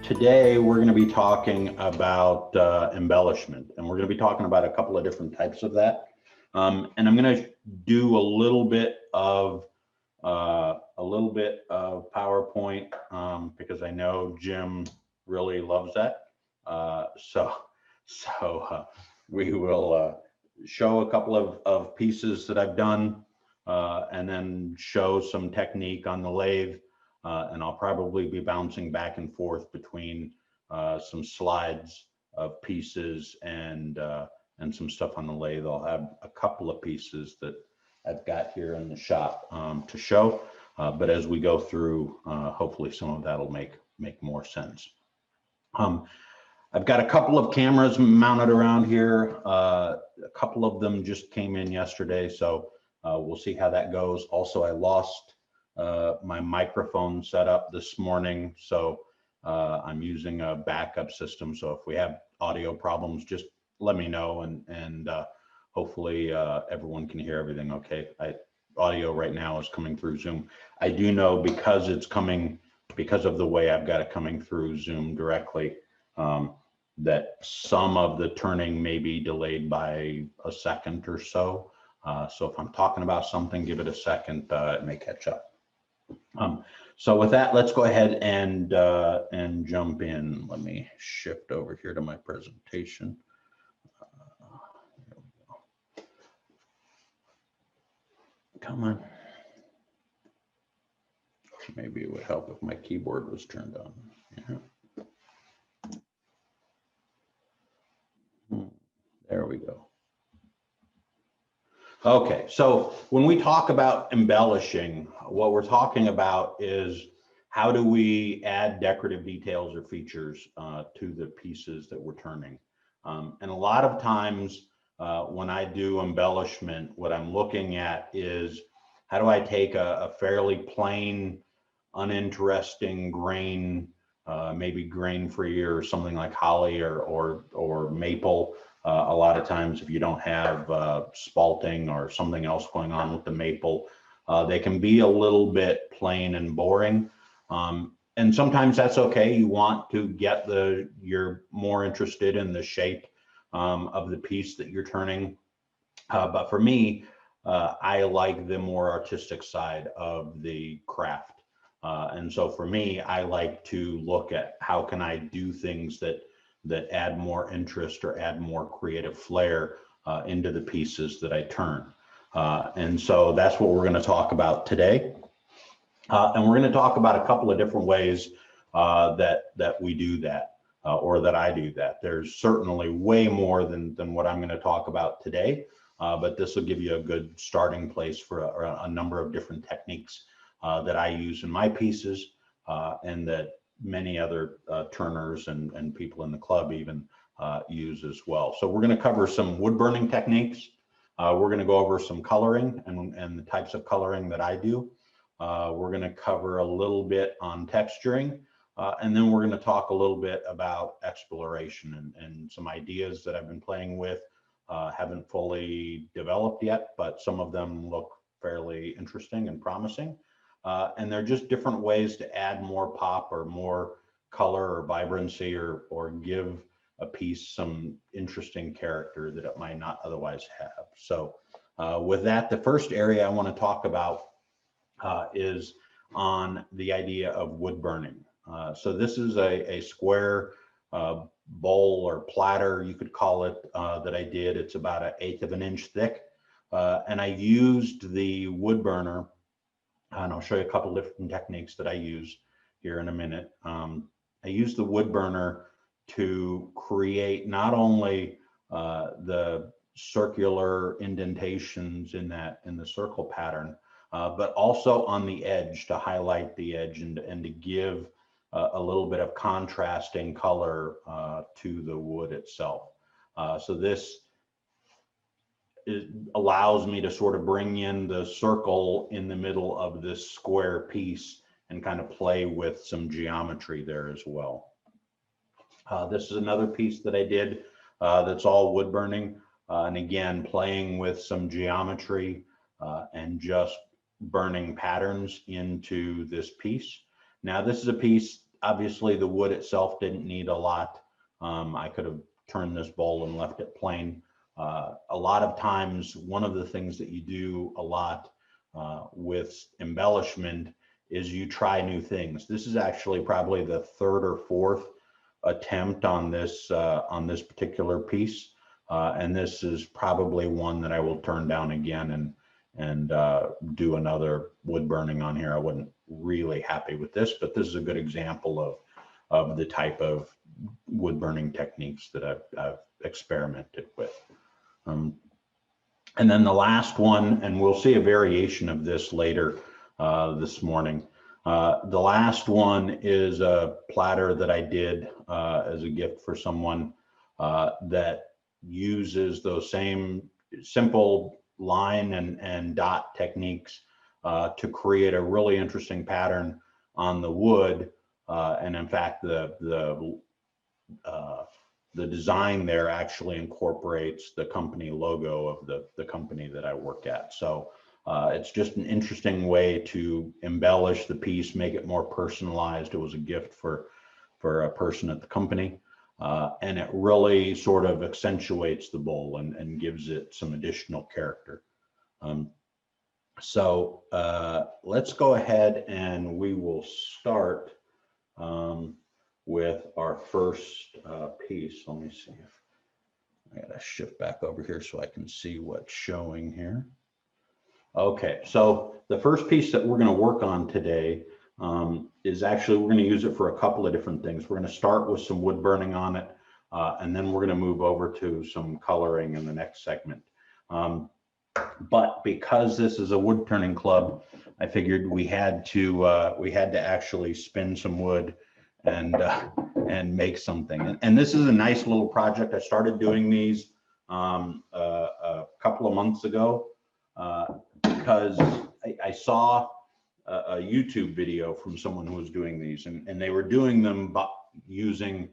Today, we're going to be talking about embellishment, and we're going to be talking about a couple of different types of that. And I'm going to do a little bit of PowerPoint because I know Jim really loves that. We will show a couple of pieces that I've done, and then show some technique on the lathe. And I'll probably be bouncing back and forth between some slides of pieces and some stuff on the lathe. I'll have a couple of pieces that I've got here in the shop to show, but as we go through, hopefully some of that will make more sense. I've got a couple of cameras mounted around here. A couple of them just came in yesterday, so we'll see how that goes. Also, I lost my microphone set up this morning, so I'm using a backup system. So if we have audio problems, just let me know, and hopefully everyone can hear everything okay. Audio right now is coming through Zoom. I do know because of the way I've got it coming through Zoom directly, that some of the turning may be delayed by a second or so. So if I'm talking about something, give it a second, it may catch up. So with that, let's go ahead and jump in. Let me shift over here to my presentation. There we go. Come on. Maybe it would help if my keyboard was turned on. Yeah. There we go. Okay, so when we talk about embellishing, what we're talking about is how do we add decorative details or features to the pieces that we're turning. And a lot of times when I do embellishment, what I'm looking at is how do I take a fairly plain, uninteresting grain, maybe grain-free or something like holly or maple. A lot of times if you don't have spalting or something else going on with the maple, they can be a little bit plain and boring. And sometimes that's okay. You want to get you're more interested in the shape of the piece that you're turning. But for me, I like the more artistic side of the craft. And so for me, I like to look at how can I do things that add more interest or add more creative flair into the pieces that I turn. And so that's what we're going to talk about today. And we're going to talk about a couple of different ways that we do that, or that I do that. There's certainly way more than what I'm going to talk about today, but this will give you a good starting place for a number of different techniques that I use in my pieces, and that many other turners and people in the club even use as well. So we're going to cover some wood burning techniques. We're going to go over some coloring and the types of coloring that I do. We're going to cover a little bit on texturing, and then we're going to talk a little bit about exploration and some ideas that I've been playing with. Haven't fully developed yet, but some of them look fairly interesting and promising. And they're just different ways to add more pop or more color or vibrancy or give a piece some interesting character that it might not otherwise have. So with that, the first area I want to talk about is on the idea of wood burning. So this is a square bowl or platter, you could call it, that I did. It's about 1/8 of an inch thick. And I used the wood burner, and I'll show you a couple of different techniques that I use here in a minute. I use the wood burner to create not only the circular indentations in the circle pattern, but also on the edge to highlight the edge and to give a little bit of contrasting color to the wood itself. So this allows me to sort of bring in the circle in the middle of this square piece and kind of play with some geometry there as well. This is another piece that I did that's all wood burning, and again playing with some geometry and just burning patterns into this piece. Now this is a piece Obviously the wood itself didn't need a lot. I could have turned this bowl and left it plain. A lot of times, one of the things that you do a lot with embellishment is you try new things. This is actually probably the third or fourth attempt on this particular piece, and this is probably one that I will turn down again and do another wood burning on here. I wasn't really happy with this, but this is a good example of the type of wood burning techniques that I've experimented with. And then the last one, and we'll see a variation of this later this morning. The last one is a platter that I did as a gift for someone that uses those same simple line and dot techniques to create a really interesting pattern on the wood. And in fact, the design there actually incorporates the company logo of the company that I work at. So it's just an interesting way to embellish the piece, make it more personalized. It was a gift for a person at the company. And it really sort of accentuates the bowl and gives it some additional character. So let's go ahead and we will start with our first piece. Let me see if I gotta shift back over here so I can see what's showing here. Okay, so the first piece that we're going to work on today is actually, we're going to use it for a couple of different things. We're going to start with some wood burning on it, and then we're going to move over to some coloring in the next segment. But because this is a wood turning club, I figured we had to actually spin some wood and make something. And this is a nice little project. I started doing these a couple of months ago because I saw a YouTube video from someone who was doing these, and they were doing them using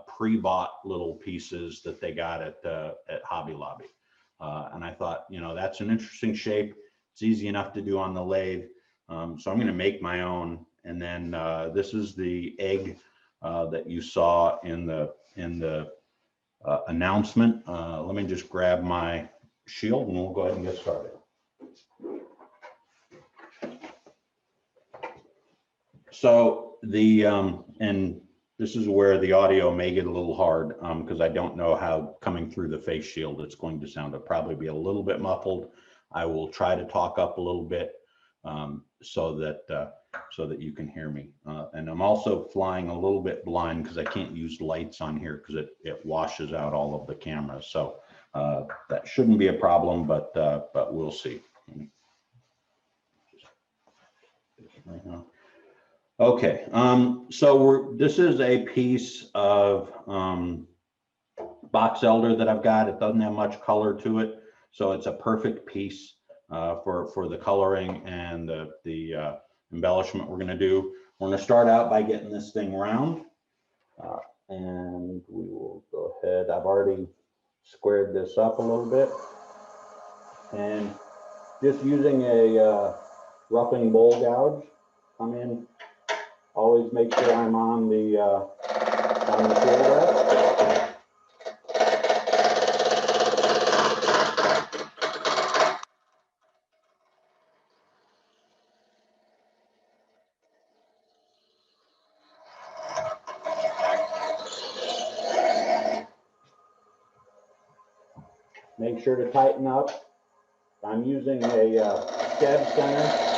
pre-bought little pieces that they got at Hobby Lobby. And I thought, you know, that's an interesting shape. It's easy enough to do on the lathe. So I'm going to make my own. And then this is the egg that you saw in the announcement. Let me just grab my shield and we'll go ahead and get started. So and this is where the audio may get a little hard because I don't know how coming through the face shield it's going to sound. It'll probably be a little bit muffled. I will try to talk up a little bit so that you can hear me. And I'm also flying a little bit blind because I can't use lights on here because it washes out all of the cameras. So that shouldn't be a problem, but we'll see. Okay, so this is a piece of box elder that I've got. It doesn't have much color to it, so it's a perfect piece for the coloring and the embellishment we're going to do. We're going to start out by getting this thing round, and we will go ahead. I've already squared this up a little bit, and just using a roughing bowl gouge, come in. Always make sure I'm on the tool rack. Make sure to tighten up. I'm using a scab center.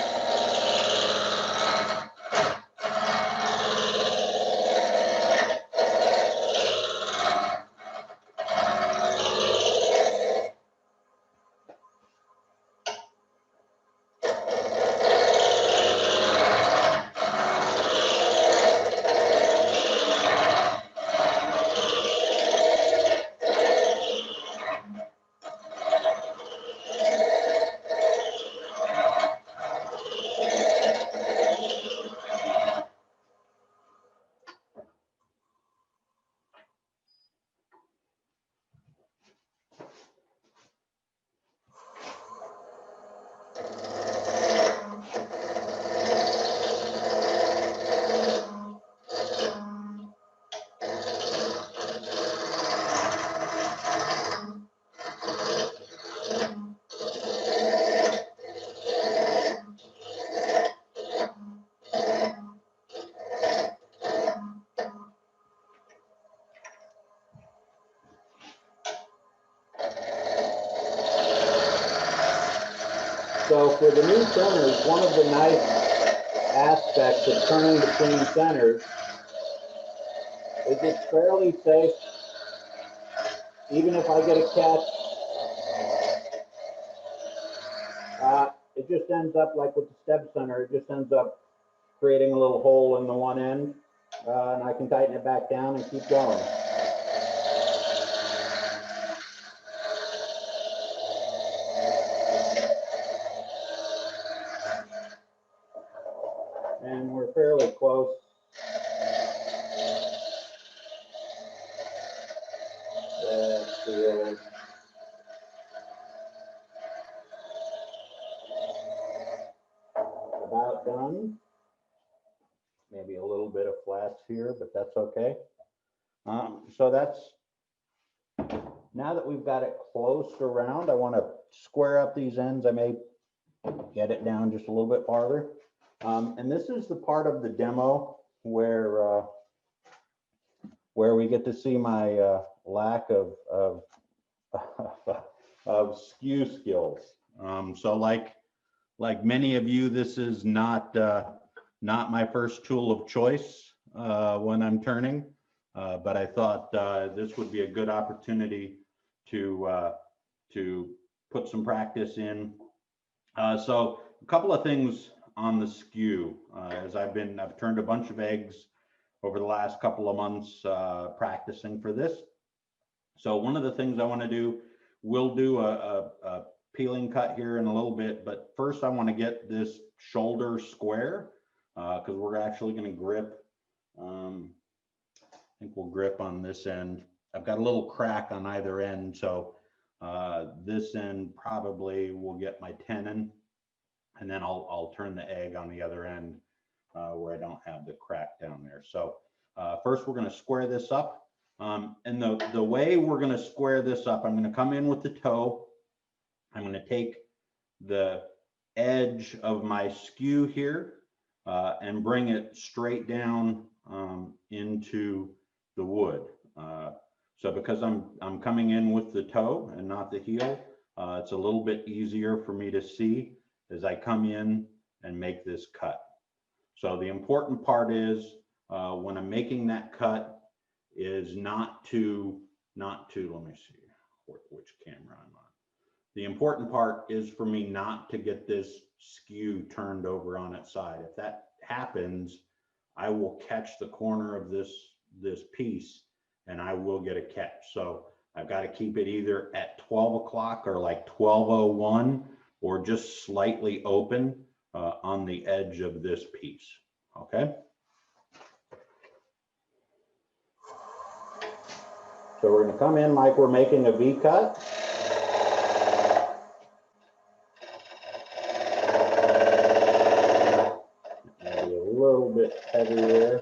So for the new turners, one of the nice aspects of turning between centers is it's fairly safe. Even if I get a catch, it just ends up like with the step center, it just ends up creating a little hole in the one end, and I can tighten it back down and keep going. And we're fairly close. That's good. About done. Maybe a little bit of flats here, but that's okay. So that's, now that we've got it close around, I want to square up these ends. I may get it down just a little bit farther. And this is the part of the demo where we get to see my lack of of skew skills. So like many of you, this is not my first tool of choice when I'm turning, but I thought this would be a good opportunity to put some practice in. So a couple of things on the skew. As I've turned a bunch of eggs over the last couple of months practicing for this. So one of the things I want to do, we'll do a peeling cut here in a little bit, but first I want to get this shoulder square because we're actually going to grip. I think we'll grip on this end. I've got a little crack on either end, so this end probably will get my tenon, and then I'll turn the egg on the other end where I don't have the crack down there. So first we're going to square this up. And the way we're going to square this up, I'm going to come in with the toe. I'm going to take the edge of my skew here and bring it straight down into the wood. So because I'm coming in with the toe and not the heel, it's a little bit easier for me to see as I come in and make this cut. So the important part is when I'm making that cut is not to, let me see which camera I'm on. The important part is for me not to get this skew turned over on its side. If that happens, I will catch the corner of this piece and I will get a catch. So I've got to keep it either at 12 o'clock or like 12:01 or just slightly open on the edge of this piece, okay? So we're going to come in like we're making a V cut. Maybe a little bit heavier.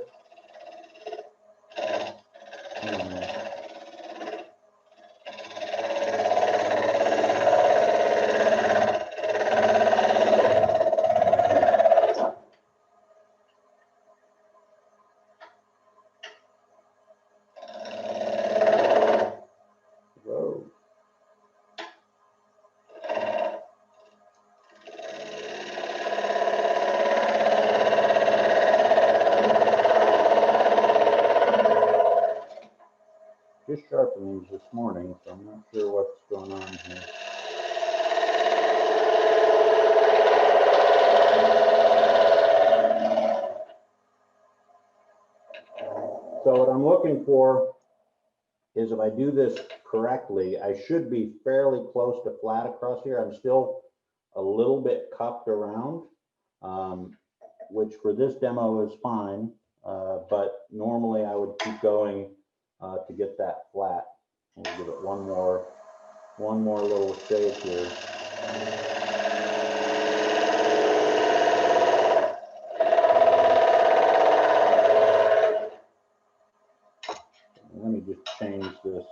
Just sharpened these this morning, so I'm not sure what's going on here. So what I'm looking for is if I do this correctly, I should be fairly close to flat across here. I'm still a little bit cupped around, which for this demo is fine, but normally I would keep going to get that flat. We'll give it one more little shake here. Let me just change this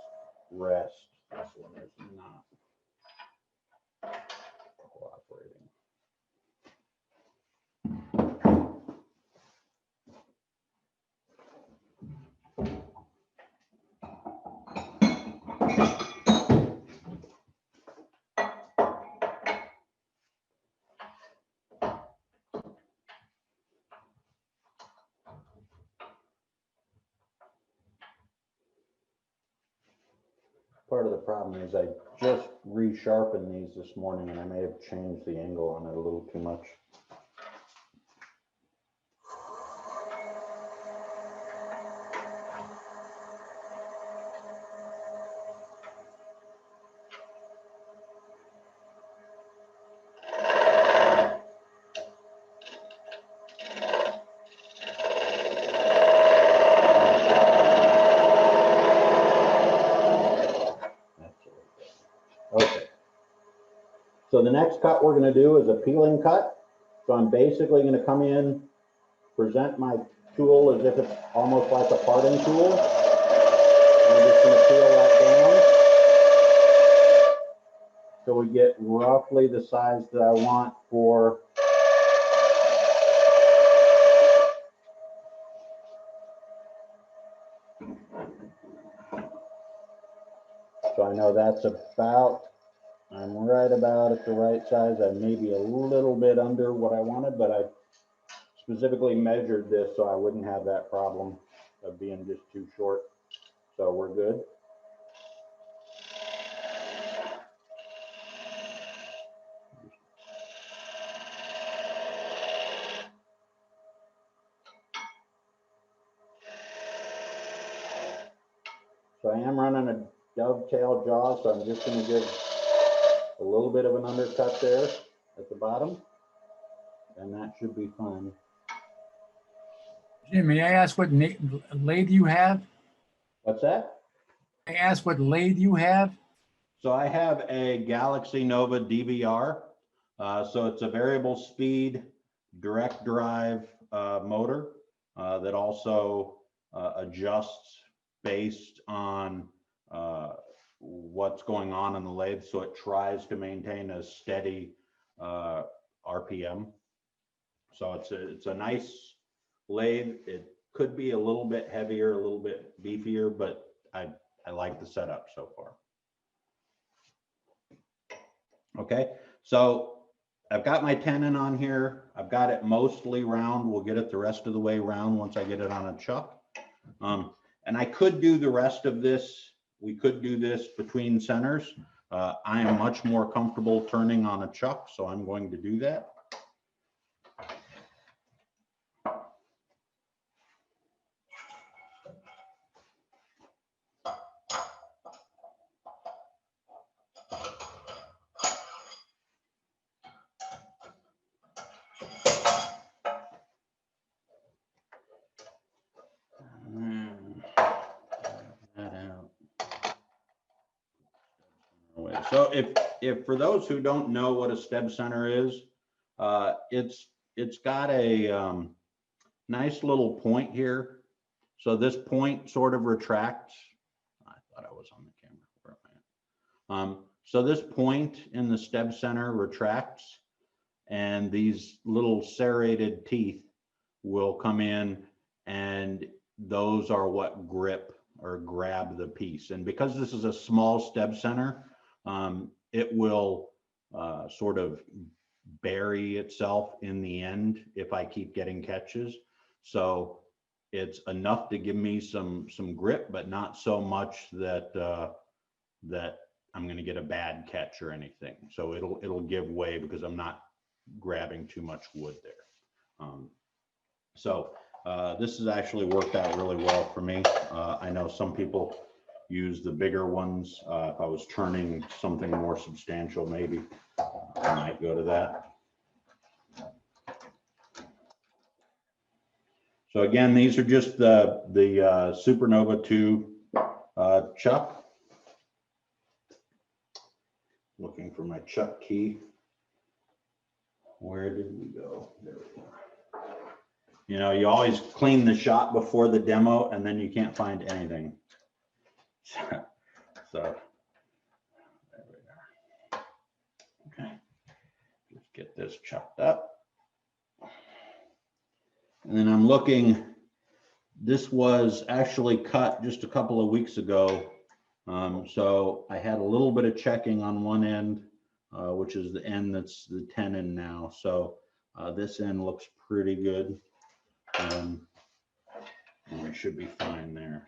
rest. This one is not cooperating. Part of the problem is I just resharpened these this morning and I may have changed the angle on it a little too much. Okay. So the next cut we're going to do is a peeling cut. So I'm basically going to come in, present my tool as if it's almost like a parting tool. And I'm just going to peel that down so we get roughly the size that I want for so I know that's about, I'm right about at the right size. I may be a little bit under what I wanted, but I specifically measured this so I wouldn't have that problem of being just too short. So we're good. So I am running a dovetail jaw, so I'm just going to give a little bit of an undercut there at the bottom, and that should be fine. Jim, may I ask what lathe you have? What's that? May I ask what lathe you have? So I have a Galaxy Nova DVR. So it's a variable speed direct drive motor that also adjusts based on what's going on in the lathe. So it tries to maintain a steady RPM. So it's a nice lathe. It could be a little bit heavier, a little bit beefier, but I like the setup so far. Okay, so I've got my tenon on here. I've got it mostly round. We'll get it the rest of the way round once I get it on a chuck. And I could do the rest of this. We could do this between centers. I am much more comfortable turning on a chuck, so I'm going to do that. So if for those who don't know what a steb center is, it's got a nice little point here. So this point sort of retracts. I thought I was on the camera. Where am I at? So this point in the steb center retracts, and these little serrated teeth will come in, and those are what grip or grab the piece. And because this is a small steb center, it will sort of bury itself in the end if I keep getting catches. So it's enough to give me some grip, but not so much that that I'm going to get a bad catch or anything. So it'll give way because I'm not grabbing too much wood there. So this has actually worked out really well for me. I know some people use the bigger ones. If I was turning something more substantial, maybe I might go to that. So again, these are just the Supernova 2 chuck. Looking for my chuck key. Where did we go? There we go. You know, you always clean the shop before the demo and then you can't find anything. So there we are. Okay, just get this chopped up. And then I'm looking, this was actually cut just a couple of weeks ago. So I had a little bit of checking on one end, which is the end that's the tenon now. So this end looks pretty good. And we should be fine there.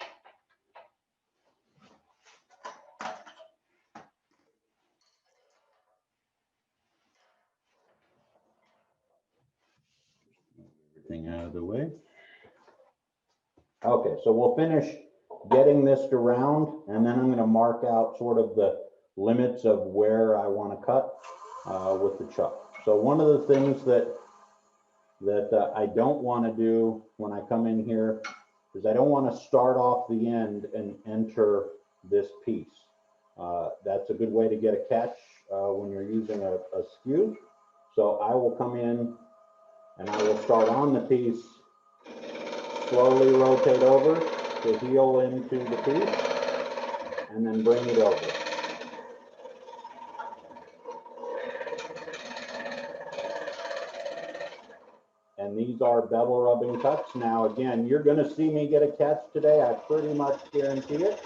Everything out of the way. Okay, so we'll finish getting this around, and then I'm going to mark out sort of the limits of where I want to cut with the chuck. So one of the things that I don't want to do when I come in here is I don't want to start off the end and enter this piece. That's a good way to get a catch when you're using a skew. So I will come in and I will start on the piece, slowly rotate over to heel into the piece, and then bring it over. And these are bevel rubbing cuts. Now, again, you're going to see me get a catch today. I pretty much guarantee it.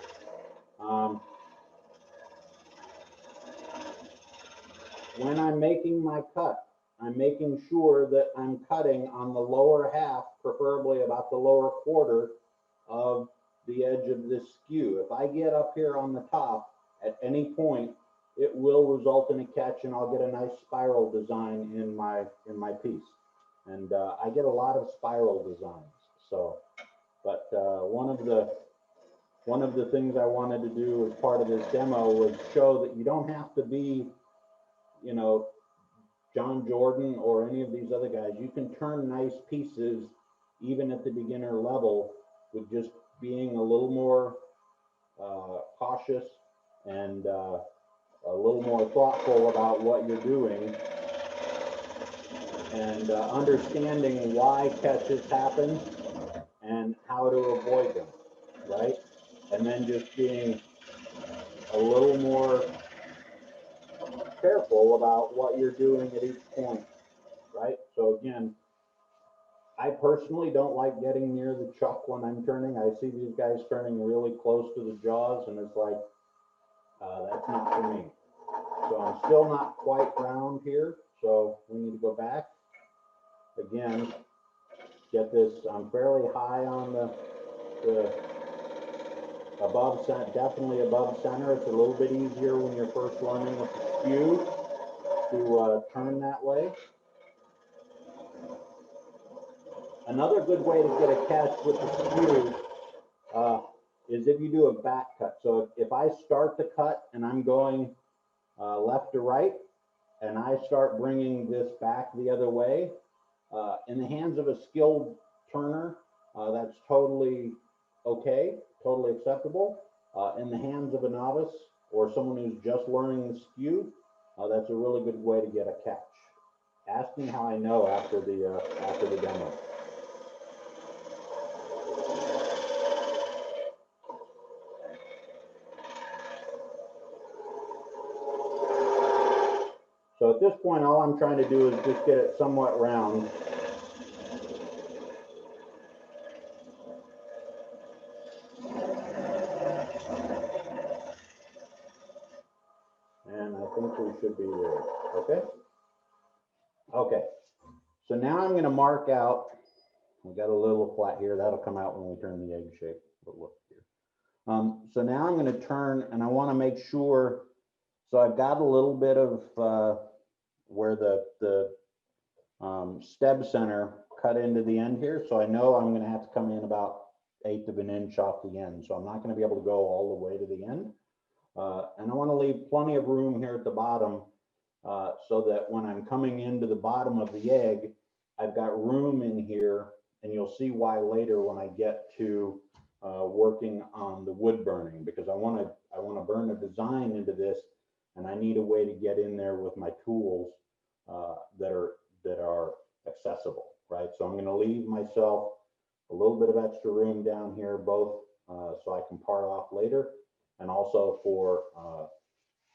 When I'm making my cut, I'm making sure that I'm cutting on the lower half, preferably about the lower quarter of the edge of this skew. If I get up here on the top at any point, it will result in a catch, and I'll get a nice spiral design in my piece. And I get a lot of spiral designs. So, but one of the things I wanted to do as part of this demo was show that you don't have to be, you know, John Jordan or any of these other guys. You can turn nice pieces even at the beginner level with just being a little more cautious and a little more thoughtful about what you're doing, and understanding why catches happen and how to avoid them, right? And then just being a little more careful about what you're doing at each point, right? So again, I personally don't like getting near the chuck when I'm turning. I see these guys turning really close to the jaws, and it's like, that's not for me. So I'm still not quite round here, so we need to go back. Again, get this, I'm fairly high on the above center, definitely above center. It's a little bit easier when you're first learning with the skew to turn that way. Another good way to get a catch with the skew is if you do a back cut. So if I start the cut and I'm going left to right, and I start bringing this back the other way, in the hands of a skilled turner, that's totally okay, totally acceptable. In the hands of a novice or someone who's just learning the skew, that's a really good way to get a catch. Ask me how I know after the demo. So at this point, all I'm trying to do is just get it somewhat round. And I think we should be there, okay? Okay, so now I'm gonna mark out, we got a little flat here, that'll come out when we turn the egg shape, but look here. So now I'm gonna turn, and I wanna make sure, so I've got a little bit of where the steb center cut into the end here, so I know I'm gonna have to come in about 1/8 of an inch off the end, so I'm not gonna be able to go all the way to the end. And I wanna leave plenty of room here at the bottom so that when I'm coming into the bottom of the egg, I've got room in here, and you'll see why later when I get to working on the wood burning, because I wanna burn a design into this, and I need a way to get in there with my tools that are accessible, right? So I'm going to leave myself a little bit of extra room down here, both so I can part off later, and also for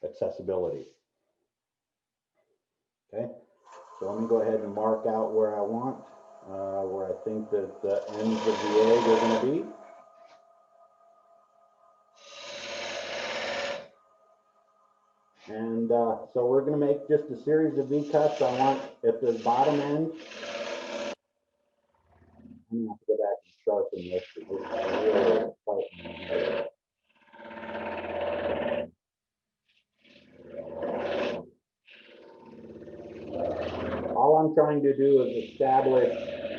accessibility. Okay, so let me go ahead and mark out where I want, where I think that the ends of the egg are going to be. And so we're going to make just a series of V cuts. I want at the bottom end, I'm going to have to go back and sharpen this. Really quite all I'm trying to do is establish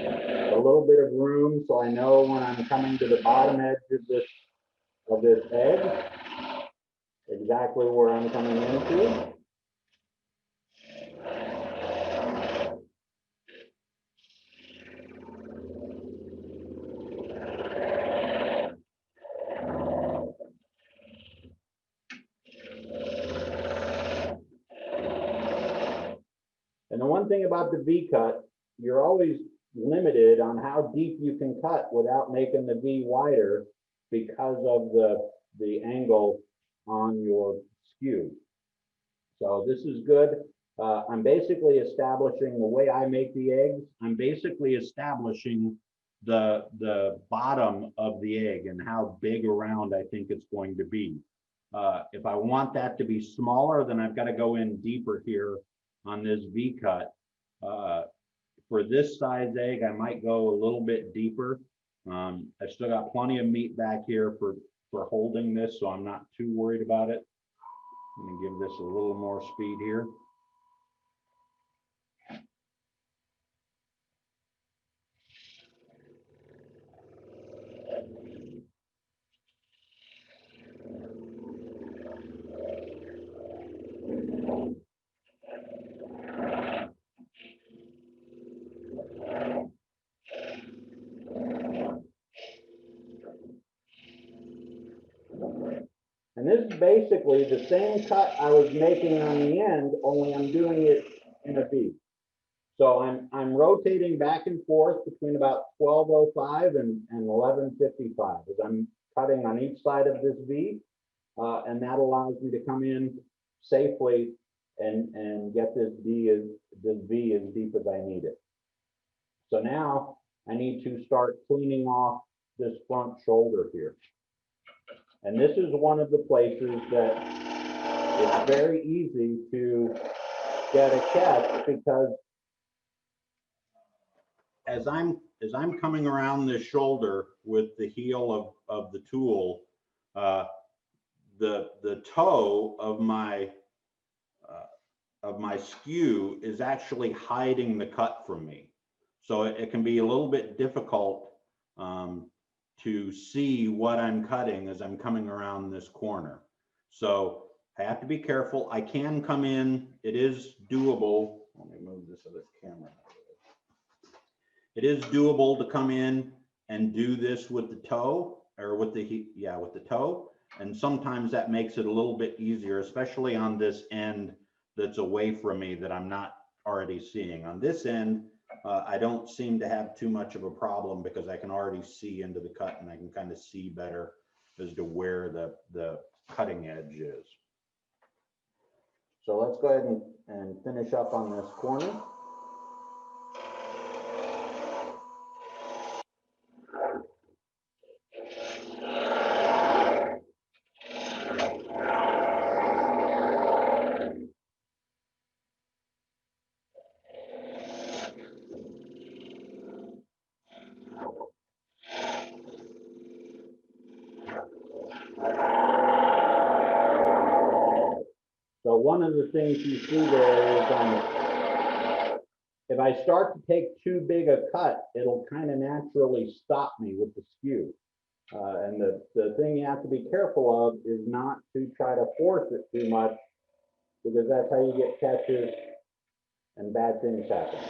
a little bit of room so I know when I'm coming to the bottom edge of this egg, exactly where I'm coming into. And the one thing about the V cut, you're always limited on how deep you can cut without making the V wider because of the angle on your skew. So this is good. I'm basically establishing the way I make the eggs. I'm basically establishing the bottom of the egg and how big around I think it's going to be. If I want that to be smaller, then I've got to go in deeper here on this V cut. For this size egg, I might go a little bit deeper. I still got plenty of meat back here for holding this, so I'm not too worried about it. I'm gonna give this a little more speed here. And this is basically the same cut I was making on the end, only I'm doing it in a V. So I'm rotating back and forth between about 1205 and 1155 as I'm cutting on each side of this V, and that allows me to come in safely and get this V as deep as I need it. So now I need to start cleaning off this front shoulder here. And this is one of the places that it's very easy to get a catch, because as I'm coming around this shoulder with the heel of the tool, the toe of my skew is actually hiding the cut from me. So it can be a little bit difficult to see what I'm cutting as I'm coming around this corner. So I have to be careful. I can come in, it is doable. Let me move this other camera. It is doable to come in and do this with the toe, or with the toe. And sometimes that makes it a little bit easier, especially on this end that's away from me that I'm not already seeing. On this end, I don't seem to have too much of a problem because I can already see into the cut and I can kind of see better as to where the cutting edge is. So let's go ahead and finish up on this corner. So one of the things you see there is if I start to take too big a cut, it'll kind of naturally stop me with the skew. And the thing you have to be careful of is not to try to force it too much, because that's how you get catches and bad things happen.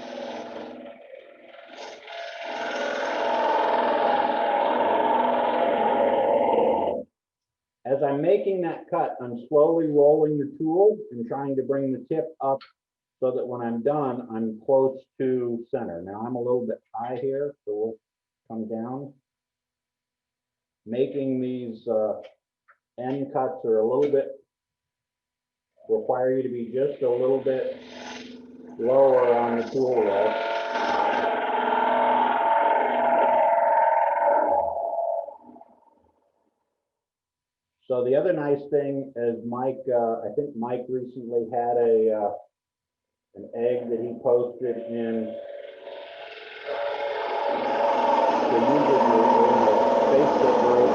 As I'm making that cut, I'm slowly rolling the tool and trying to bring the tip up so that when I'm done, I'm close to center. Now I'm a little bit high here, so we'll come down. Making these end cuts are a little bit, require you to be just a little bit lower on the tool rest. So the other nice thing is Mike, I think Mike recently had an egg that he posted in the user group, or in the Facebook group.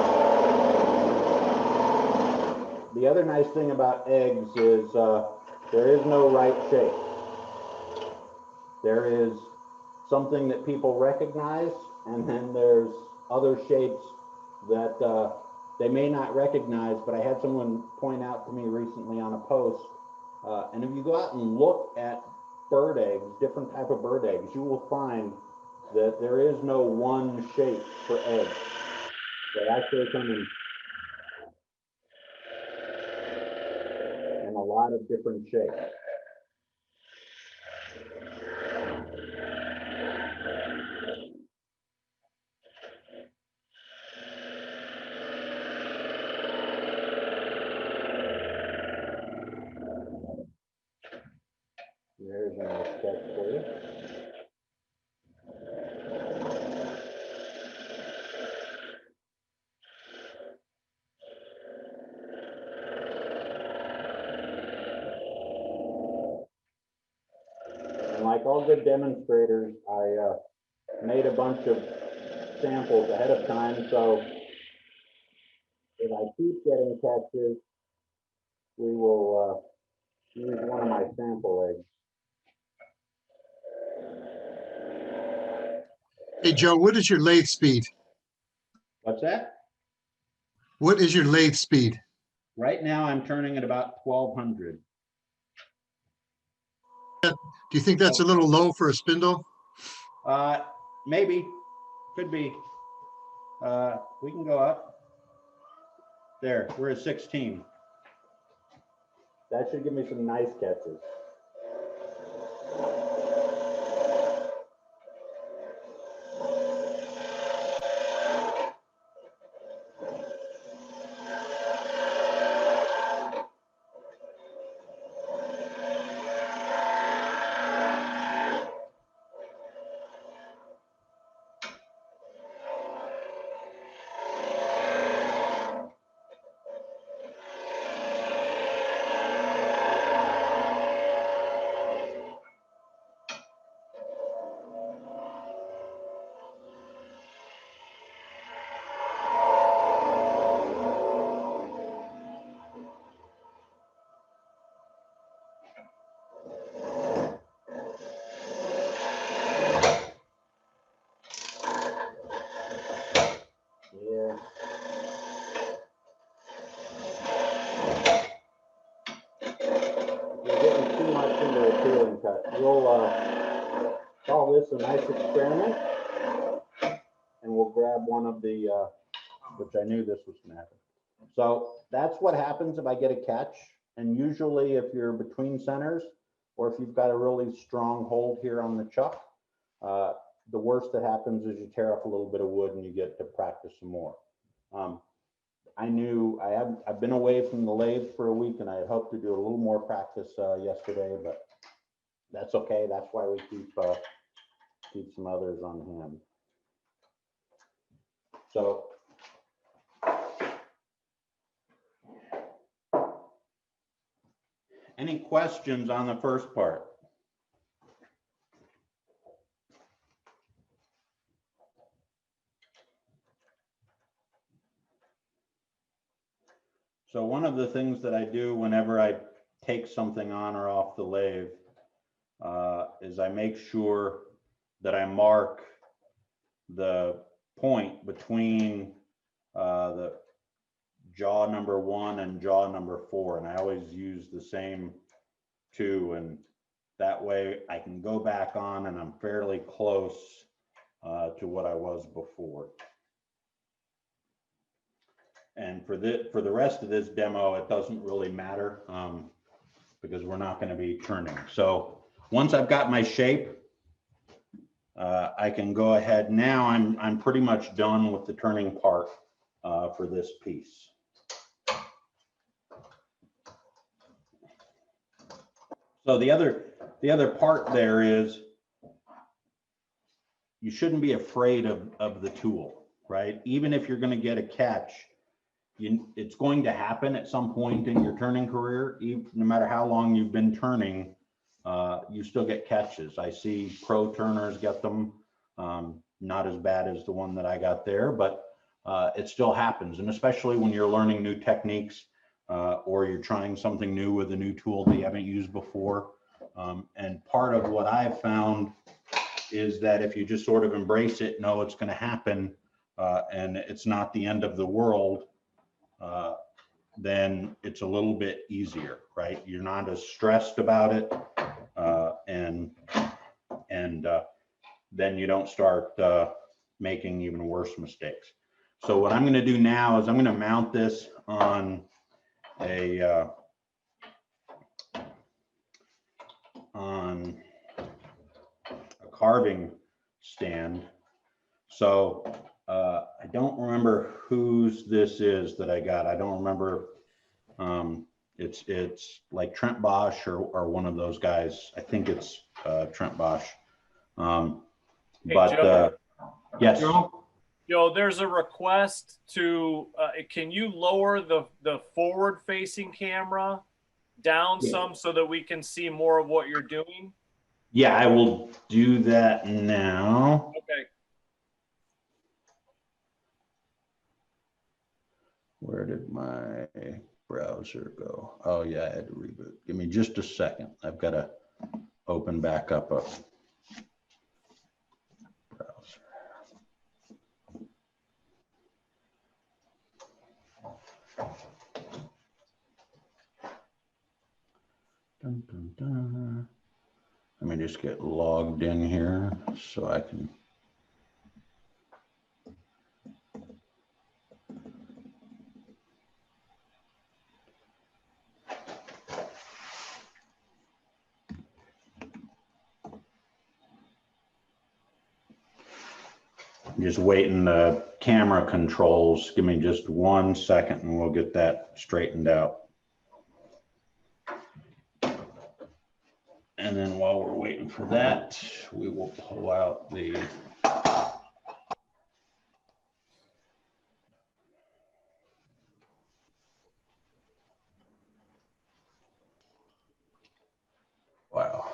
The other nice thing about eggs is there is no right shape. There is something that people recognize, and then there's other shapes that they may not recognize, but I had someone point out to me recently on a post, and if you go out and look at bird eggs, different type of bird eggs, you will find that there is no one shape for eggs. They actually come in a lot of different shapes. There's a nice sketch for you. And like all good demonstrators, I made a bunch of samples ahead of time, so if I keep getting catches, we will use one of my sample eggs. Hey, Joe, what is your lathe speed? What's that? What is your lathe speed? Right now, I'm turning at about 1200. Do you think that's a little low for a spindle? Maybe, could be. We can go up. There, we're at 16. That should give me some nice catches. Yeah. You're getting too much into the peeling cut. We'll call this a nice experiment, and we'll grab one of the, which I knew this was gonna happen. So that's what happens if I get a catch. And usually if you're between centers, or if you've got a really strong hold here on the chuck, the worst that happens is you tear up a little bit of wood and you get to practice some more. I've been away from the lathe for a week, and I had hoped to do a little more practice yesterday, but that's okay. That's why we keep some others on hand. So any questions on the first part? So one of the things that I do whenever I take something on or off the lathe is I make sure that I mark the point between the jaw number 1 and jaw number 4. And I always use the same 2. And that way I can go back on and I'm fairly close to what I was before. And for the rest of this demo, it doesn't really matter because we're not going to be turning. So once I've got my shape, I can go ahead. Now I'm pretty much done with the turning part for this piece. So the other part there is you shouldn't be afraid of the tool, right? Even if you're going to get a catch, it's going to happen at some point in your turning career. No matter how long you've been turning, you still get catches. I see pro turners get them, not as bad as the one that I got there, but it still happens. And especially when you're learning new techniques or you're trying something new with a new tool that you haven't used before. And part of what I've found is that if you just sort of embrace it, know it's going to happen, and it's not the end of the world, then it's a little bit easier, right? You're not as stressed about it, and then you don't start making even worse mistakes. So what I'm going to do now is I'm going to mount this on a carving stand. So I don't remember whose this is that I got. I don't remember. It's like Trent Bosch or one of those guys. I think it's Trent Bosch. Hey, But Joe. yes. Joe, there's a request to, can you lower the forward facing camera down some so that we can see more of what you're doing? Yeah, I will do that now. Okay. Where did my browser go? Oh yeah, I had to reboot. Give me just a second. I've got to open back up a browser. Dun, dun, dun. Let me just get logged in here so I can. Just waiting the camera controls. Give me just 1 second and we'll get that straightened out. And then while we're waiting for that, we will pull out the wow.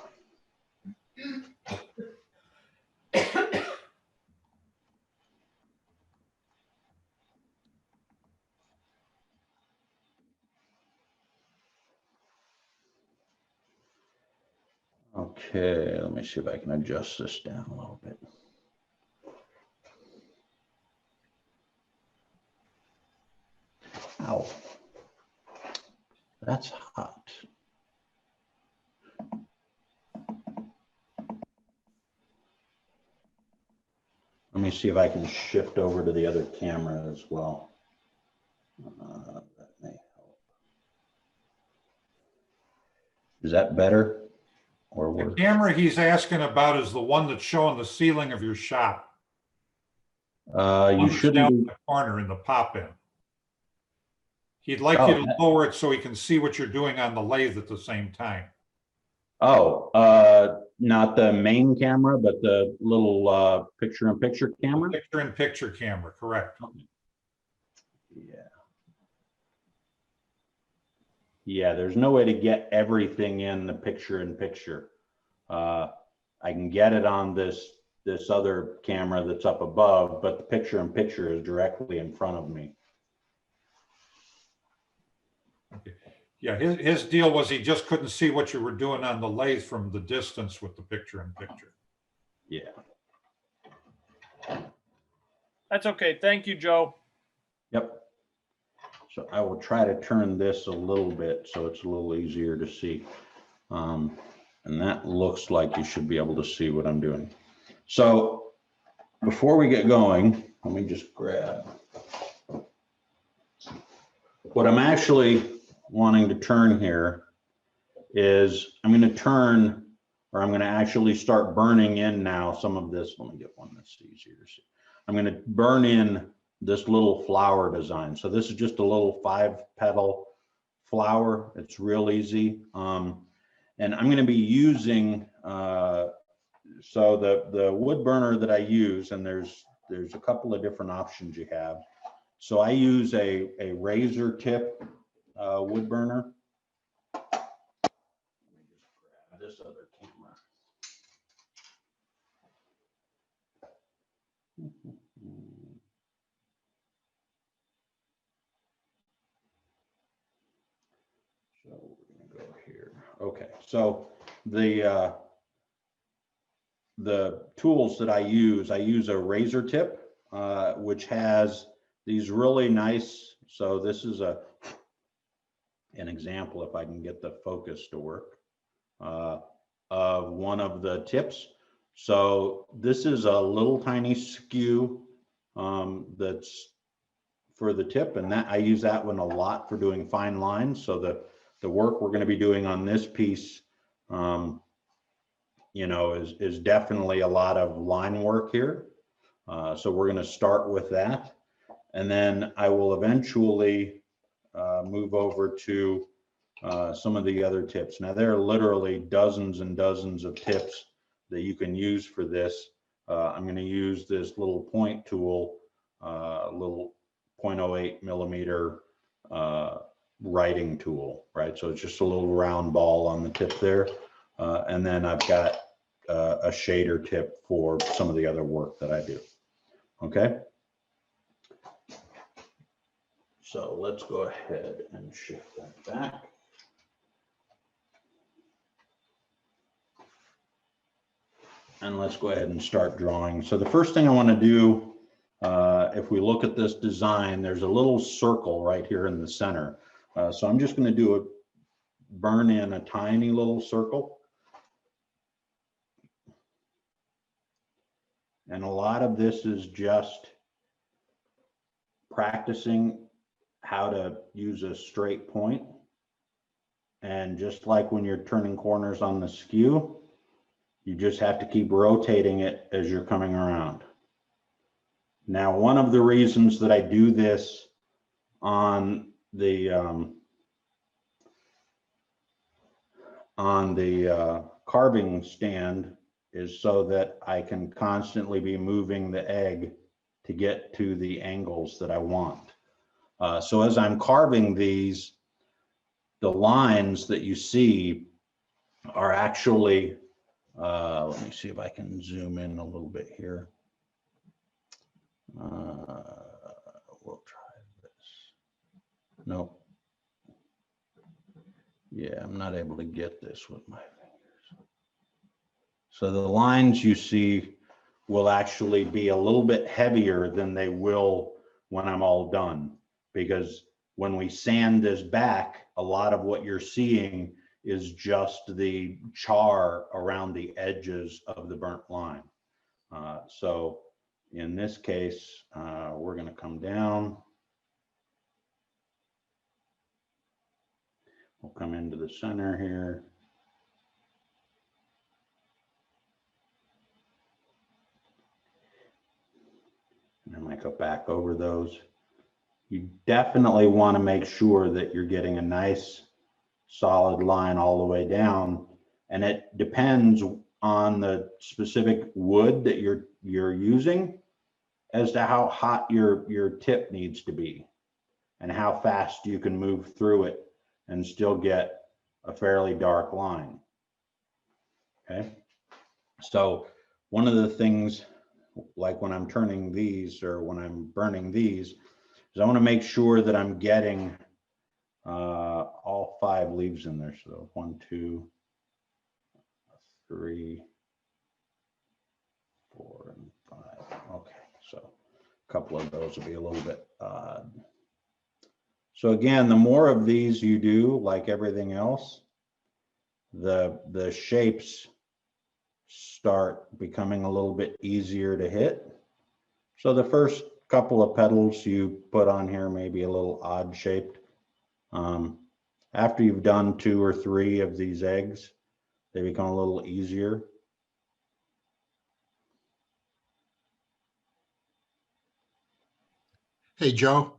Okay, let me see if I can adjust this down a little bit. Ow, that's hot. Let me see if I can shift over to the other camera as well. That may help. Is that better or The worse? camera he's asking about is the one that's showing the ceiling of your shop. You One that's shouldn't down be. in the corner in the pop-in. He'd like you to lower it so he can see what you're doing on the lathe at the same time. Oh, not the main camera, but the little picture-in-picture camera? Picture-in-picture camera, correct. Yeah. Yeah, there's no way to get everything in the picture-in-picture. I can get it on this other camera that's up above, but the picture-in-picture is directly in front of me. Okay. Yeah, his deal was he just couldn't see what you were doing on the lathe from the distance with the picture-in-picture. Yeah. That's okay. Thank you, Joe. Yep. So I will try to turn this a little bit so it's a little easier to see. And that looks like you should be able to see what I'm doing. So before we get going, let me just grab. What I'm actually wanting to turn here is I'm going to turn, or I'm going to actually start burning in now some of this. Let me get one that's easier to see. I'm going to burn in this little flower design. So this is just a little 5-petal flower. It's real easy. And I'm going to be using, so the wood burner that I use, and there's a couple of different options you have. So I use a razor tip wood burner. Let me just grab this other camera. So we're going to go here. Okay, so the the tools that I use a razor tip, which has these really nice, so this is an example, if I can get the focus to work, of one of the tips. So this is a little tiny skew that's for the tip, and that I use that one a lot for doing fine lines. So the work we're going to be doing on this piece, you know, is definitely a lot of line work here. So we're going to start with that, and then I will eventually move over to some of the other tips. Now there are literally dozens and dozens of tips that you can use for this. I'm going to use this little point tool, little 0.08 millimeter writing tool, right? So it's just a little round ball on the tip there. And then I've got a shader tip for some of the other work that I do. Okay. So let's go ahead and shift that back. And let's go ahead and start drawing. So the first thing I want to do, if we look at this design, there's a little circle right here in the center. So I'm just going to burn in a tiny little circle. And a lot of this is just practicing how to use a straight point. And just like when you're turning corners on the skew, you just have to keep rotating it as you're coming around. Now, one of the reasons that I do this on the carving stand is so that I can constantly be moving the egg to get to the angles that I want. So as I'm carving these, the lines that you see are actually, let me see if I can zoom in a little bit here. We'll try this. Nope. Yeah, I'm not able to get this with my fingers. So the lines you see will actually be a little bit heavier than they will when I'm all done, because when we sand this back, a lot of what you're seeing is just the char around the edges of the burnt line. So in this case, we're going to come down. We'll come into the center here. And I might go back over those. You definitely want to make sure that you're getting a nice solid line all the way down. And it depends on the specific wood that you're using as to how hot your tip needs to be and how fast you can move through it and still get a fairly dark line. Okay. So one of the things, like when I'm turning these or when I'm burning these, is I want to make sure that I'm getting all 5 leaves in there. So 1, 2, 3, 4, and 5. Okay, so a couple of those will be a little bit odd. So again, the more of these you do, like everything else, the shapes start becoming a little bit easier to hit. So the first couple of petals you put on here may be a little odd shaped. After you've done 2 or 3 of these eggs, they become a little easier. Hey, Joe,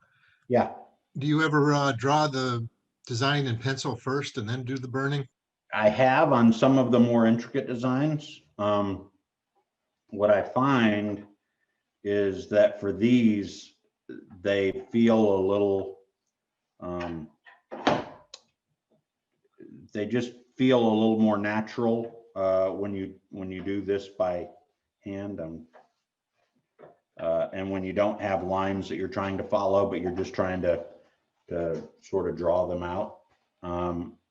Yeah, do you ever draw the design in pencil first and then do the burning? I have on some of the more intricate designs. What I find is that for these, they feel a little, they just feel a little more natural when you do this by hand. And when you don't have lines that you're trying to follow, but you're just trying to sort of draw them out.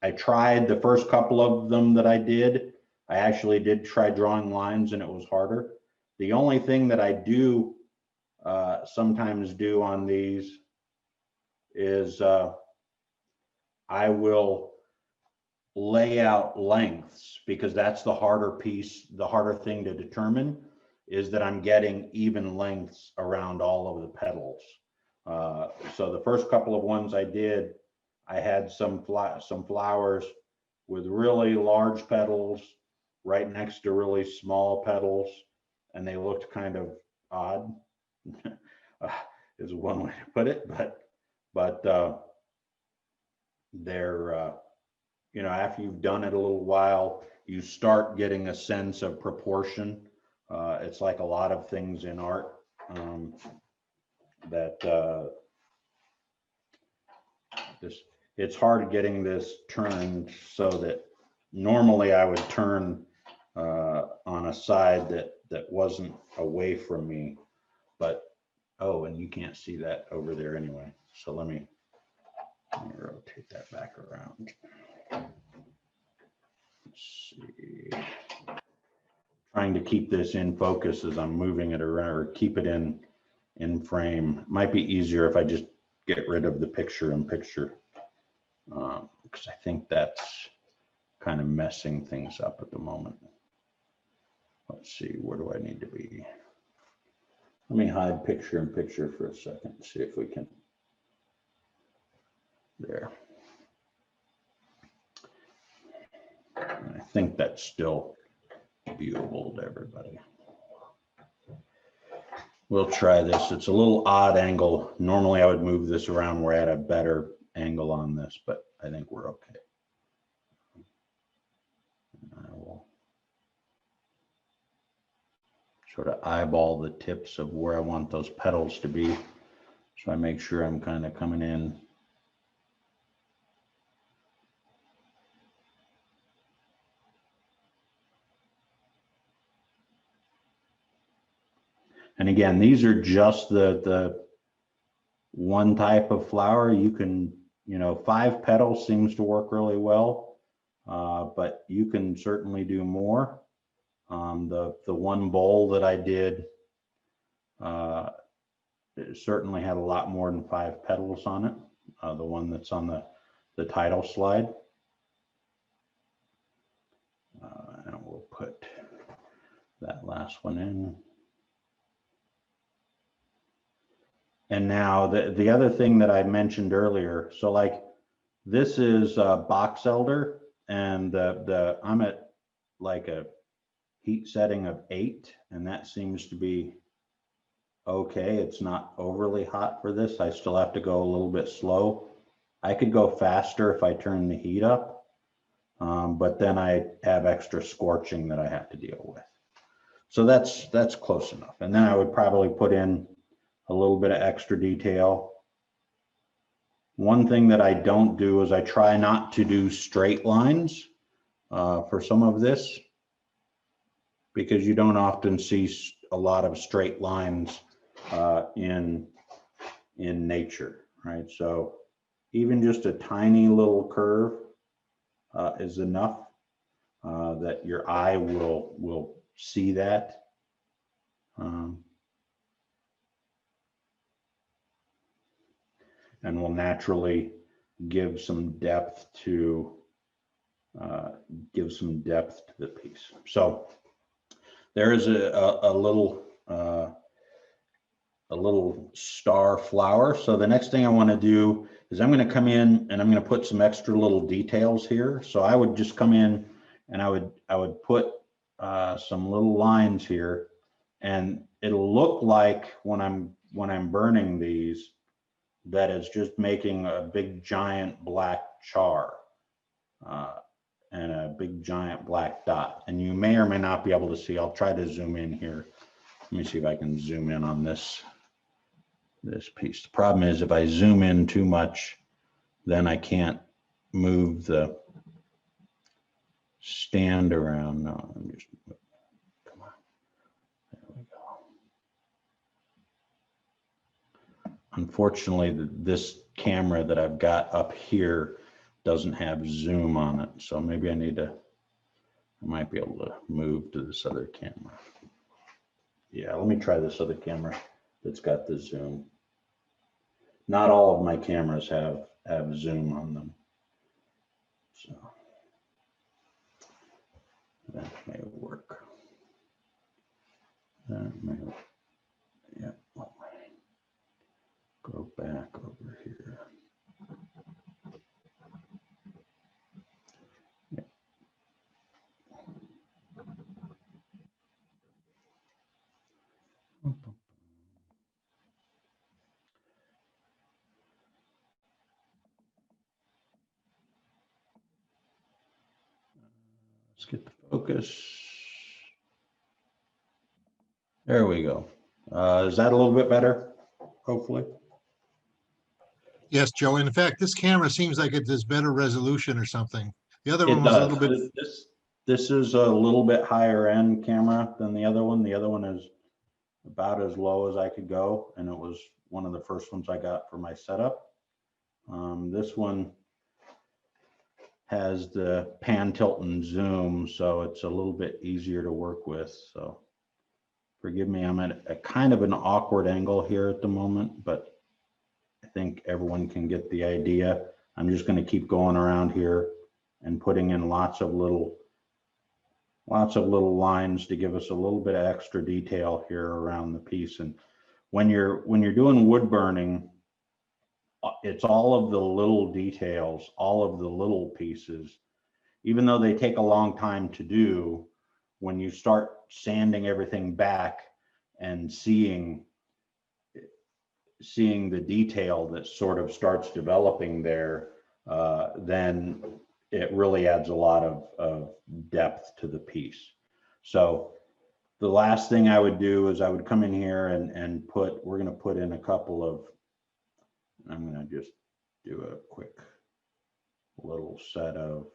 I tried the first couple of them that I did I actually did try drawing lines and it was harder. The only thing that I do sometimes do on these is I will lay out lengths, because that's the harder piece, the harder thing to determine is that I'm getting even lengths around all of the petals. So the first couple of ones I did, I had some flowers with really large petals right next to really small petals, and they looked kind of odd, is one way to put it, but they're, you know, after you've done it a little while, you start getting a sense of proportion. It's like a lot of things in art, that it's hard getting this turned so that normally I would turn on a side that wasn't away from me, but oh, and you can't see that over there anyway. So let me rotate that back around. Let's see. Trying to keep this in focus as I'm moving it around, or keep it in frame. Might be easier if I just get rid of the picture in picture, because I think that's kind of messing things up at the moment. Let's see, where do I need to be? Let me hide picture in picture for a second, see if we can. There. And I think that's still viewable to everybody. We'll try this. It's a little odd angle. Normally I would move this around where I had a better angle on this, but I think we're okay. I will sort of eyeball the tips of where I want those petals to be. So I make sure I'm kind of coming in. And again, these are just the one type of flower. You can, you know, 5 petals seems to work really well, but you can certainly do more. The one bowl that I did it certainly had a lot more than 5 petals on it. The one that's on the title slide. And we'll put that last one in. And now the other thing that I mentioned earlier, so like this is box elder, and I'm at like a heat setting of 8, and that seems to be okay. It's not overly hot for this. I still have to go a little bit slow. I could go faster if I turn the heat up, but then I have extra scorching that I have to deal with. So that's close enough. And then I would probably put in a little bit of extra detail. One thing that I don't do is I try not to do straight lines for some of this, because you don't often see a lot of straight lines in nature, right? So even just a tiny little curve is enough that your eye will see that. And will naturally give some depth to the piece. So there is a little star flower. So the next thing I want to do is I'm going to come in and I'm going to put some extra little details here. So I would just come in and I would put some little lines here, and it'll look like when I'm burning these, that is just making a big giant black char and a big giant black dot. And you may or may not be able to see. I'll try to zoom in here. Let me see if I can zoom in on this piece. The problem is if I zoom in too much, then I can't move the stand around. No, I'm just, come on. There we go. Unfortunately, this camera that I've got up here doesn't have zoom on it. So maybe I need to I might be able to move to this other camera. Yeah, let me try this other camera that's got the zoom. Not all of my cameras have zoom on them. So that may work. That may, yeah. Go back over here. Yeah. Let's get the focus. There we go. Is that a little bit better? Hopefully. Yes, Joe. In fact, this camera seems like it does better resolution or something. The other one It was a does. little bit, This is a little bit higher end camera than the other one. The other one is about as low as I could go, and it was one of the first ones I got for my setup. This one has the pan, tilt, and zoom, so it's a little bit easier to work with. So forgive me, I'm at a kind of an awkward angle here at the moment, but I think everyone can get the idea. I'm just going to keep going around here and putting in lots of little lines to give us a little bit of extra detail here around the piece. And when you're doing wood burning, it's all of the little details, all of the little pieces, even though they take a long time to do. When you start sanding everything back and seeing the detail that sort of starts developing there, then it really adds a lot of depth to the piece. So the last thing I would do is I would come in here and we're going to put in a couple of, I'm going to just do a quick little set of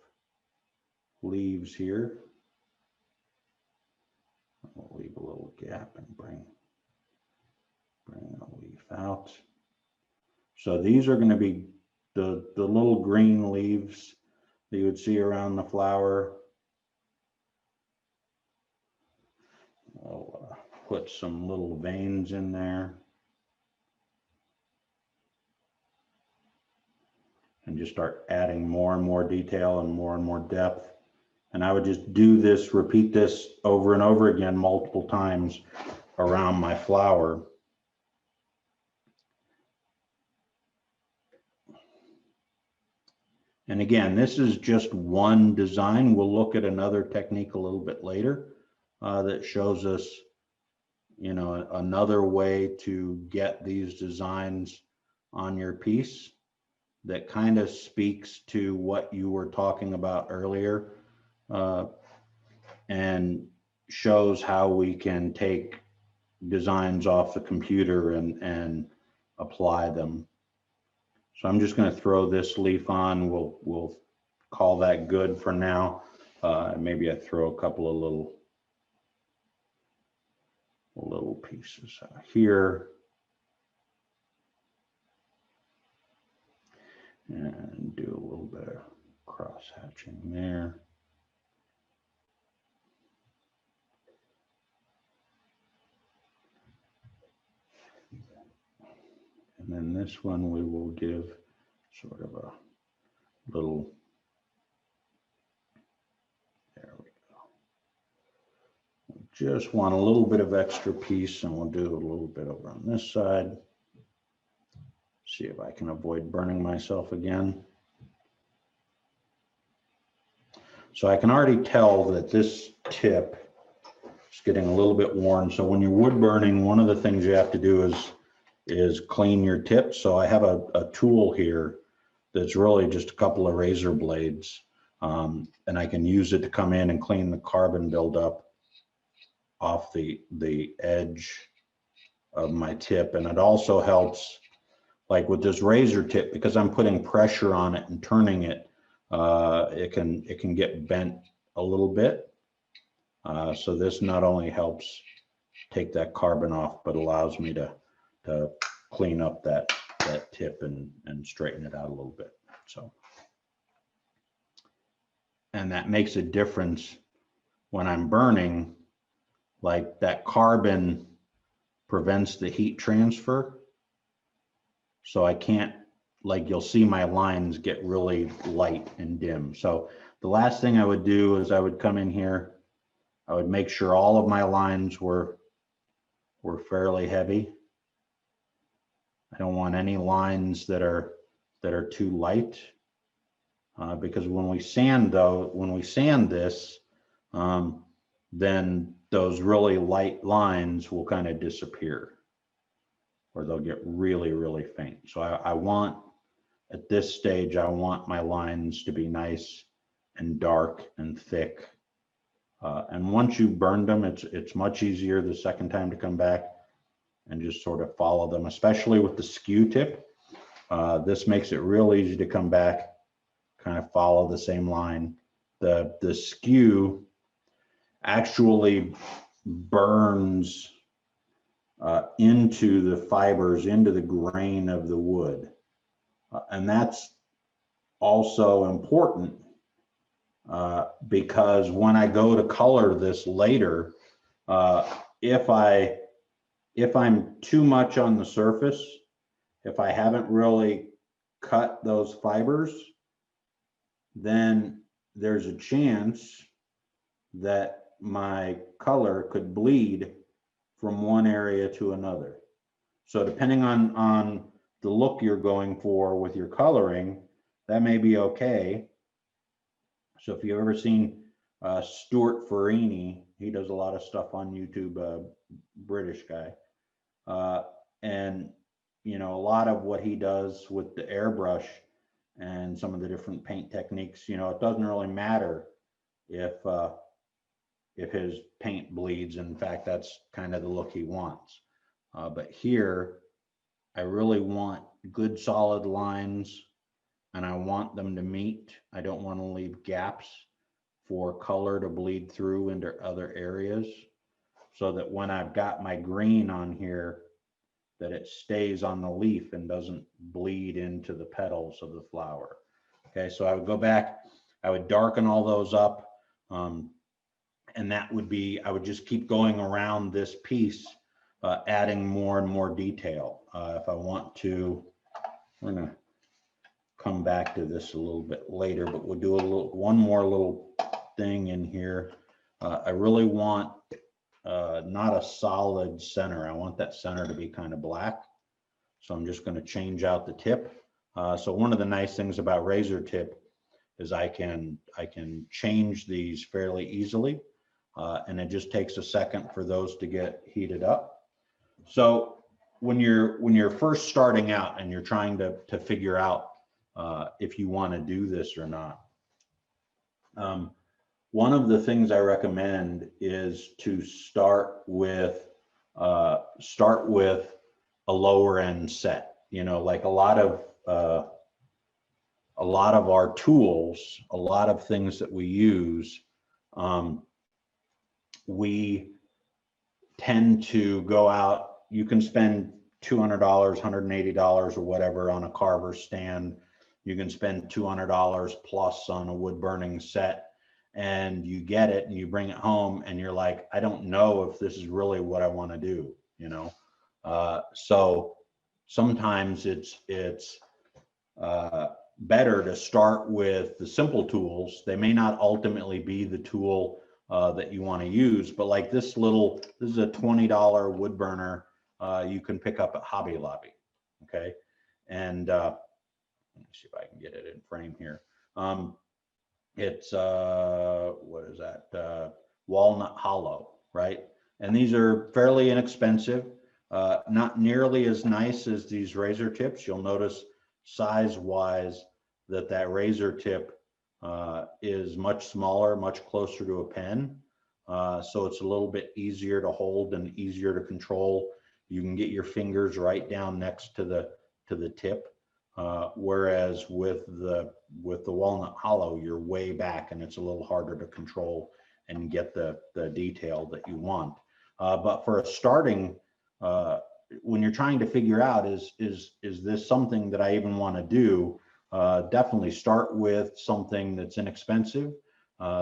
leaves here. I'll leave a little gap and bring a leaf out. So these are going to be the little green leaves that you would see around the flower. I'll put some little veins in there and just start adding more and more detail and more depth. And I would just do this, repeat this over and over again multiple times around my flower. And again, this is just one design. We'll look at another technique a little bit later that shows us, you know, another way to get these designs on your piece that kind of speaks to what you were talking about earlier, and shows how we can take designs off the computer and apply them. So I'm just going to throw this leaf on. We'll call that good for now. Maybe I throw a couple of little pieces here. And do a little bit of cross hatching there. And then this one we will give sort of a little, there we go. We just want a little bit of extra piece, and we'll do a little bit over on this side. See if I can avoid burning myself again. So I can already tell that this tip is getting a little bit worn. So when you're wood burning, one of the things you have to do is clean your tip. So I have a tool here that's really just a couple of razor blades, and I can use it to come in and clean the carbon buildup off the edge of my tip. And it also helps, like with this razor tip, because I'm putting pressure on it and turning it, it can get bent a little bit. So this not only helps take that carbon off, but allows me to clean up that tip and straighten it out a little bit. So, and that makes a difference when I'm burning, like that carbon prevents the heat transfer. So I can't, like you'll see my lines get really light and dim. So the last thing I would do is I would come in here, I would make sure all of my lines were fairly heavy. I don't want any lines that are too light, because when we sand this, then those really light lines will kind of disappear, or they'll get really, really faint. So I want, at this stage, I want my lines to be nice and dark and thick. And once you've burned them, it's much easier the second time to come back and just sort of follow them, especially with the skew tip. This makes it real easy to come back, kind of follow the same line. The skew actually burns into the fibers, into the grain of the wood. And that's also important because when I go to color this later, if I'm too much on the surface, if I haven't really cut those fibers, then there's a chance that my color could bleed from one area to another. So depending on the look you're going for with your coloring, that may be okay. So if you've ever seen Stuart Farini, he does a lot of stuff on YouTube, British guy. And you know, a lot of what he does with the airbrush and some of the different paint techniques, you know, it doesn't really matter if his paint bleeds. In fact, that's kind of the look he wants. But here, I really want good solid lines, and I want them to meet. I don't want to leave gaps for color to bleed through into other areas, so that when I've got my green on here, that it stays on the leaf and doesn't bleed into the petals of the flower. Okay, so I would go back, I would darken all those up, and that would be, I would just keep going around this piece, adding more and more detail. If I want to, we're gonna come back to this a little bit later, but we'll do one more little thing in here. I really want not a solid center. I want that center to be kind of black. So I'm just going to change out the tip. So one of the nice things about razor tip is I can change these fairly easily, and it just takes a second for those to get heated up. So when you're first starting out and you're trying to figure out if you want to do this or not, one of the things I recommend is to start with a lower end set. You know, like a lot of our tools, a lot of things that we use, we tend to go out. You can spend $200, $180 or whatever on a carver stand. You can spend $200 plus on a wood burning set, and you get it and you bring it home and you're like, I don't know if this is really what I want to do, you know? So sometimes it's better to start with the simple tools. They may not ultimately be the tool that you want to use, but like this is a $20 wood burner you can pick up at Hobby Lobby, okay? And let me see if I can get it in frame here. It's what is that? Walnut hollow, right? And these are fairly inexpensive, not nearly as nice as these razor tips. You'll notice size-wise that razor tip is much smaller, much closer to a pen. So it's a little bit easier to hold and easier to control. You can get your fingers right down next to the tip. Whereas with the walnut hollow, you're way back and it's a little harder to control and get the detail that you want. But for a starting, when you're trying to figure out is this something that I even want to do, definitely start with something that's inexpensive.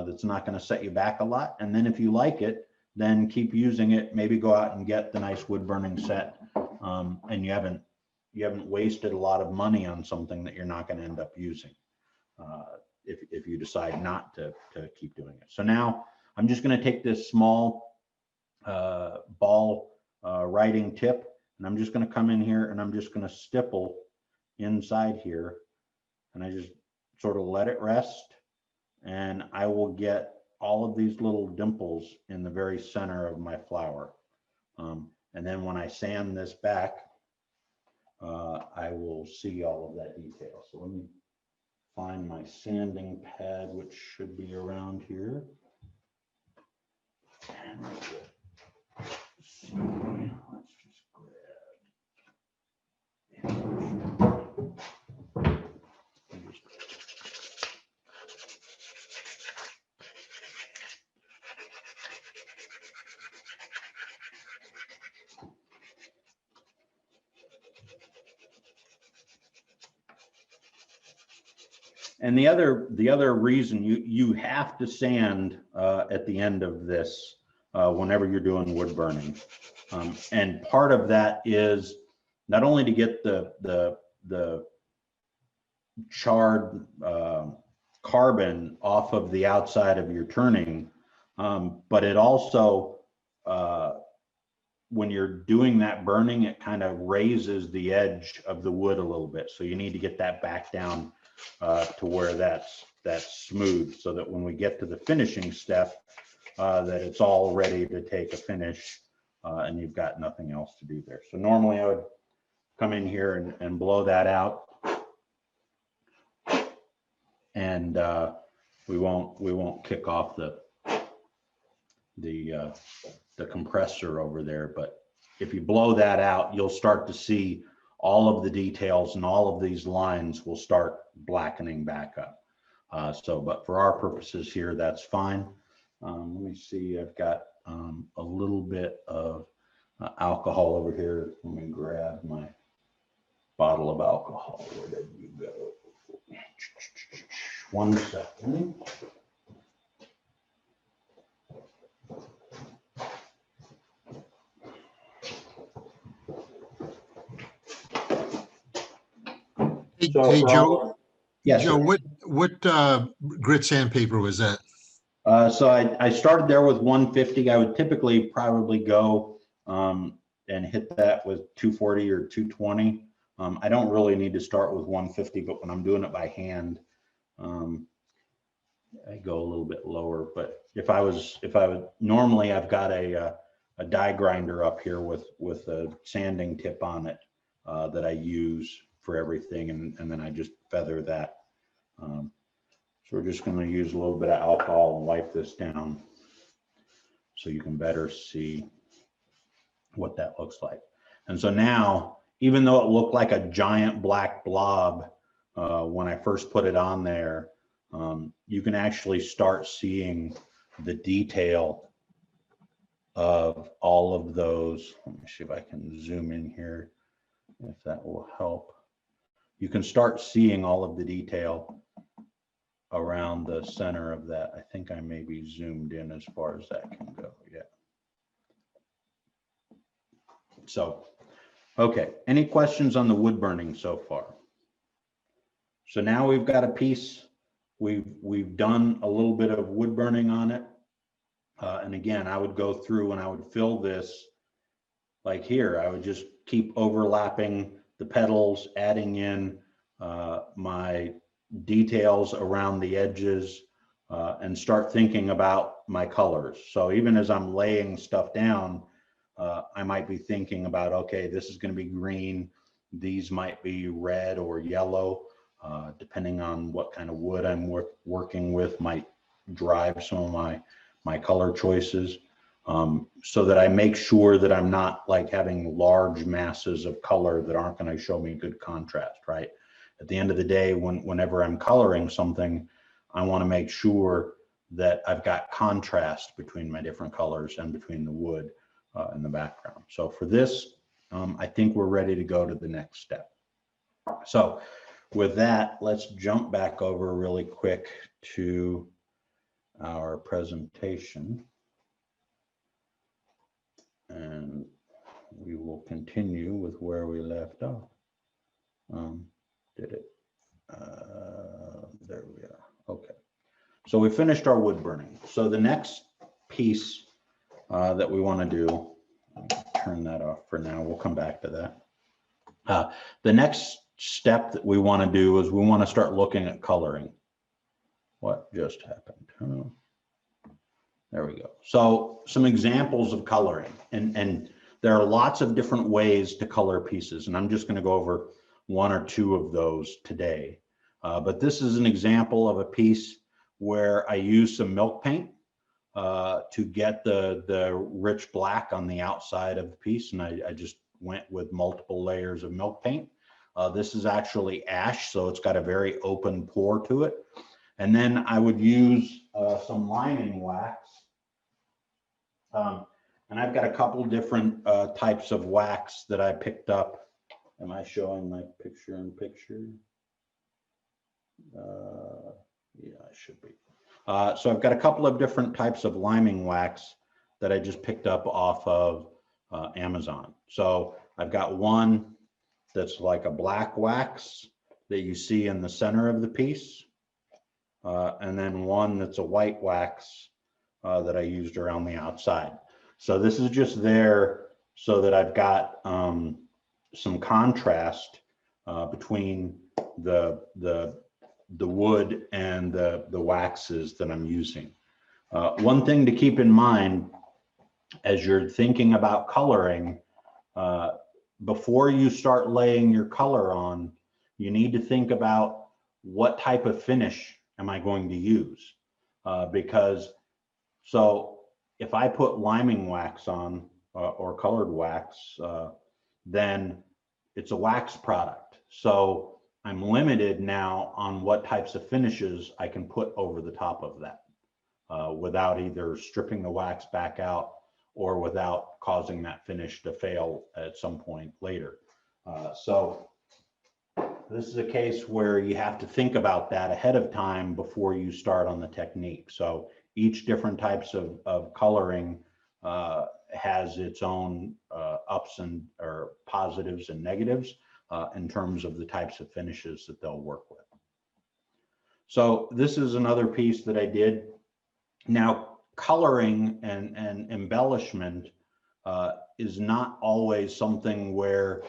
that's not going to set you back a lot. And then if you like it, then keep using it. Maybe go out and get the nice wood burning set, and you haven't wasted a lot of money on something that you're not going to end up using if you decide not to keep doing it. So now I'm just going to take this small ball writing tip, and I'm just going to come in here and I'm just going to stipple inside here, and I just sort of let it rest, and I will get all of these little dimples in the very center of my flower. And then when I sand this back, I will see all of that detail. So let me find my sanding pad, which should be around here. And let's just grab. And the other reason you have to sand at the end of this whenever you're doing wood burning, and part of that is not only to get the charred carbon off of the outside of your turning, but it also when you're doing that burning, it kind of raises the edge of the wood a little bit. So you need to get that back down to where that's smooth, so that when we get to the finishing step, that it's all ready to take a finish, and you've got nothing else to do there. So normally I would come in here and blow that out, and we won't kick off the compressor over there. But if you blow that out, you'll start to see all of the details, and all of these lines will start blackening back up. But for our purposes here, that's fine. Let me see, I've got a little bit of alcohol over here. Let me grab my bottle of alcohol. Where did you go? 1 second. Hey, So hey, for Joe, all- Yes, Joe, sir. what grit sandpaper was that? So I started there with 150. I would typically probably go and hit that with 240 or 220. I don't really need to start with 150, but when I'm doing it by hand, I go a little bit lower. But if I would normally, I've got a die grinder up here with a sanding tip on it that I use for everything, and then I just feather that. So we're just going to use a little bit of alcohol and wipe this down so you can better see what that looks like. And so now, even though it looked like a giant black blob when I first put it on there, you can actually start seeing the detail of all of those. Let me see if I can zoom in here, if that will help. You can start seeing all of the detail around the center of that. I think I may be zoomed in as far as that can go. Yeah. So, okay. Any questions on the wood burning so far? So now we've got a piece. We've done a little bit of wood burning on it. And again, I would go through and I would fill this like here. I would just keep overlapping the petals, adding in my details around the edges, and start thinking about my colors. So even as I'm laying stuff down, I might be thinking about, okay, this is going to be green. These might be red or yellow, depending on what kind of wood I'm working with, might drive some of my color choices. So that I make sure that I'm not like having large masses of color that aren't going to show me good contrast, right? At the end of the day, whenever I'm coloring something, I want to make sure that I've got contrast between my different colors and between the wood in the background. So for this, I think we're ready to go to the next step. So with that, let's jump back over really quick to our presentation. And we will continue with where we left off. Did it? There we are. Okay. So we finished our wood burning. So the next piece that we want to do, turn that off for now. We'll come back to that. The next step that we want to do is we want to start looking at coloring. What just happened? Oh, there we go. So some examples of coloring, and there are lots of different ways to color pieces, and I'm just going to go over one or two of those today. But this is an example of a piece where I use some milk paint to get the rich black on the outside of the piece, and I just went with multiple layers of milk paint. This is actually ash, so it's got a very open pore to it. And then I would use some lining wax. And I've got a couple different types of wax that I picked up. Am I showing my picture in picture? Yeah, I should be. So I've got a couple of different types of liming wax that I just picked up off of Amazon. So I've got one that's like a black wax that you see in the center of the piece. And then one that's a white wax that I used around the outside. So this is just there so that I've got some contrast between the wood and the waxes that I'm using. One thing to keep in mind as you're thinking about coloring, before you start laying your color on, you need to think about what type of finish am I going to use? Because so if I put liming wax on or colored wax, then it's a wax product. So I'm limited now on what types of finishes I can put over the top of that without either stripping the wax back out or without causing that finish to fail at some point later. So this is a case where you have to think about that ahead of time before you start on the technique. So each different types of coloring has its own ups and or positives and negatives in terms of the types of finishes that they'll work with. So this is another piece that I did. Now, coloring and embellishment is not always something where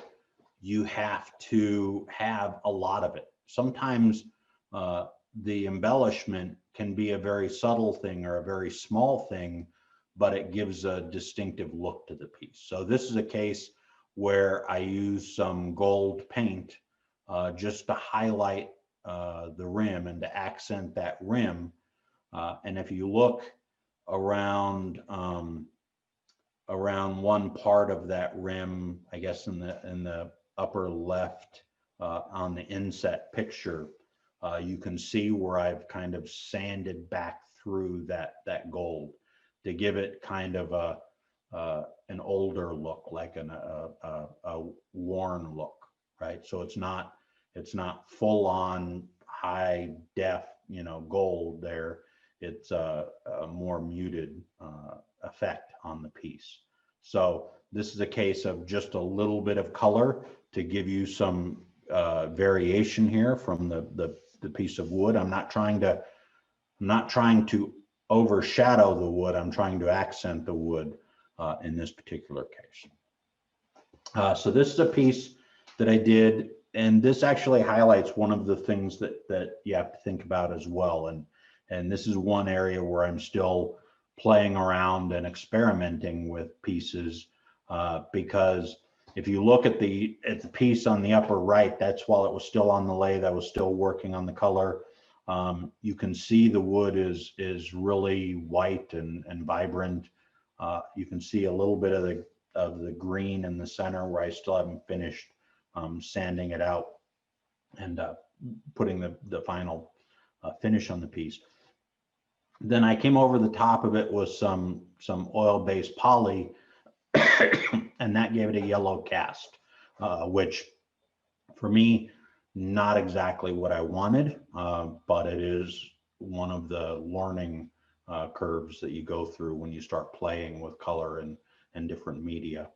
you have to have a lot of it. Sometimes the embellishment can be a very subtle thing or a very small thing, but it gives a distinctive look to the piece. So this is a case where I use some gold paint just to highlight the rim and to accent that rim. And if you look around one part of that rim, I guess in the upper left on the inset picture, you can see where I've kind of sanded back through that gold to give it kind of an older look, like a worn look, right? So it's not full on high def, gold there. It's a more muted effect on the piece. So this is a case of just a little bit of color to give you some variation here from the piece of wood. I'm not trying to overshadow the wood. I'm trying to accent the wood in this particular case. So this is a piece that I did, and this actually highlights one of the things that you have to think about as well. And this is one area where I'm still playing around and experimenting with pieces because if you look at the piece on the upper right, that's while it was still on the lathe, I was still working on the color. You can see the wood is really white and vibrant. You can see a little bit of the green in the center where I still haven't finished sanding it out and putting the final finish on the piece. Then I came over the top of it with some oil-based poly, and that gave it a yellow cast, which for me, not exactly what I wanted, but it is one of the learning curves that you go through when you start playing with color and different media.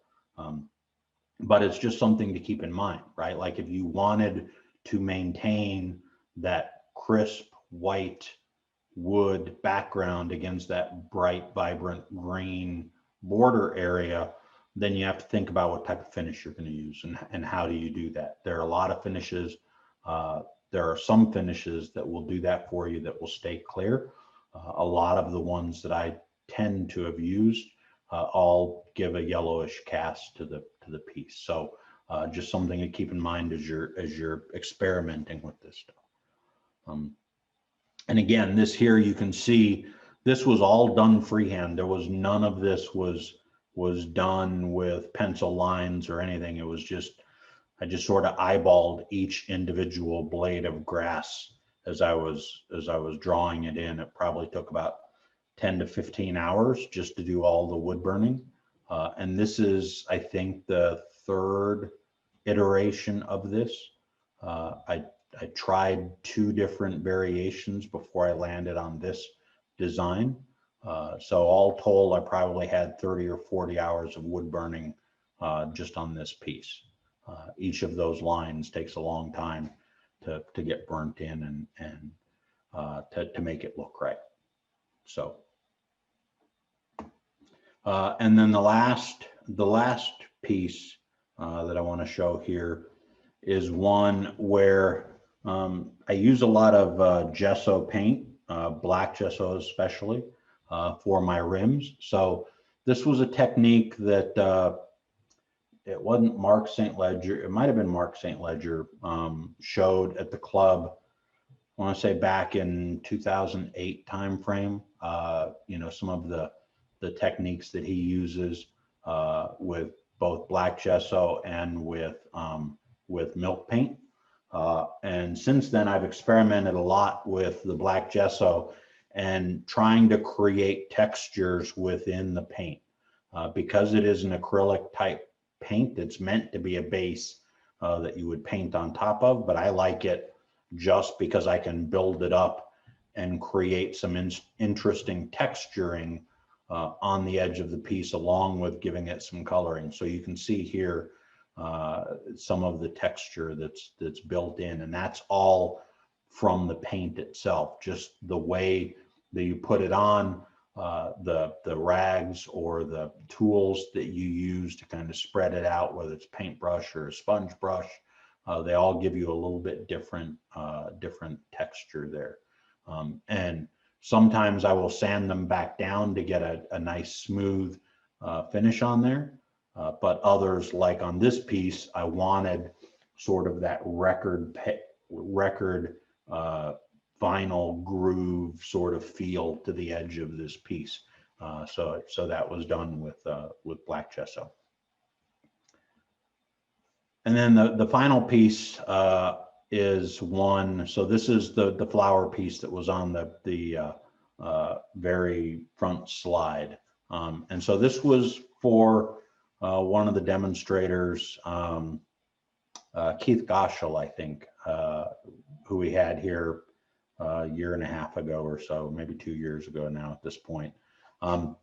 But it's just something to keep in mind, right? Like if you wanted to maintain that crisp white wood background against that bright, vibrant green border area, then you have to think about what type of finish you're going to use and how do you do that. There are a lot of finishes. There are some finishes that will do that for you that will stay clear. A lot of the ones that I tend to have used all give a yellowish cast to the piece. So just something to keep in mind as you're experimenting with this stuff. And again, this here you can see this was all done freehand. There was none of this was done with pencil lines or anything. It was just I just sort of eyeballed each individual blade of grass as I was drawing it in. It probably took about 10 to 15 hours just to do all the wood burning. And this is, I think, the third iteration of this. I tried 2 different variations before I landed on this design. So all told, I probably had 30 or 40 hours of wood burning just on this piece. Each of those lines takes a long time to get burnt in and to make it look right. So, and then the last piece that I want to show here is one where I use a lot of gesso paint, black gesso especially, for my rims. So this was a technique that it wasn't Mark St. Ledger, it might have been Mark St. Ledger, showed at the club, I want to say back in 2008 timeframe. You know, some of the techniques that he uses with both black gesso and with milk paint. And since then, I've experimented a lot with the black gesso and trying to create textures within the paint. Because it is an acrylic type paint, it's meant to be a base that you would paint on top of, but I like it just because I can build it up and create some interesting texturing on the edge of the piece, along with giving it some coloring. So you can see here some of the texture that's built in, and that's all from the paint itself, just the way that you put it on, the rags or the tools that you use to kind of spread it out, whether it's paintbrush or a sponge brush. They all give you a little bit different texture there. And sometimes I will sand them back down to get a nice smooth finish on there. But others, like on this piece, I wanted sort of that record vinyl groove sort of feel to the edge of this piece. So that was done with black gesso. And then the final piece is one. So this is the flower piece that was on the very front slide. And so this was for one of the demonstrators, Keith Goschel, I think, who we had here a year and a half ago or so, maybe 2 years ago now at this point. And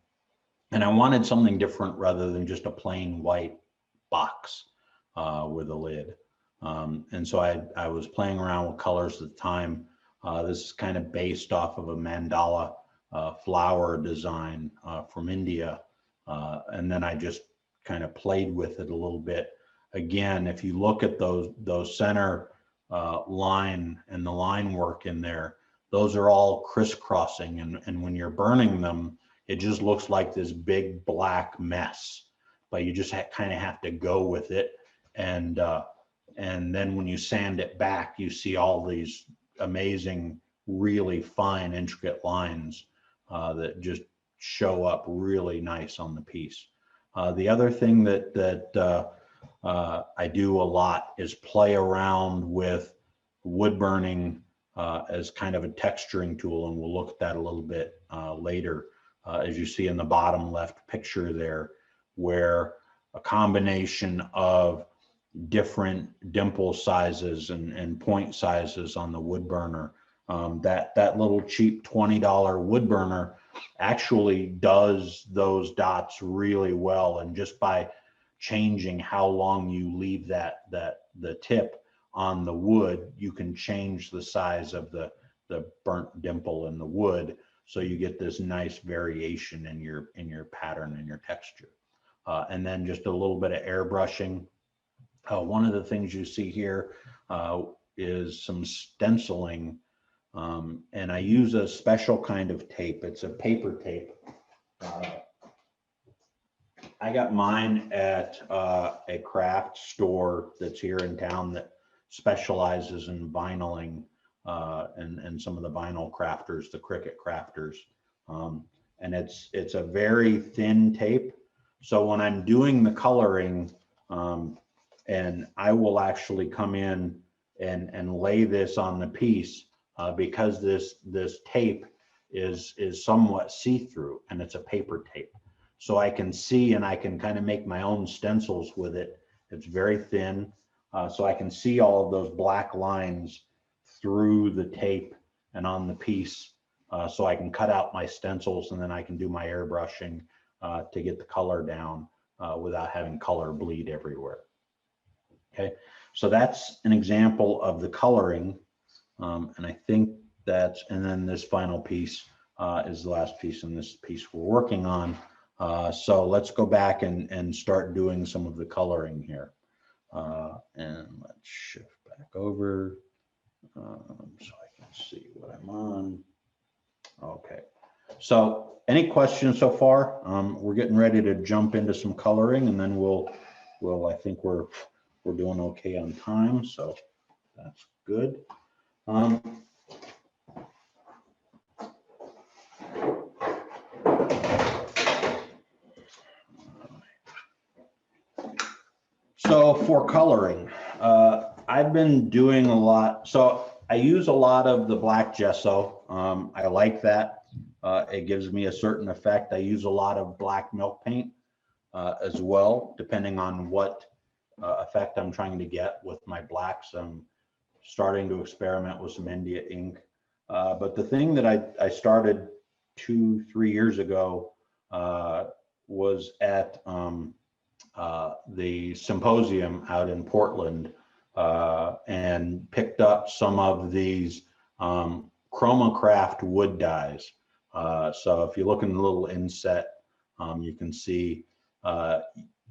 I wanted something different rather than just a plain white box with a lid. And so I was playing around with colors at the time. This is kind of based off of a mandala flower design from India. And then I just kind of played with it a little bit. Again, if you look at those center line and the line work in there, those are all crisscrossing, and when you're burning them, it just looks like this big black mess, but you just kind of have to go with it. And then when you sand it back, you see all these amazing, really fine, intricate lines that just show up really nice on the piece. The other thing that I do a lot is play around with wood burning as kind of a texturing tool, and we'll look at that a little bit later. As you see in the bottom left picture there, where a combination of different dimple sizes and point sizes on the wood burner That little cheap $20 wood burner actually does those dots really well. And just by changing how long you leave the tip on the wood, you can change the size of the burnt dimple in the wood. So you get this nice variation in your pattern and your texture. And then just a little bit of airbrushing. One of the things you see here is some stenciling. And I use a special kind of tape. It's a paper tape. I got mine at a craft store that's here in town that specializes in vinyling and some of the vinyl crafters, the Cricut crafters. And it's a very thin tape. So when I'm doing the coloring, and I will actually come in and lay this on the piece because this tape is somewhat see-through, and it's a paper tape. So I can see and I can kind of make my own stencils with it. It's very thin. So I can see all of those black lines through the tape and on the piece. So I can cut out my stencils, and then I can do my airbrushing to get the color down without having color bleed everywhere. Okay, so that's an example of the coloring. And I think and then this final piece is the last piece in this piece we're working on. So let's go back and start doing some of the coloring here. And let's shift back over so I can see what I'm on. Okay, so any questions so far? We're getting ready to jump into some coloring, and then I think we're doing okay on time, so that's good. So for coloring, I've been doing a lot. So I use a lot of the black gesso. I like that. It gives me a certain effect. I use a lot of black milk paint as well, depending on what effect I'm trying to get with my blacks. I'm starting to experiment with some India ink. But the thing that I started 2-3 years ago was at the symposium out in Portland and picked up some of these ChromaCraft wood dyes. So if you look in the little inset, you can see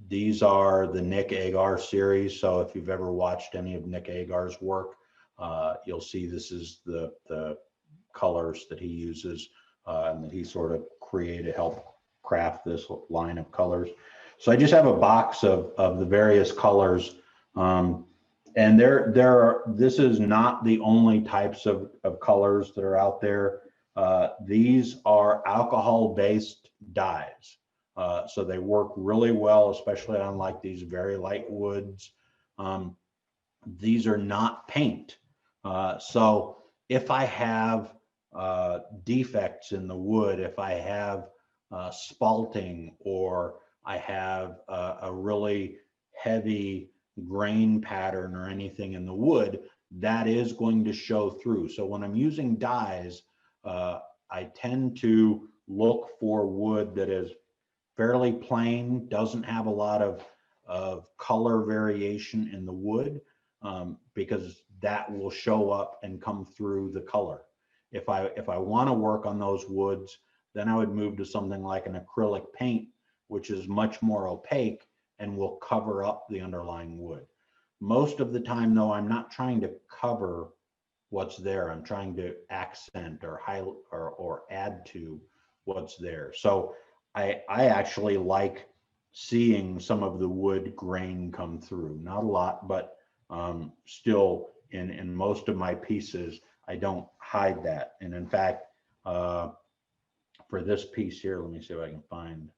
these are the Nick Agar series. So if you've ever watched any of Nick Agar's work, you'll see this is the colors that he uses and that he sort of created, help craft this line of colors. So I just have a box of the various colors. And this is not the only types of colors that are out there. These are alcohol-based dyes. So they work really well, especially on like these very light woods. These are not paint. So if I have defects in the wood, if I have spalting, or I have a really heavy grain pattern or anything in the wood, that is going to show through. So when I'm using dyes, I tend to look for wood that is fairly plain, doesn't have a lot of color variation in the wood, because that will show up and come through the color. If I want to work on those woods, then I would move to something like an acrylic paint, which is much more opaque and will cover up the underlying wood. Most of the time, though, I'm not trying to cover what's there. I'm trying to accent or highlight or add to what's there. So I actually like seeing some of the wood grain come through. Not a lot, but still in most of my pieces, I don't hide that. And in fact, for this piece here, let me see if I can find.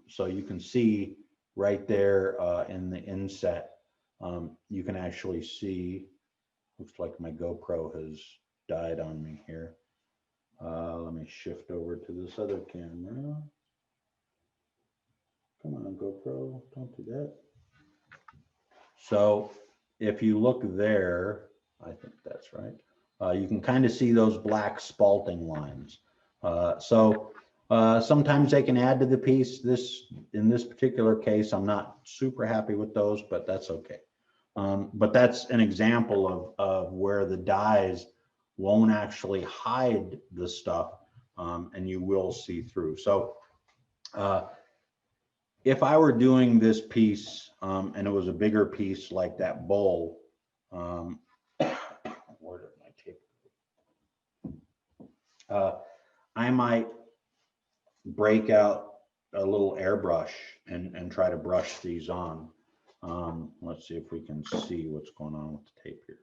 So you can see right there in the inset, you can actually see, looks like my GoPro has died on me here. Let me shift over to this other camera. Come on, GoPro, don't do that. So if you look there, I think that's right. you can kind of see those black spalting lines. Sometimes they can add to the piece. In this particular case, I'm not super happy with those, but that's okay. But that's an example of where the dyes won't actually hide the stuff, and you will see through. So if I were doing this piece and it was a bigger piece like that bowl, where did my tape go? I might break out a little airbrush and try to brush these on. Let's see if we can see what's going on with the tape here.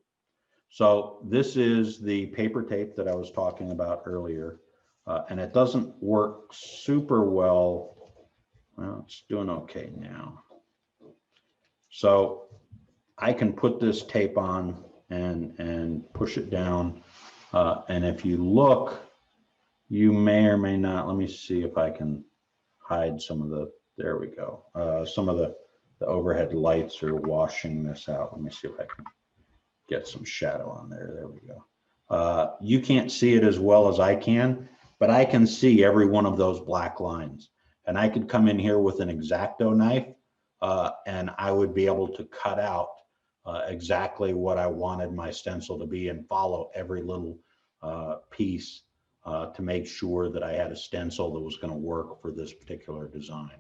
So this is the paper tape that I was talking about earlier, and it doesn't work super well. Well, it's doing okay now. So I can put this tape on and push it down. And if you look, you may or may not, let me see if I can hide some of the, there we go. Some of the overhead lights are washing this out. Let me see if I can get some shadow on there. There we go. You can't see it as well as I can, but I can see every one of those black lines. And I could come in here with an X-Acto knife and I would be able to cut out exactly what I wanted my stencil to be and follow every little piece to make sure that I had a stencil that was going to work for this particular design.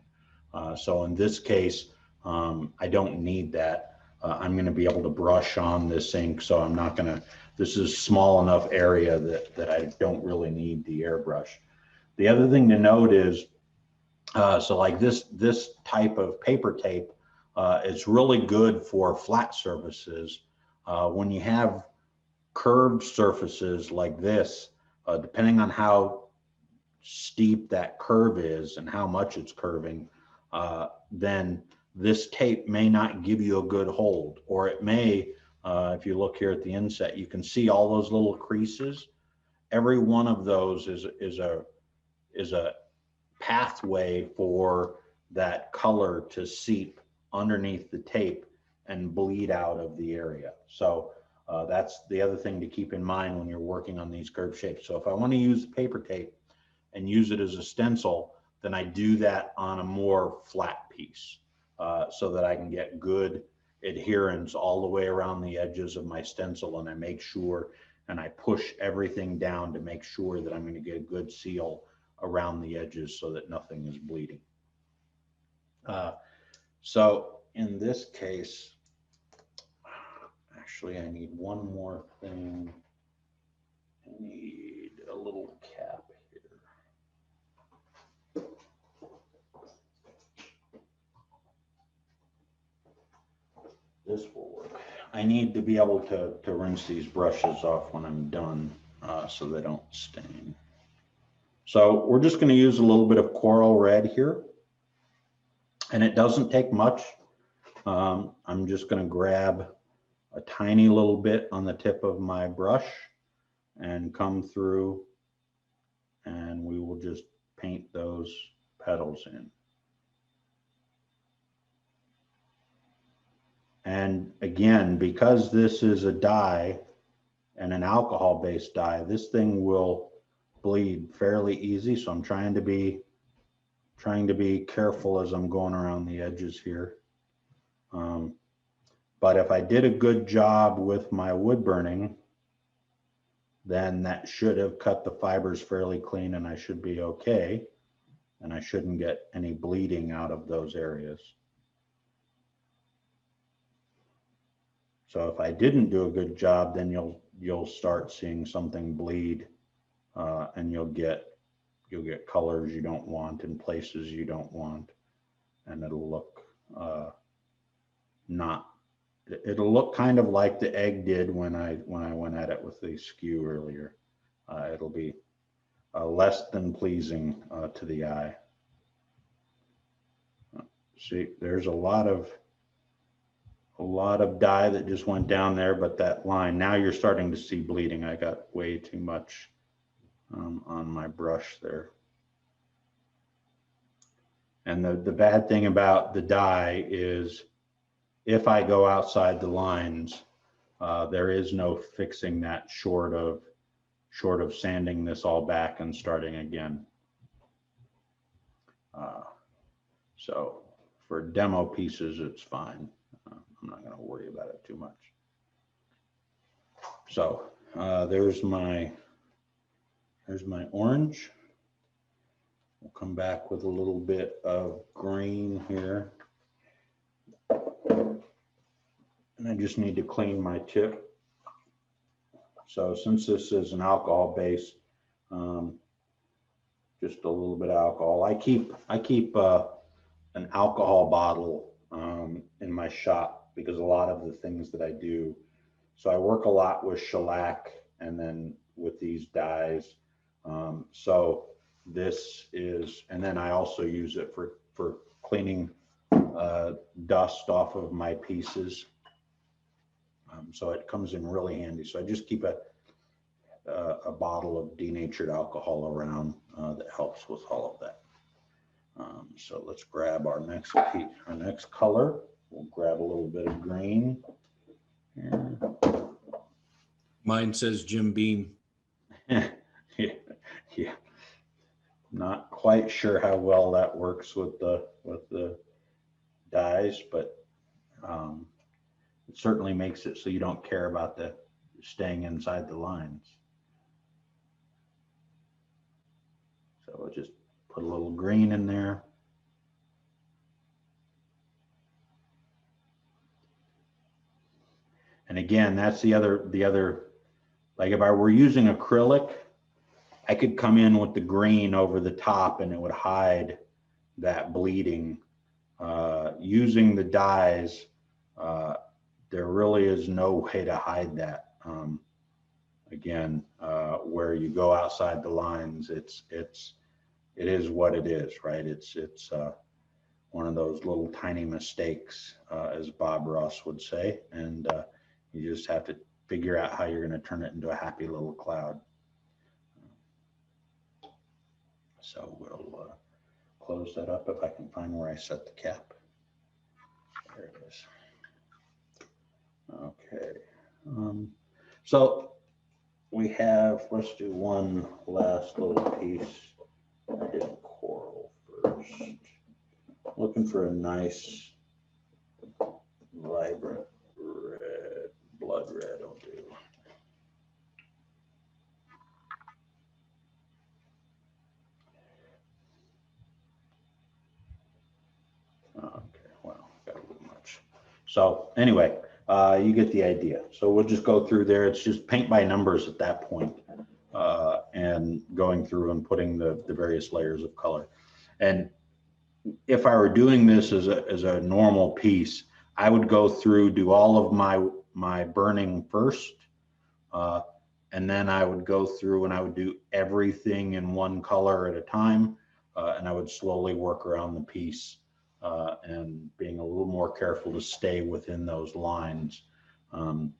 So in this case, I don't need that. I'm going to be able to brush on this ink, so I'm not going to, this is small enough area that I don't really need the airbrush. The other thing to note is, so like this type of paper tape, it's really good for flat surfaces. When you have curved surfaces like this, depending on how steep that curve is and how much it's curving, then this tape may not give you a good hold, or it may, if you look here at the inset, you can see all those little creases. Every one of those is a pathway for that color to seep underneath the tape and bleed out of the area. So that's the other thing to keep in mind when you're working on these curved shapes. So if I want to use the paper tape and use it as a stencil, then I do that on a more flat piece so that I can get good adherence all the way around the edges of my stencil, and I make sure and I push everything down to make sure that I'm going to get a good seal around the edges so that nothing is bleeding. So in this case, actually I need one more thing. I need a little cap here. This will work. I need to be able to rinse these brushes off when I'm done so they don't stain. So we're just going to use a little bit of coral red here, and it doesn't take much. I'm just going to grab a tiny little bit on the tip of my brush and come through, and we will just paint those petals in. And again, because this is a dye and an alcohol-based dye, this thing will bleed fairly easy. So I'm trying to be careful as I'm going around the edges here. But if I did a good job with my wood burning, then that should have cut the fibers fairly clean, and I should be okay. And I shouldn't get any bleeding out of those areas. So if I didn't do a good job, then you'll start seeing something bleed, and you'll get colors you don't want in places you don't want, and it'll look it'll look kind of like the egg did when I went at it with the skew earlier. It'll be less than pleasing to the eye. See, there's a lot of dye that just went down there, but that line, now you're starting to see bleeding. I got way too much on my brush there. And the bad thing about the dye is if I go outside the lines, There is no fixing that short of sanding this all back and starting again. So for demo pieces, it's fine. I'm not going to worry about it too much. So there's my orange. We'll come back with a little bit of green here. And I just need to clean my tip. So since this is an alcohol base, just a little bit of alcohol. I keep an alcohol bottle in my shop because a lot of the things that I do. So I work a lot with shellac and then with these dyes. So this is, and then I also use it for cleaning dust off of my pieces. So it comes in really handy. So I just keep a bottle of denatured alcohol around that helps with all of that. So let's grab our next color. We'll grab a little bit of green here. Mine says Jim Beam. Yeah. Not quite sure how well that works with the dyes, but it certainly makes it so you don't care about the staying inside the lines. So we'll just put a little green in there. And again, that's the other, like if I were using acrylic, I could come in with the green over the top and it would hide that bleeding. Using the dyes, there really is no way to hide that. Again, where you go outside the lines, it is what it is, right? It's one of those little tiny mistakes, as Bob Ross would say, and you just have to figure out how you're going to turn it into a happy little cloud. So we'll close that up if I can find where I set the cap. There it is. Okay. So we have, let's do one last little piece. I did coral first. Looking for a nice, vibrant red, blood red will do. Okay, well, got a little much. So anyway, you get the idea. So we'll just go through there. It's just paint by numbers at that point, and going through and putting the various layers of color. And if I were doing this as a normal piece, I would go through, do all of my burning first, and then I would go through and I would do everything in one color at a time, and I would slowly work around the piece, and being a little more careful to stay within those lines, and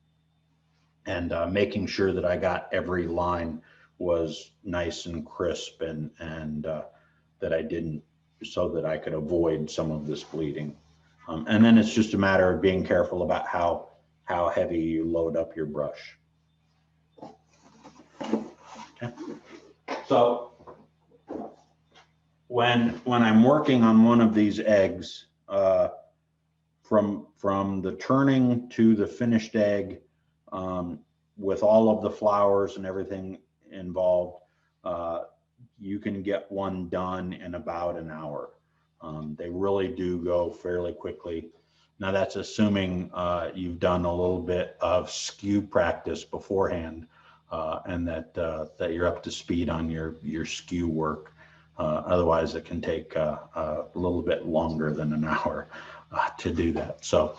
making sure that I got every line was nice and crisp, and that I didn't, so that I could avoid some of this bleeding. And then it's just a matter of being careful about how heavy you load up your brush. Okay. So when I'm working on one of these eggs, from the turning to the finished egg, with all of the flowers and everything involved, you can get one done in about an hour. They really do go fairly quickly. Now that's assuming you've done a little bit of skew practice beforehand, and that you're up to speed on your skew work. Otherwise, it can take a little bit longer than an hour to do that. So,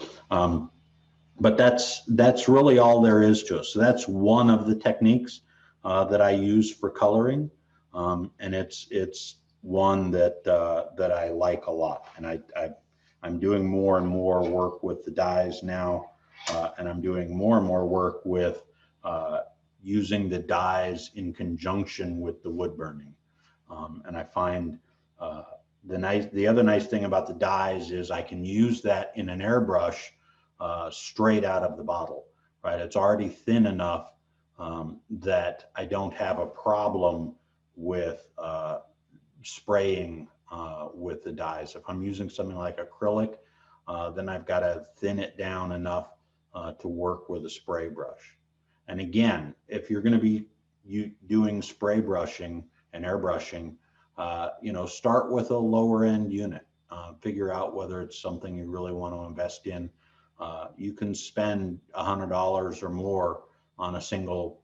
but that's really all there is to it. So that's one of the techniques that I use for coloring, and it's one that I like a lot. And I'm doing more and more work with the dyes now, and I'm doing more and more work with using the dyes in conjunction with the wood burning. And I find the other nice thing about the dyes is I can use that in an airbrush straight out of the bottle, right? It's already thin enough that I don't have a problem with spraying with the dyes. If I'm using something like acrylic, then I've got to thin it down enough to work with a spray brush. And again, if you're going to be doing spray brushing and airbrushing, start with a lower end unit. Figure out whether it's something you really want to invest in. You can spend $100 or more on a single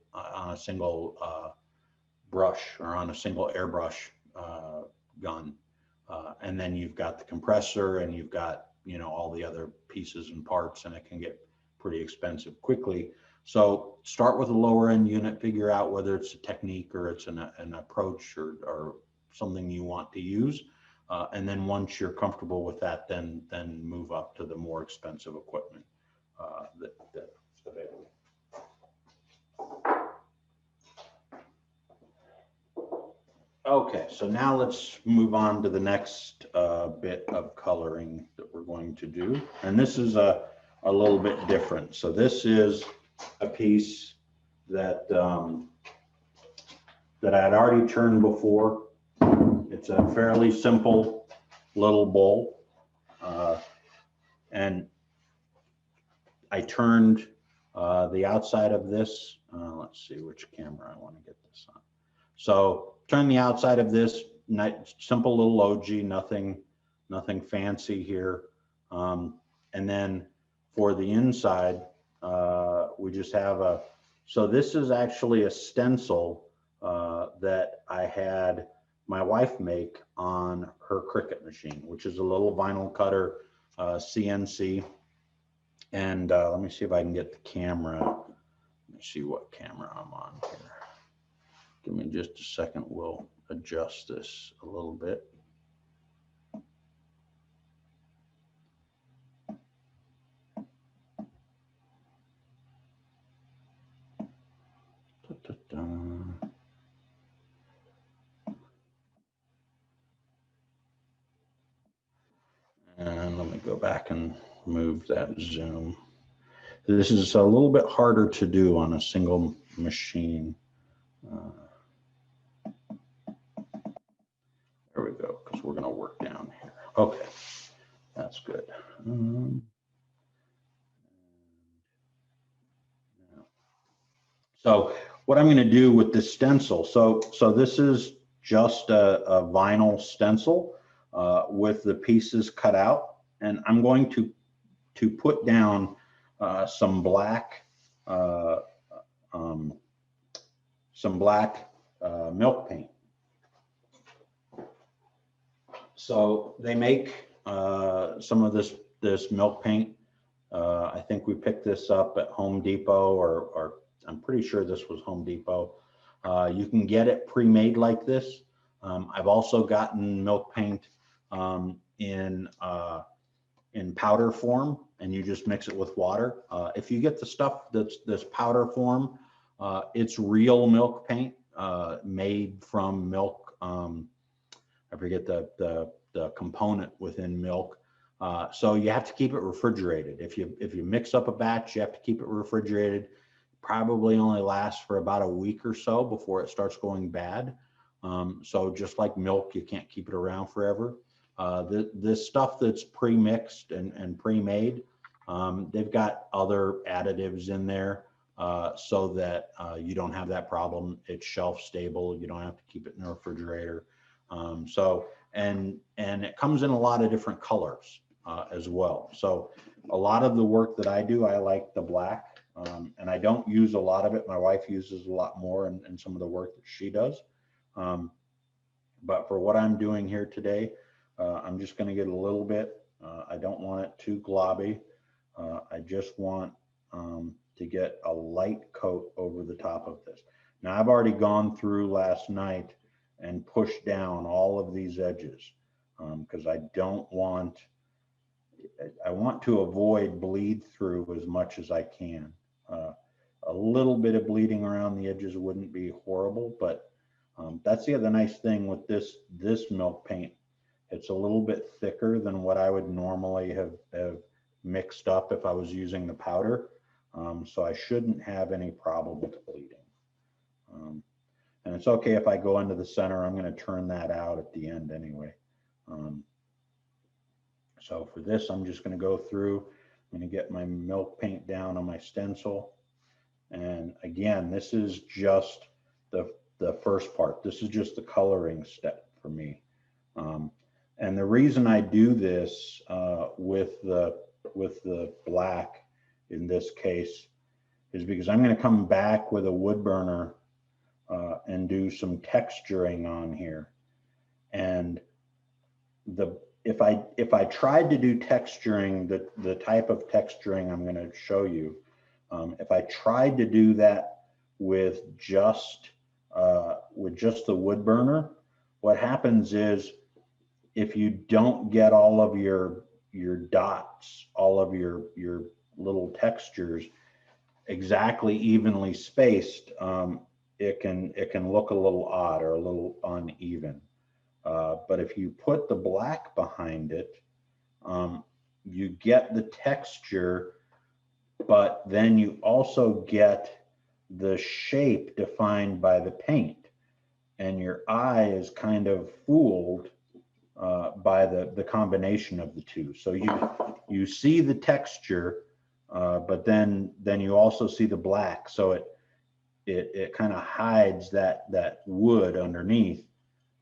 brush or on a single airbrush gun, and then you've got the compressor and you've got all the other pieces and parts, and it can get pretty expensive quickly. So start with a lower end unit, figure out whether it's a technique or it's an approach or something you want to use. And then once you're comfortable with that, then move up to the more expensive equipment that's available. Okay, so now let's move on to the next bit of coloring that we're going to do. And this is a little bit different. So this is a piece that that I had already turned before. It's a fairly simple little bowl. And I turned the outside of this. Let's see which camera I want to get this on. So turn the outside of this, simple little OG, nothing fancy here. And then for the inside, we just have so this is actually a stencil that I had my wife make on her Cricut machine, which is a little vinyl cutter CNC. And let me see if I can get the camera. Let me see what camera I'm on here. Give me just a second. We'll adjust this a little bit. And let me go back and move that zoom. This is a little bit harder to do on a single machine. There we go, because we're going to work down here. Okay, that's good. So what I'm going to do with this stencil, so this is just a vinyl stencil with the pieces cut out, and I'm going to put down some black milk paint. So they make some of this milk paint. I think we picked this up at Home Depot, or I'm pretty sure this was Home Depot. You can get it pre-made like this. I've also gotten milk paint in powder form, and you just mix it with water. If you get the stuff that's this powder form, it's real milk paint made from milk. I forget the component within milk. So you have to keep it refrigerated. If you mix up a batch, you have to keep it refrigerated. Probably only lasts for about a week or so before it starts going bad. So just like milk, you can't keep it around forever. This stuff that's pre-mixed and pre-made, they've got other additives in there so that you don't have that problem. It's shelf stable. You don't have to keep it in the refrigerator. And it comes in a lot of different colors as well. So a lot of the work that I do, I like the black. And I don't use a lot of it. My wife uses a lot more in some of the work that she does. But for what I'm doing here today, I'm just going to get a little bit. I don't want it too globby. I just want to get a light coat over the top of this. Now, I've already gone through last night and pushed down all of these edges because I want to avoid bleed through as much as I can. A little bit of bleeding around the edges wouldn't be horrible, but that's the other nice thing with this milk paint. It's a little bit thicker than what I would normally have mixed up if I was using the powder. So I shouldn't have any problem with bleeding. And it's okay if I go into the center. I'm going to turn that out at the end anyway. So for this, I'm just going to go through. I'm going to get my milk paint down on my stencil. And again, this is just the first part. This is just the coloring step for me. And the reason I do this with the black in this case is because I'm going to come back with a wood burner and do some texturing on here. And if I tried to do texturing, the type of texturing I'm going to show you, if I tried to do that with just the wood burner, what happens is if you don't get all of your dots, all of your little textures exactly evenly spaced, it can look a little odd or a little uneven. But if you put the black behind it, you get the texture, but then you also get the shape defined by the paint, and your eye is kind of fooled by the combination of the two. So you see the texture, but then you also see the black. So it kind of hides that wood underneath,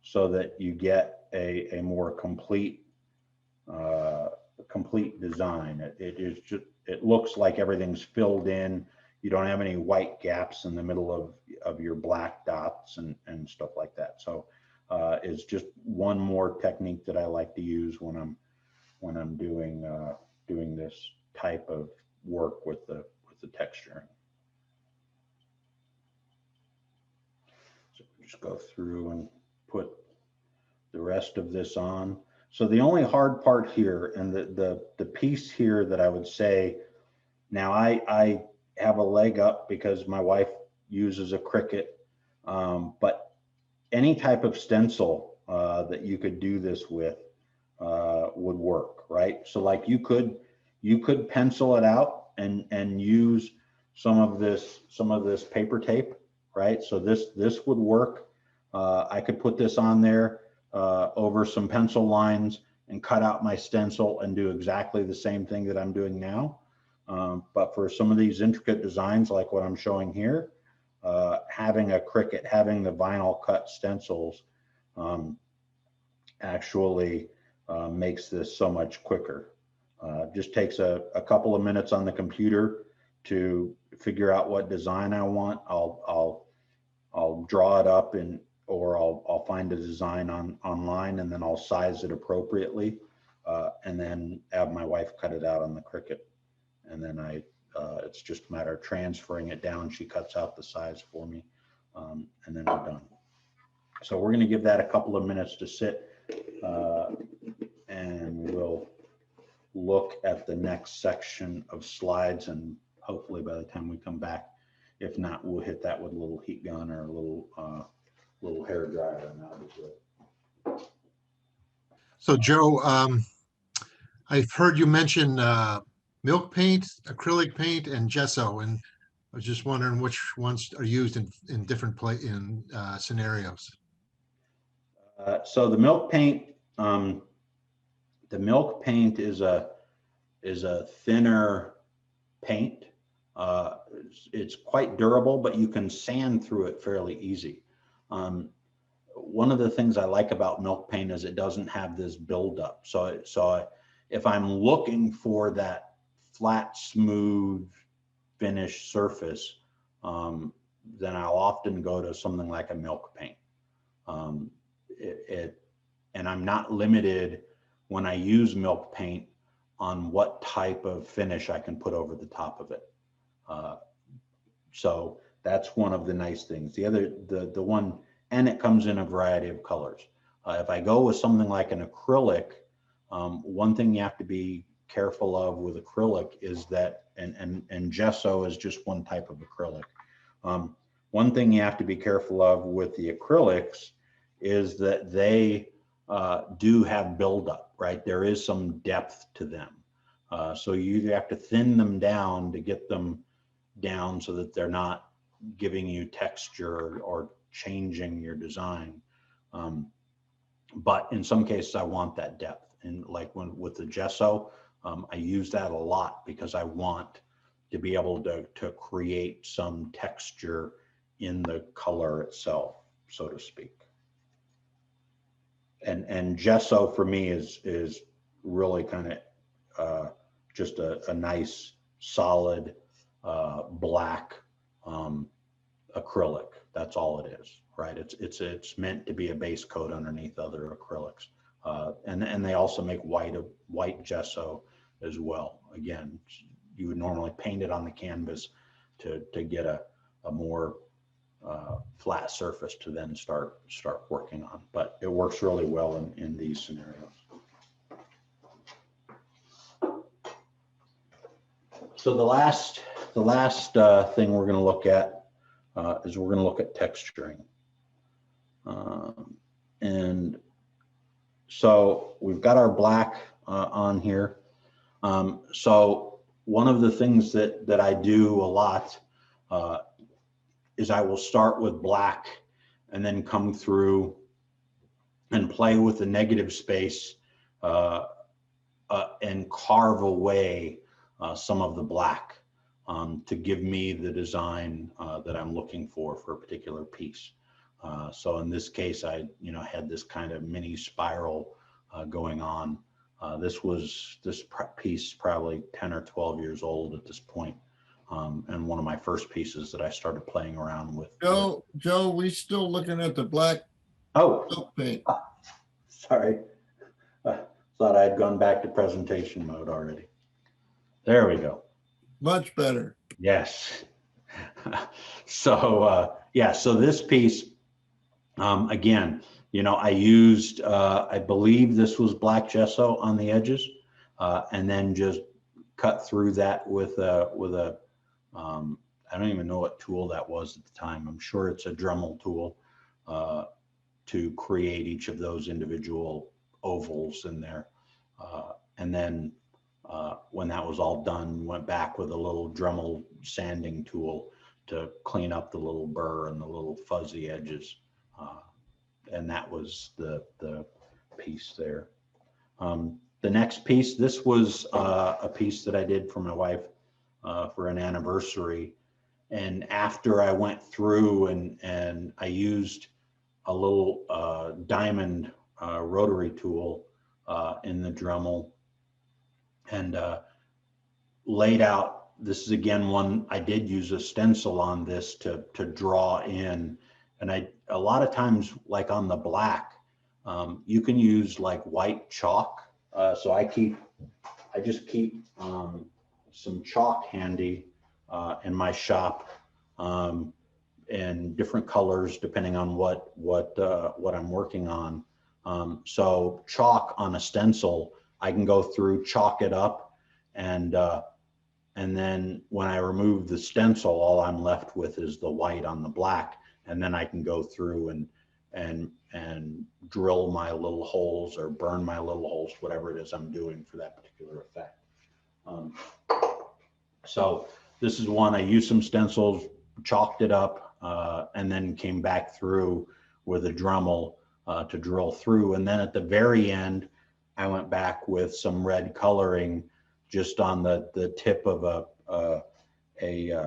so that you get a more complete design. It looks like everything's filled in. You don't have any white gaps in the middle of your black dots and stuff like that. So it's just one more technique that I like to use when I'm doing this type of work with the texturing. So just go through and put the rest of this on. So the only hard part here, and the piece here that I would say, now I have a leg up because my wife uses a Cricut, but any type of stencil that you could do this with would work, right? So like you could pencil it out and use some of this paper tape, right? So this would work. I could put this on there over some pencil lines and cut out my stencil and do exactly the same thing that I'm doing now. But for some of these intricate designs, like what I'm showing here, having a Cricut, having the vinyl cut stencils actually makes this so much quicker. Just takes a couple of minutes on the computer to figure out what design I want. I'll draw it up or I'll find a design online, and then I'll size it appropriately, and then have my wife cut it out on the Cricut. And then it's just a matter of transferring it down. She cuts out the size for me, and then we're done. So we're going to give that a couple of minutes to sit, and we'll look at the next section of slides. And hopefully by the time we come back, if not, we'll hit that with a little heat gun or a little hair dryer, and that'll be good. So Joe, I've heard you mention milk paint, acrylic paint, and gesso, and I was just wondering which ones are used in different scenarios. So the milk paint is a thinner paint. It's quite durable, but you can sand through it fairly easy. One of the things I like about milk paint is it doesn't have this buildup. So if I'm looking for that flat, smooth, finished surface, then I'll often go to something like a milk paint. And I'm not limited when I use milk paint on what type of finish I can put over the top of it. So that's one of the nice things. The other, the one, and it comes in a variety of colors. If I go with something like an acrylic, one thing you have to be careful of with acrylic is that, and gesso is just one type of acrylic. One thing you have to be careful of with the acrylics is that they do have buildup, right? There is some depth to them. So you either have to thin them down to get them down so that they're not giving you texture or changing your design. But in some cases I want that depth. And like with the gesso, I use that a lot because I want to be able to create some texture in the color itself, so to speak. And gesso for me is really kind of just a nice solid black acrylic. That's all it is, right? It's meant to be a base coat underneath other acrylics. And they also make white gesso as well. Again, you would normally paint it on the canvas to get a more flat surface to then start working on. But it works really well in these scenarios. So the last thing we're going to look at is we're going to look at texturing. And so we've got our black on here. So one of the things that I do a lot is I will start with black and then come through and play with the negative space and carve away some of the black to give me the design that I'm looking for a particular piece. So in this case, I had this kind of mini spiral going on. This piece probably 10 or 12 years old at this point, and one of my first pieces that I started playing around with. Joe, we still looking at the black Oh, paint. sorry. Thought I had gone back to presentation mode already. There we go. Much better. Yes. So yeah, so this piece, again, I used, I believe this was black gesso on the edges, and then just cut through that with a I don't even know what tool that was at the time. I'm sure it's a Dremel tool to create each of those individual ovals in there. And then when that was all done, went back with a little Dremel sanding tool to clean up the little burr and the little fuzzy edges. And that was the piece there. The next piece, this was a piece that I did for my wife for an anniversary. And after I went through and I used a little diamond rotary tool in the Dremel and laid out, this is again one I did use a stencil on this to draw in. And a lot of times, like on the black, you can use like white chalk. So I just keep some chalk handy in my shop in different colors depending on what I'm working on. So chalk on a stencil, I can go through, chalk it up, and then when I remove the stencil, all I'm left with is the white on the black, and then I can go through and drill my little holes or burn my little holes, whatever it is I'm doing for that particular effect. So this is one I used some stencils, chalked it up, and then came back through with a Dremel to drill through. And then at the very end, I went back with some red coloring just on the tip of a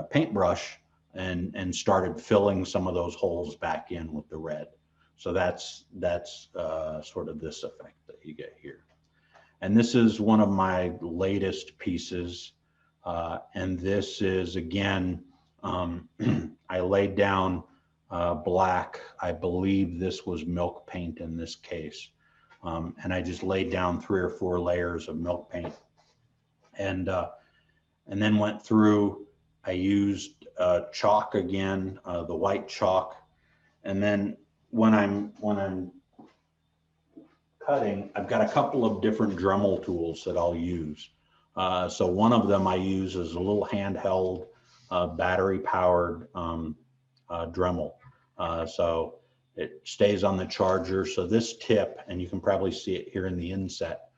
paintbrush and started filling some of those holes back in with the red. So that's sort of this effect that you get here. And this is one of my latest pieces. And this is, again, I laid down black. I believe this was milk paint in this case. And I just laid down 3 or 4 layers of milk paint. And then went through, I used chalk again, the white chalk. And then when I'm cutting, I've got a couple of different Dremel tools that I'll use. So one of them I use is a little handheld battery powered Dremel. So it stays on the charger. So this tip, and you can probably see it here in the inset,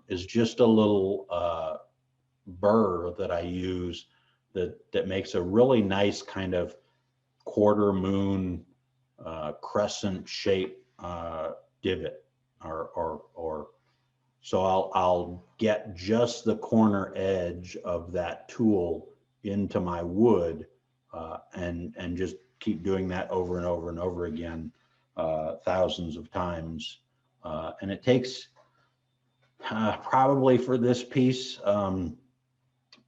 is just a little burr that I use that makes a really nice kind of quarter moon crescent shape divot, or so I'll get just the corner edge of that tool into my wood, and just keep doing that over and over and over again, thousands of times. And it takes probably for this piece,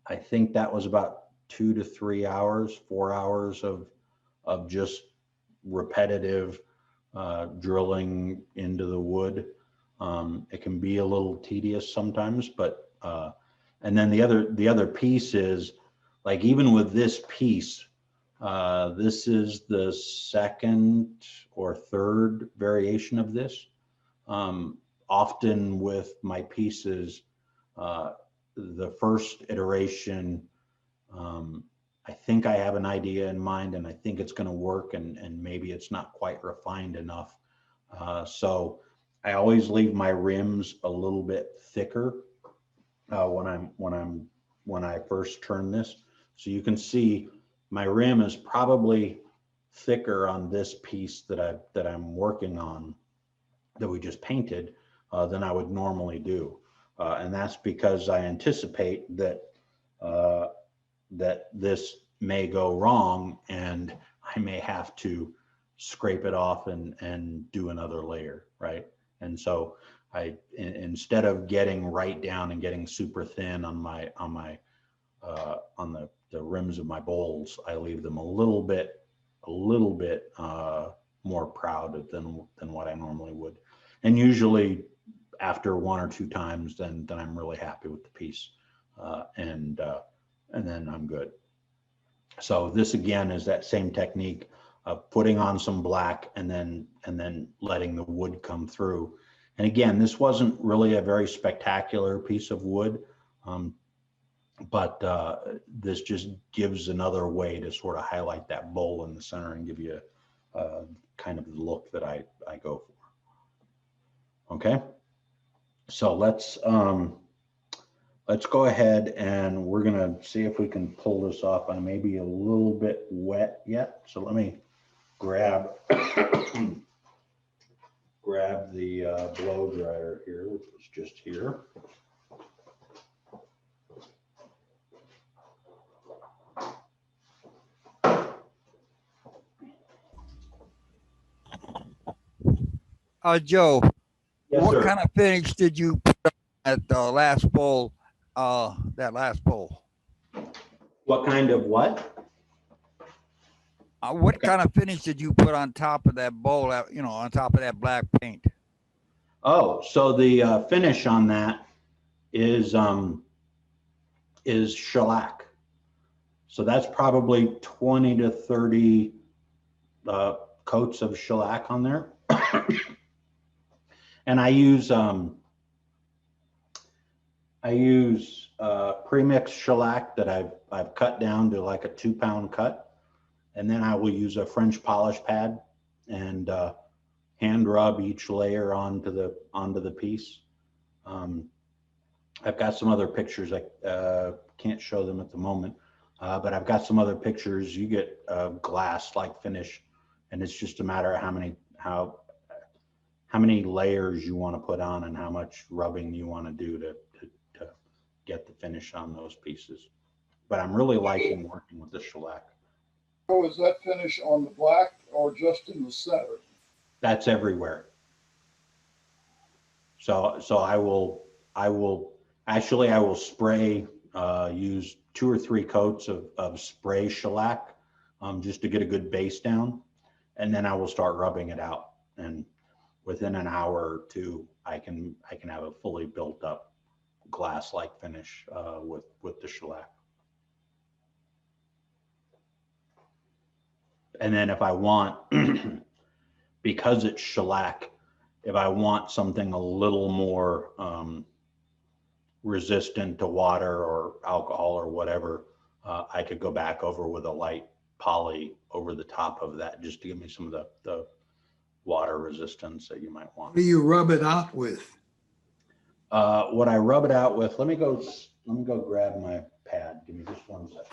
I think that was about 2 to 3 hours, 4 hours of just repetitive drilling into the wood. It can be a little tedious sometimes, but and then the other piece is, like, even with this piece, this is the second or third variation of this. Often with my pieces, the first iteration, I think I have an idea in mind and I think it's going to work, and maybe it's not quite refined enough. So I always leave my rims a little bit thicker when I first turn this. So you can see my rim is probably thicker on this piece that I'm working on, that we just painted, than I would normally do. And that's because I anticipate that that this may go wrong and I may have to scrape it off and do another layer, right? And so instead of getting right down and getting super thin on the rims of my bowls, I leave them a little bit more proud than what I normally would. And usually after 1 or 2 times, then I'm really happy with the piece, and then I'm good. So this again is that same technique of putting on some black and then letting the wood come through. And again, this wasn't really a very spectacular piece of wood, but this just gives another way to sort of highlight that bowl in the center and give you kind of the look that I go for. Okay, so let's go ahead and we're gonna see if we can pull this off. I may be a little bit wet yet, so let me grab grab the blow dryer here, which is just here. Joe, Yes, what sir. kind of finish did you put on at the last bowl? That last bowl. What kind of what? What Okay. kind of finish did you put on top of that bowl? On top of that black paint. Oh, so the finish on that is shellac. So that's probably 20 to 30 coats of shellac on there. And I use pre-mixed shellac that I've cut down to like a 2-pound cut, and then I will use a French polish pad and hand rub each layer onto the piece. I've got some other pictures. I can't show them at the moment, but I've got some other pictures. You get a glass-like finish, and it's just a matter of how many layers you want to put on and how much rubbing you want to do to get the finish on those pieces. But I'm really liking working with the shellac. So is that finish on the black or just in the center? That's everywhere. So I will spray, use 2 or 3 coats of spray shellac, just to get a good base down, and then I will start rubbing it out. And within an hour or 2, I can have a fully built up glass-like finish with the shellac. And then if I want, because it's shellac, if I want something a little more resistant to water or alcohol or whatever, I could go back over with a light poly over the top of that, just to give me some of the water resistance that you might want. What do you rub it out with? What I rub it out with, let me go grab my pad. Give me just 1 second.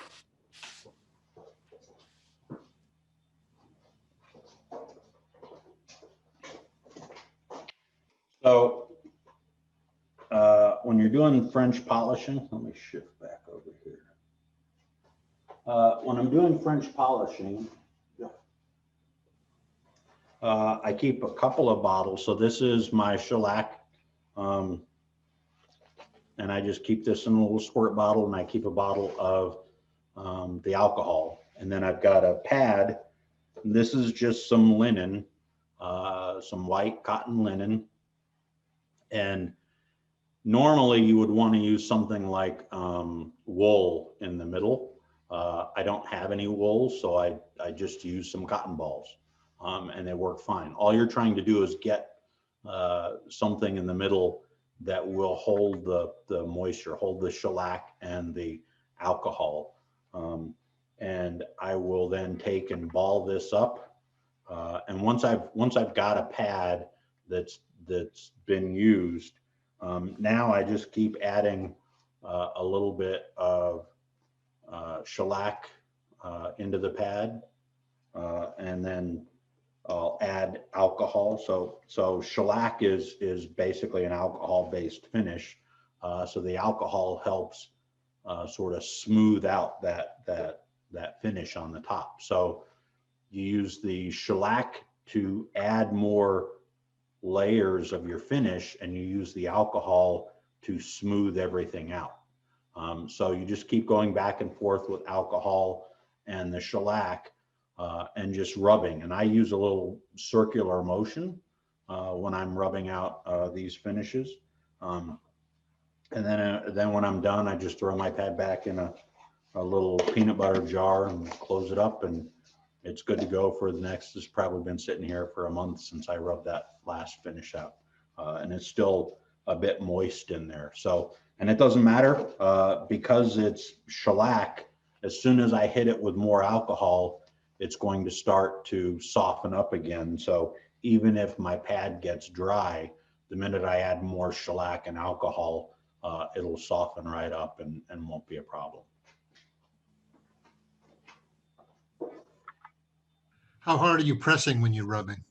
So when you're doing French polishing, let me shift back over here. When I'm doing French polishing, I keep a couple of bottles. So this is my shellac. And I just keep this in a little squirt bottle, and I keep a bottle of the alcohol. And then I've got a pad. This is just some linen, some white cotton linen. And normally you would want to use something like wool in the middle. I don't have any wool, so I just use some cotton balls, and they work fine. All you're trying to do is get something in the middle that will hold the moisture, hold the shellac and the alcohol. And I will then take and ball this up. And once I've got a pad that's been used, now I just keep adding a little bit of shellac into the pad, and then I'll add alcohol. So shellac is basically an alcohol-based finish. So the alcohol helps sort of smooth out that finish on the top. So you use the shellac to add more layers of your finish, and you use the alcohol to smooth everything out. So you just keep going back and forth with alcohol and the shellac, and just rubbing. And I use a little circular motion when I'm rubbing out these finishes. And then when I'm done, I just throw my pad back in a little peanut butter jar and close it up, and it's good to go for the next. It's probably been sitting here for a month since I rubbed that last finish out, and it's still a bit moist in there. So, and it doesn't matter because it's shellac. As soon as I hit it with more alcohol, it's going to start to soften up again. So even if my pad gets dry, the minute I add more shellac and alcohol, it'll soften right up and won't be a problem. How hard are you pressing when you're rubbing?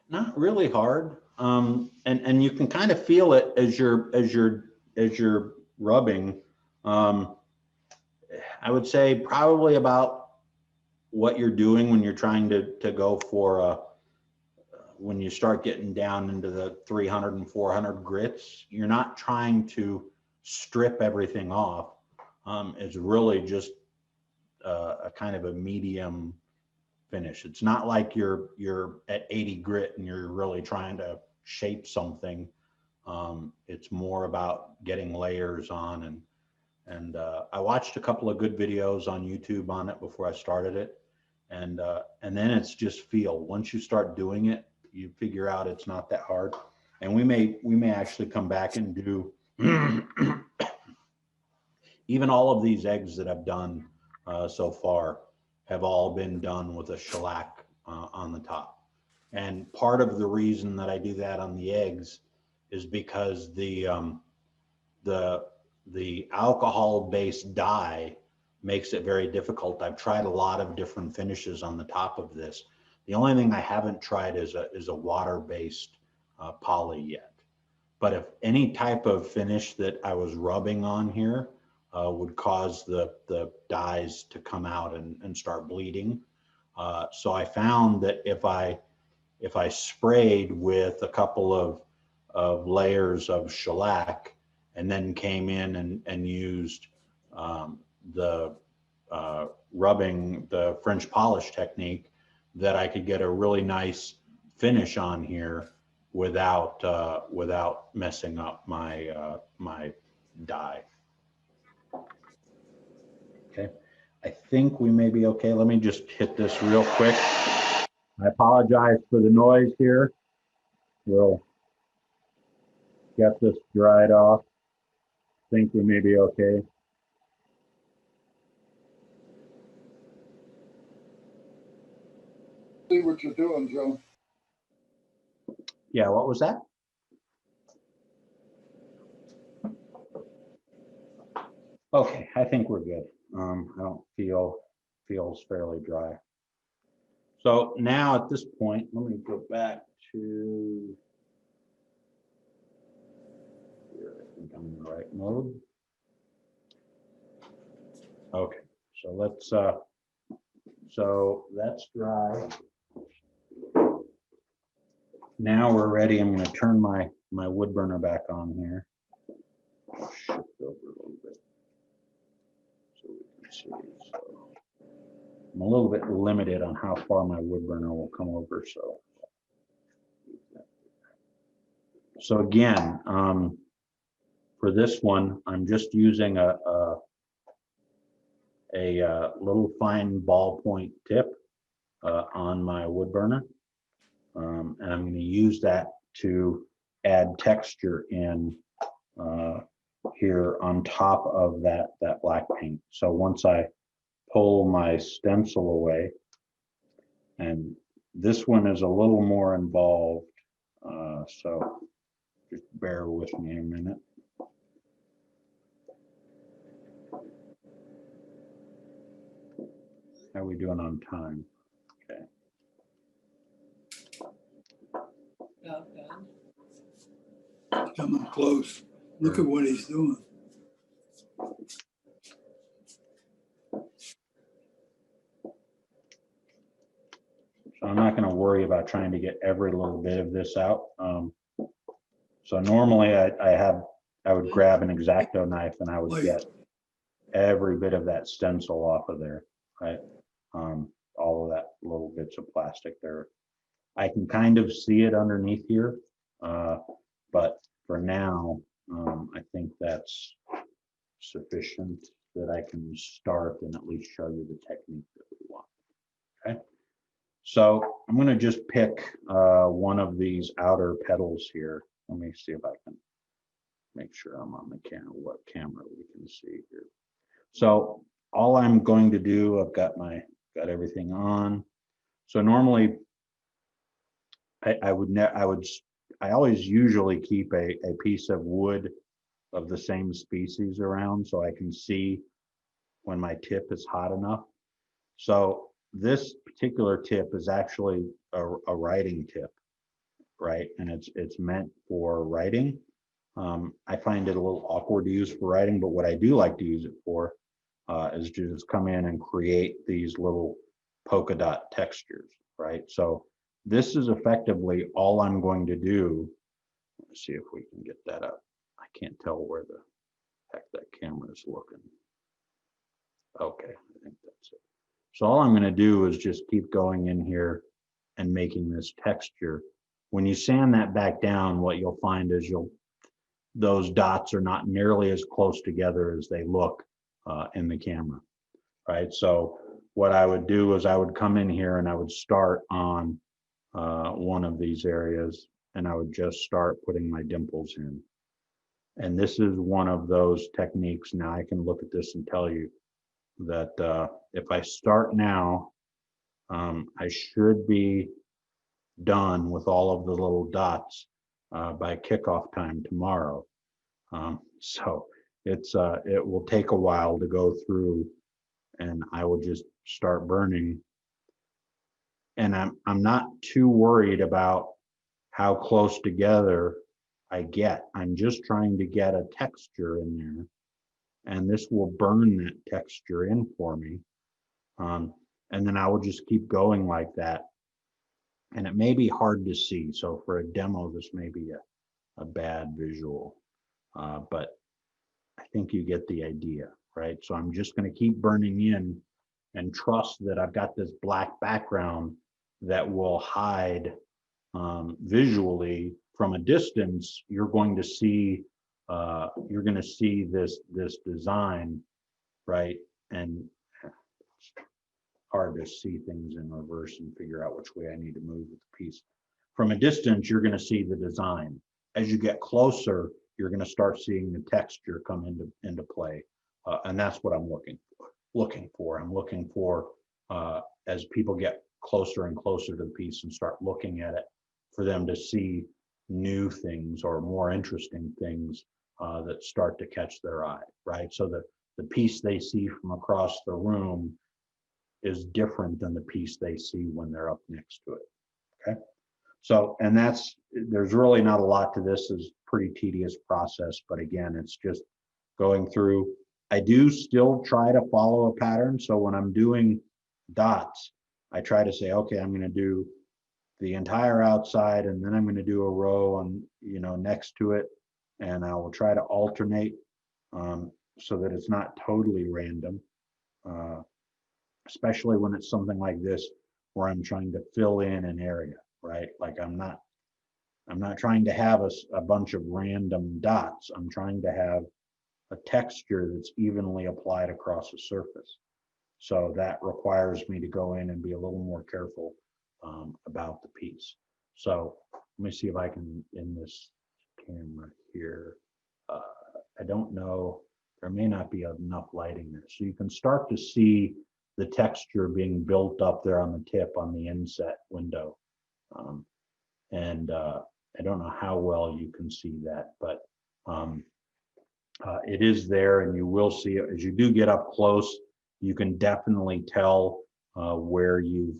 Not really hard. And you can kind of feel it as you're rubbing. I would say probably about what you're doing when you're trying to go for when you start getting down into the 300 and 400 grits. You're not trying to strip everything off. It's really just a kind of a medium finish. It's not like you're at 80 grit and you're really trying to shape something. It's more about getting layers on, and I watched a couple of good videos on YouTube on it before I started it, and then it's just feel. Once you start doing it, you figure out it's not that hard. And we may actually come back and do even all of these eggs that I've done so far have all been done with a shellac on the top. And part of the reason that I do that on the eggs is because the alcohol-based dye makes it very difficult. I've tried a lot of different finishes on the top of this. The only thing I haven't tried is a water-based poly yet. But if any type of finish that I was rubbing on here would cause the dyes to come out and start bleeding. So I found that if I sprayed with a couple of layers of shellac and then came in and used the rubbing, the French polish technique, that I could get a really nice finish on here without messing up my my dye. Okay, I think we may be okay. Let me just hit this real quick. I apologize for the noise here. We'll get this dried off. I think we may be okay. See what you're doing, Joe. Yeah, what was that? Okay, I think we're good. I don't feels fairly dry. So now at this point, let me go back to, here, I think I'm in the right mode. Okay, so let's, so that's dry. Now we're ready. I'm going to turn my wood burner back on here. Shift over a little bit so we can see. So I'm a little bit limited on how far my wood burner will come over. So again, for this one, I'm just using a little fine ballpoint tip on my wood burner. And I'm going to use that to add texture in here on top of that black paint. So once I pull my stencil away, and this one is a little more involved, so just bear with me a minute. How are we doing on time? Okay. Coming close. Look at what he's doing. So I'm not going to worry about trying to get every little bit of this out. So normally I would grab an X-Acto knife and I would get every bit of that stencil off of there, right? All of that little bits of plastic there. I can kind of see it underneath here, but for now, I think that's sufficient that I can start and at least show you the technique that we want. Okay. So I'm going to just pick one of these outer petals here. Let me see if I can make sure I'm on the camera, what camera we can see here. So all I'm going to do, I've got everything on. So normally I always usually keep a piece of wood of the same species around so I can see when my tip is hot enough. So this particular tip is actually a writing tip, right? And it's meant for writing. I find it a little awkward to use for writing, but what I do like to use it for is just come in and create these little polka dot textures, right? So this is effectively all I'm going to do. Let's see if we can get that up. I can't tell where the heck that camera is looking. Okay, I think that's it. So all I'm going to do is just keep going in here and making this texture. When you sand that back down, what you'll find is those dots are not nearly as close together as they look in the camera, right? So what I would do is I would come in here and I would start on one of these areas and I would just start putting my dimples in. And this is one of those techniques. Now I can look at this and tell you that if I start now, I should be done with all of the little dots by kickoff time tomorrow. So it will take a while to go through, and I will just start burning. And I'm not too worried about how close together I get. I'm just trying to get a texture in there, and this will burn that texture in for me. And then I will just keep going like that. And it may be hard to see. So for a demo, this may be a bad visual, but I think you get the idea, right? So I'm just going to keep burning in and trust that I've got this black background that will hide visually from a distance. You're going to see this design, right? And it's hard to see things in reverse and figure out which way I need to move with the piece. From a distance, you're going to see the design. As you get closer, you're going to start seeing the texture come into play, and that's what I'm looking for. I'm looking for as people get closer and closer to the piece and start looking at it, for them to see new things or more interesting things that start to catch their eye, right? So the piece they see from across the room is different than the piece they see when they're up next to it, okay? So, and there's really not a lot to this. Is pretty tedious process, but again, it's just going through. I do still try to follow a pattern. So when I'm doing dots, I try to say, okay, I'm going to do the entire outside, and then I'm going to do a row on, next to it, and I will try to alternate so that it's not totally random, especially when it's something like this where I'm trying to fill in an area, right? Like I'm not trying to have a bunch of random dots. I'm trying to have a texture that's evenly applied across a surface. So that requires me to go in and be a little more careful about the piece. So let me see if I can, in this camera here, I don't know, there may not be enough lighting there. So you can start to see the texture being built up there on the tip on the inset window. I don't know how well you can see that, but it is there, and you will see it as you do get up close. You can definitely tell where you've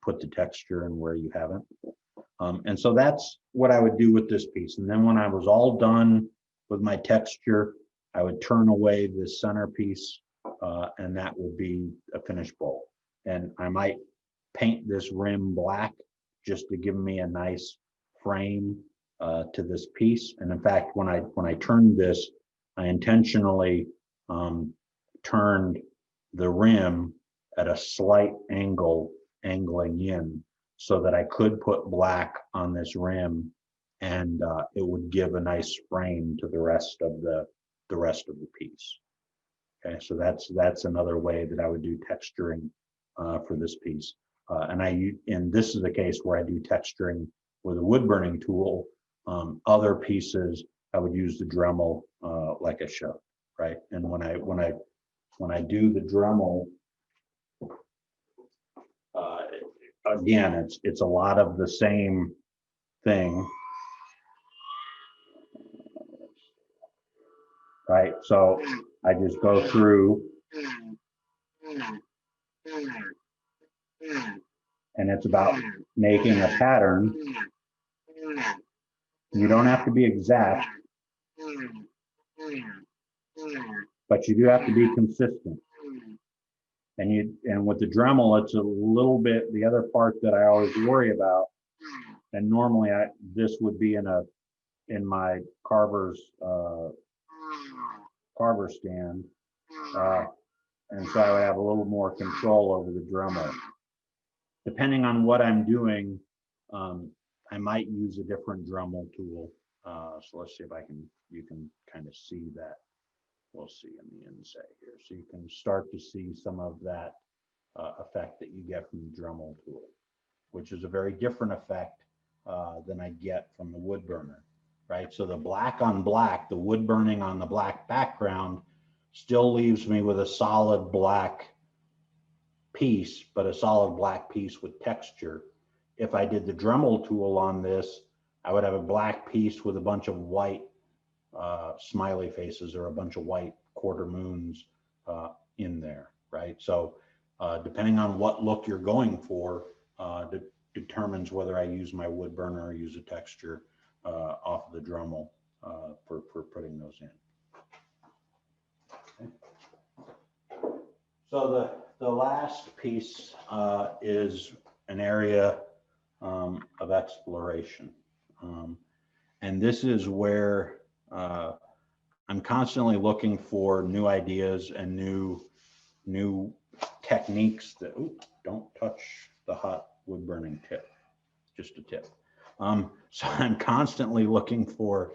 put the texture and where you haven't. And so that's what I would do with this piece. And then when I was all done with my texture, I would turn away the centerpiece, and that would be a finished bowl. And I might paint this rim black just to give me a nice frame to this piece. And in fact, when I turned this, I intentionally turned the rim at a slight angle, angling in, so that I could put black on this rim, and it would give a nice frame to the rest of the piece. Okay, so that's another way that I would do texturing for this piece. And this is the case where I do texturing with a wood burning tool. Other pieces I would use the Dremel like I showed, right? And when I do the Dremel, again, it's a lot of the same thing, right? So I just go through, and it's about making a pattern. You don't have to be exact, but you do have to be consistent. And with the Dremel, it's a little bit, the other part that I always worry about, and normally this would be in my carver stand, and so I would have a little more control over the Dremel. Depending on what I'm doing, I might use a different Dremel tool. So let's see if you can kind of see that. We'll see in the inset here. So you can start to see some of that effect that you get from the Dremel tool, which is a very different effect than I get from the wood burner, right? So the black on black, the wood burning on the black background still leaves me with a solid black piece, but a solid black piece with texture. If I did the Dremel tool on this, I would have a black piece with a bunch of white smiley faces or a bunch of white quarter moons in there, right? So depending on what look you're going for, determines whether I use my wood burner or use a texture off of the Dremel for putting those in. Okay. So the last piece is an area of exploration. And this is where I'm constantly looking for new ideas and new techniques that, don't touch the hot wood burning tip, just a tip. So I'm constantly looking for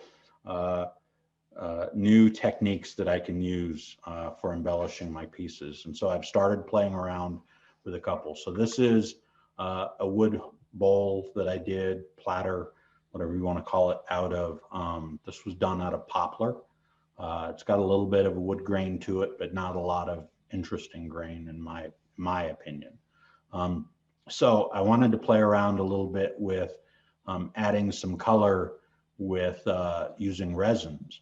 new techniques that I can use for embellishing my pieces. And so I've started playing around with a couple. So this is a wood bowl that I did, platter, whatever you want to call it, out of, this was done out of poplar. It's got a little bit of a wood grain to it, but not a lot of interesting grain in my opinion. So I wanted to play around a little bit with adding some color with using resins.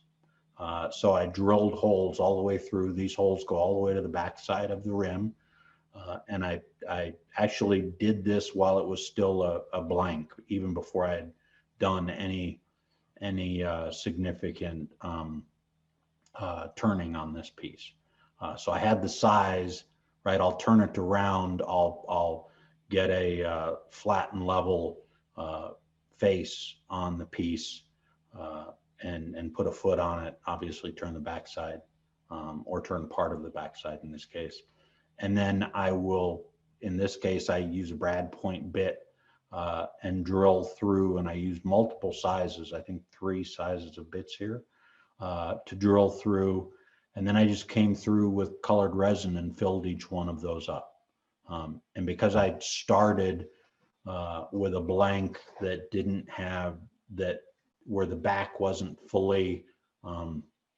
So I drilled holes all the way through. These holes go all the way to the back side of the rim. And I actually did this while it was still a blank, even before I had done any significant turning on this piece. So I had the size, right? I'll turn it around. I'll get a flat and level face on the piece and put a foot on it. Obviously, turn the backside or turn part of the backside in this case. And then I will, in this case, I use a brad point bit and drill through, and I use multiple sizes, I think 3 sizes of bits here to drill through. And then I just came through with colored resin and filled each one of those up. And because I started with a blank that didn't have that, where the back wasn't fully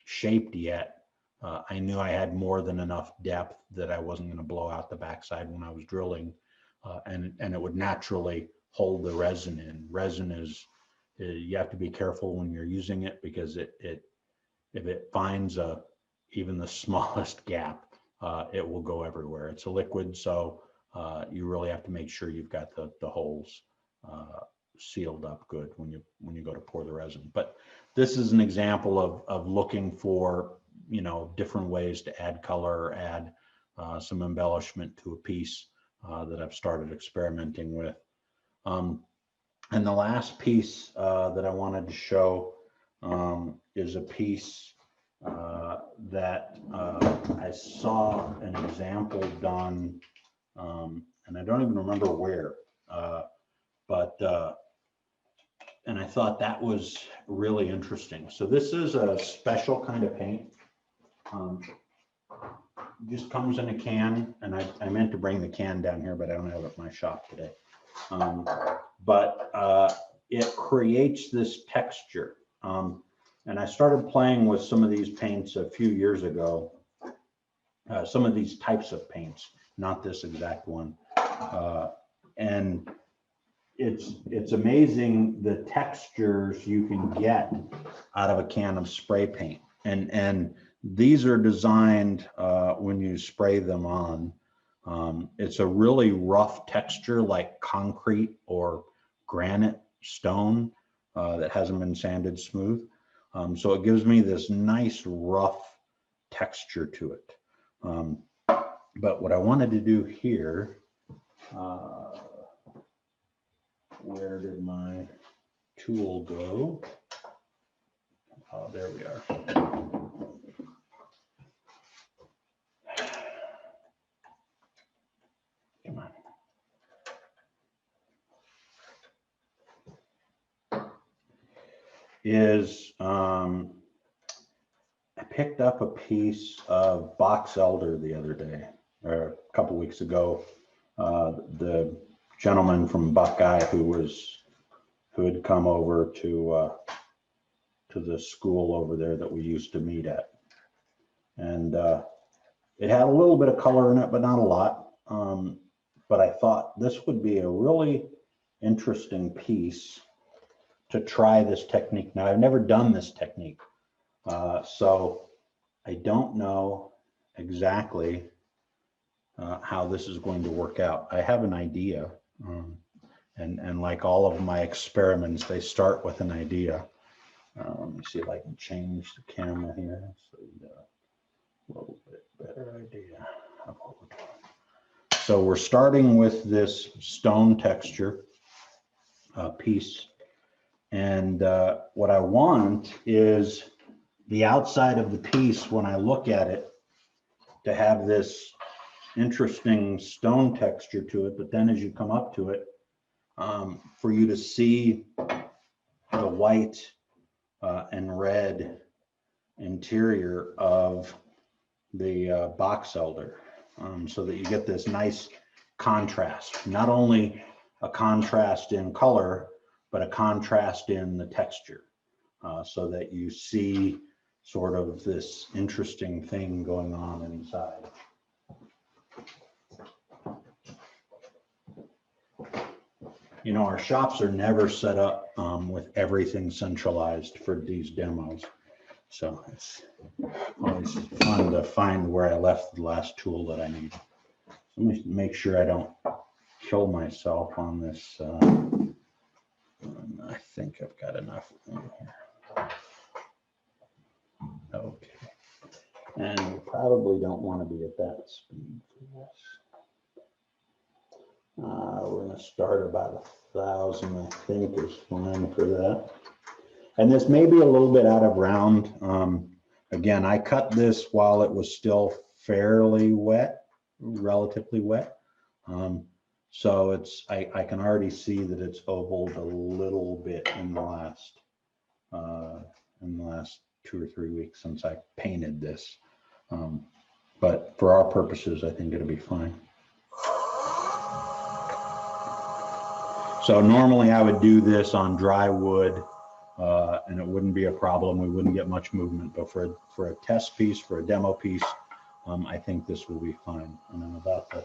shaped yet, I knew I had more than enough depth that I wasn't going to blow out the backside when I was drilling, and it would naturally hold the resin in. Resin is, you have to be careful when you're using it, because if it finds even the smallest gap, it will go everywhere. It's a liquid, so you really have to make sure you've got the holes sealed up good when you go to pour the resin. But this is an example of looking for, you know, different ways to add color, add some embellishment to a piece that I've started experimenting with. And the last piece that I wanted to show is a piece that I saw an example done, and I don't even remember where, and I thought that was really interesting. So this is a special kind of paint. Just comes in a can, and I meant to bring the can down here, but I don't have it in my shop today. It creates this texture. And I started playing with some of these paints a few years ago, some of these types of paints, not this exact one. And it's amazing the textures you can get out of a can of spray paint. And these are designed when you spray them on. It's a really rough texture, like concrete or granite stone that hasn't been sanded smooth. So it gives me this nice rough texture to it. But what I wanted to do here, where did my tool go? Oh, there we are. Come on. Is I picked up a piece of box elder the other day, or a couple weeks ago. The gentleman from Buckeye who had come over to the school over there that we used to meet at, and it had a little bit of color in it, but not a lot. But I thought this would be a really interesting piece to try this technique. Now, I've never done this technique, so I don't know exactly how this is going to work out. I have an idea, and like all of my experiments, they start with an idea. Let me see if I can change the camera here so you get a little bit better idea. So we're starting with this stone texture piece. And what I want is the outside of the piece, when I look at it, to have this interesting stone texture to it. But then as you come up to it, for you to see the white and red interior of the box elder, so that you get this nice contrast, not only a contrast in color, but a contrast in the texture, so that you see sort of this interesting thing going on inside. You know, our shops are never set up with everything centralized for these demos. So it's always fun to find where I left the last tool that I need. Let me make sure I don't kill myself on this. I think I've got enough in here. Okay. And we probably don't want to be at that speed for this. We're going to start about 1,000, I think is fine for that. And this may be a little bit out of round. Again, I cut this while it was still fairly wet, relatively wet. So it's, I can already see that it's ovaled a little bit in the last 2 or 3 weeks since I painted this. But for our purposes, I think it'll be fine. So normally I would do this on dry wood and it wouldn't be a problem. We wouldn't get much movement, but for a test piece, for a demo piece, I think this will be fine. And I'm about to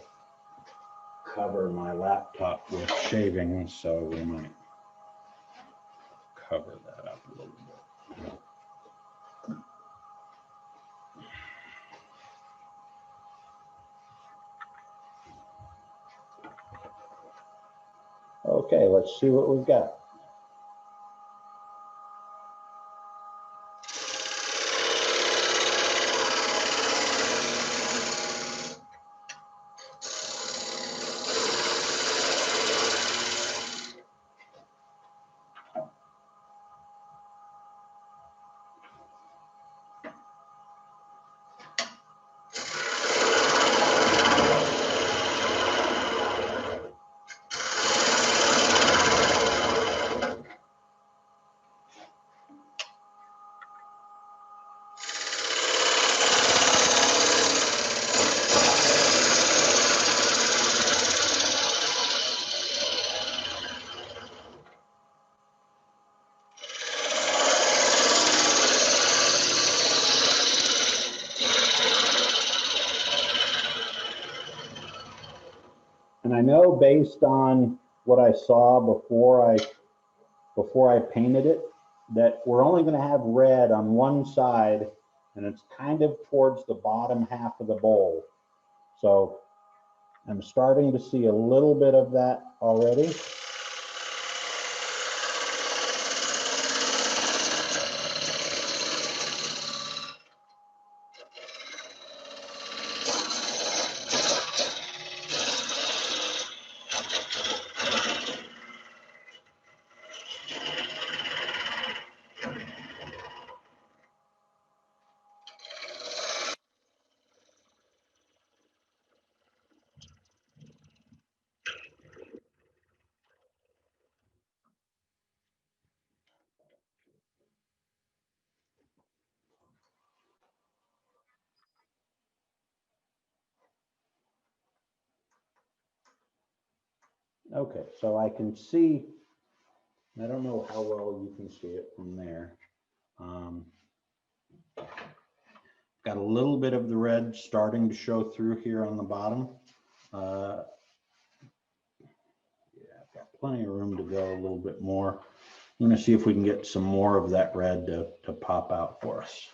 cover my laptop with shavings, so we might cover that up a little bit. Okay, let's see what we've got. And I know based on what I saw before I painted it, that we're only going to have red on one side, and it's kind of towards the bottom half of the bowl. So I'm starting to see a little bit of that already. Okay, so I can see, I don't know how well you can see it from there. Got a little bit of the red starting to show through here on the bottom. Yeah, I've got plenty of room to go a little bit more. I'm going to see if we can get some more of that red to pop out for us.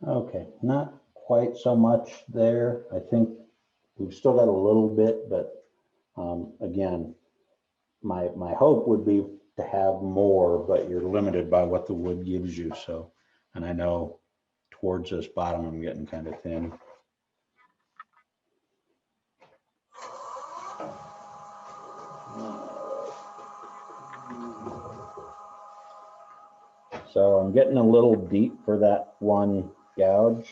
Okay, not quite so much there. I think we've still got a little bit, but again, my hope would be to have more, but you're limited by what the wood gives you. So, and I know towards this bottom, I'm getting kind of thin. So I'm getting a little deep for that one gouge.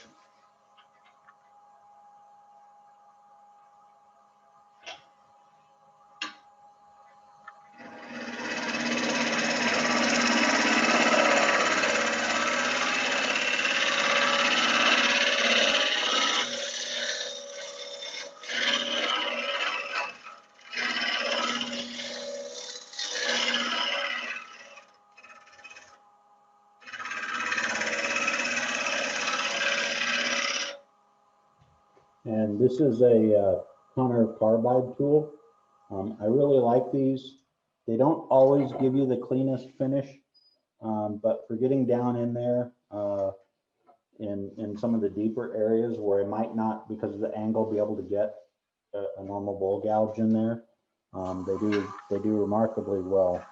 And this is a Hunter carbide tool. I really like these. They don't always give you the cleanest finish, but for getting down in there in some of the deeper areas where I might not, because of the angle, be able to get a normal bowl gouge in there, they do remarkably well.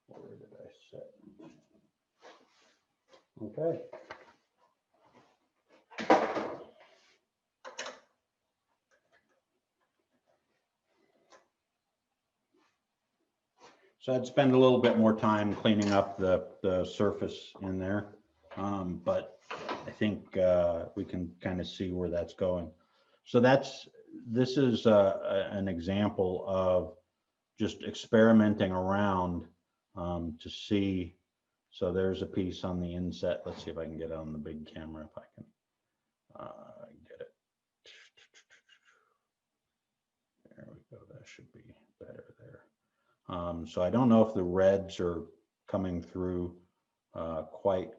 Where did I set? Okay. So I'd spend a little bit more time cleaning up the surface in there, but I think we can kind of see where that's going. So this is an example of just experimenting around to see. So there's a piece on the inset. Let's see if I can get it on the big camera, if I can get it. There we go. That should be better there. So I don't know if the reds are coming through quite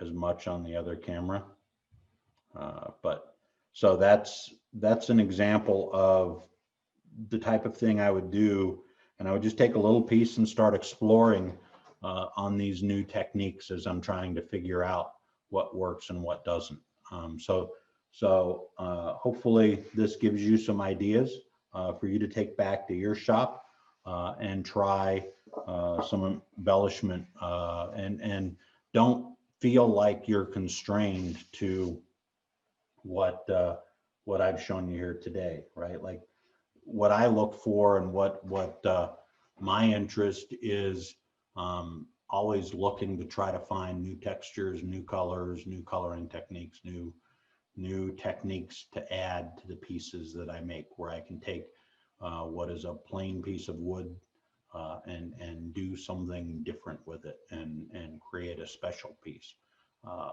as much on the other camera, but so that's an example of the type of thing I would do, and I would just take a little piece and start exploring on these new techniques as I'm trying to figure out what works and what doesn't. So hopefully this gives you some ideas for you to take back to your shop and try some embellishment, and don't feel like you're constrained to what I've shown you here today, right? Like what I look for and what my interest is, always looking to try to find new textures, new colors, new coloring techniques, new techniques to add to the pieces that I make, where I can take what is a plain piece of wood and do something different with it and create a special piece.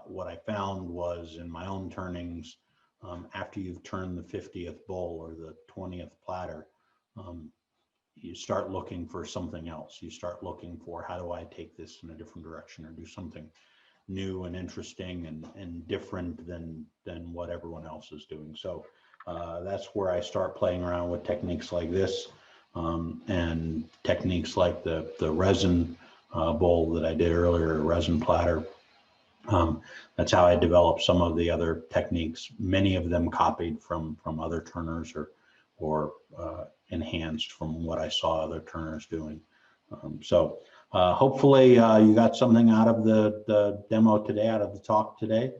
What I found was in my own turnings, after you've turned the 50th bowl or the 20th platter, you start looking for something else. You start looking for, how do I take this in a different direction or do something new and interesting and different than what everyone else is doing. So that's where I start playing around with techniques like this, and techniques like the resin bowl that I did earlier, resin platter. That's how I developed some of the other techniques, many of them copied from other turners or enhanced from what I saw other turners doing. So hopefully you got something out of the demo today, out of the talk today.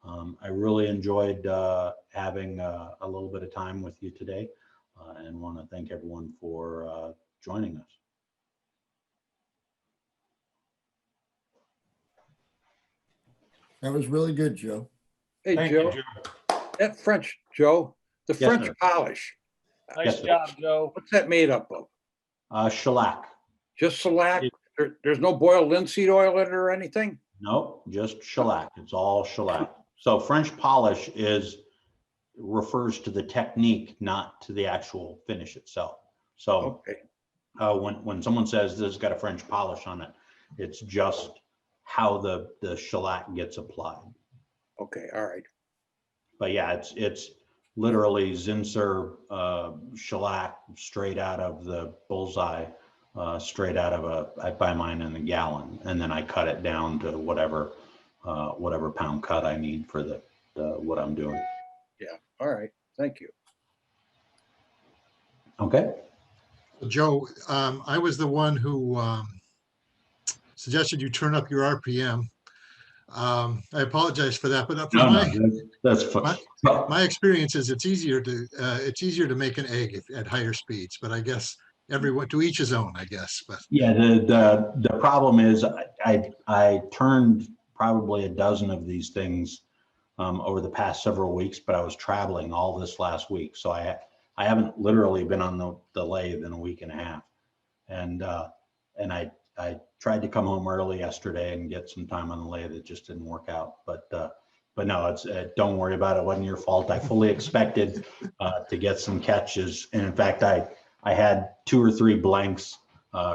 I really enjoyed having a little bit of time with you today, and want to thank everyone for joining us. That was really good, Joe. Hey, Thank Joe, you, that French, Joe, the Yes, French sir. polish, Nice Yes, sir. job, Joe. what's that made up of? Shellac. Just shellac? There's no boiled linseed oil in it or anything? Nope, just shellac. It's all shellac. So French polish refers to the technique, not to the actual finish itself. So Okay, when someone says this has got a French polish on it, it's just how the shellac gets applied. okay, all right. But yeah, it's literally Zinsser shellac straight out of the bullseye, straight out of I buy mine in a gallon, and then I cut it down to whatever pound cut I need for the what I'm doing. Yeah. All right. Thank you. Okay. Joe, I was the one who suggested you turn up your RPM. I apologize for that, but No, from that's fine. my experience is it's easier to make an egg at higher speeds, but I guess everyone to each his own, I guess. But Yeah, the problem is I turned probably a dozen of these things over the past several weeks, but I was traveling all this last week, so I haven't literally been on the lathe in a week and a half, and I tried to come home early yesterday and get some time on the lathe. It just didn't work out, but no, it's don't worry about it. It wasn't your fault. I fully expected to get some catches, and in fact, I had 2 or 3 blanks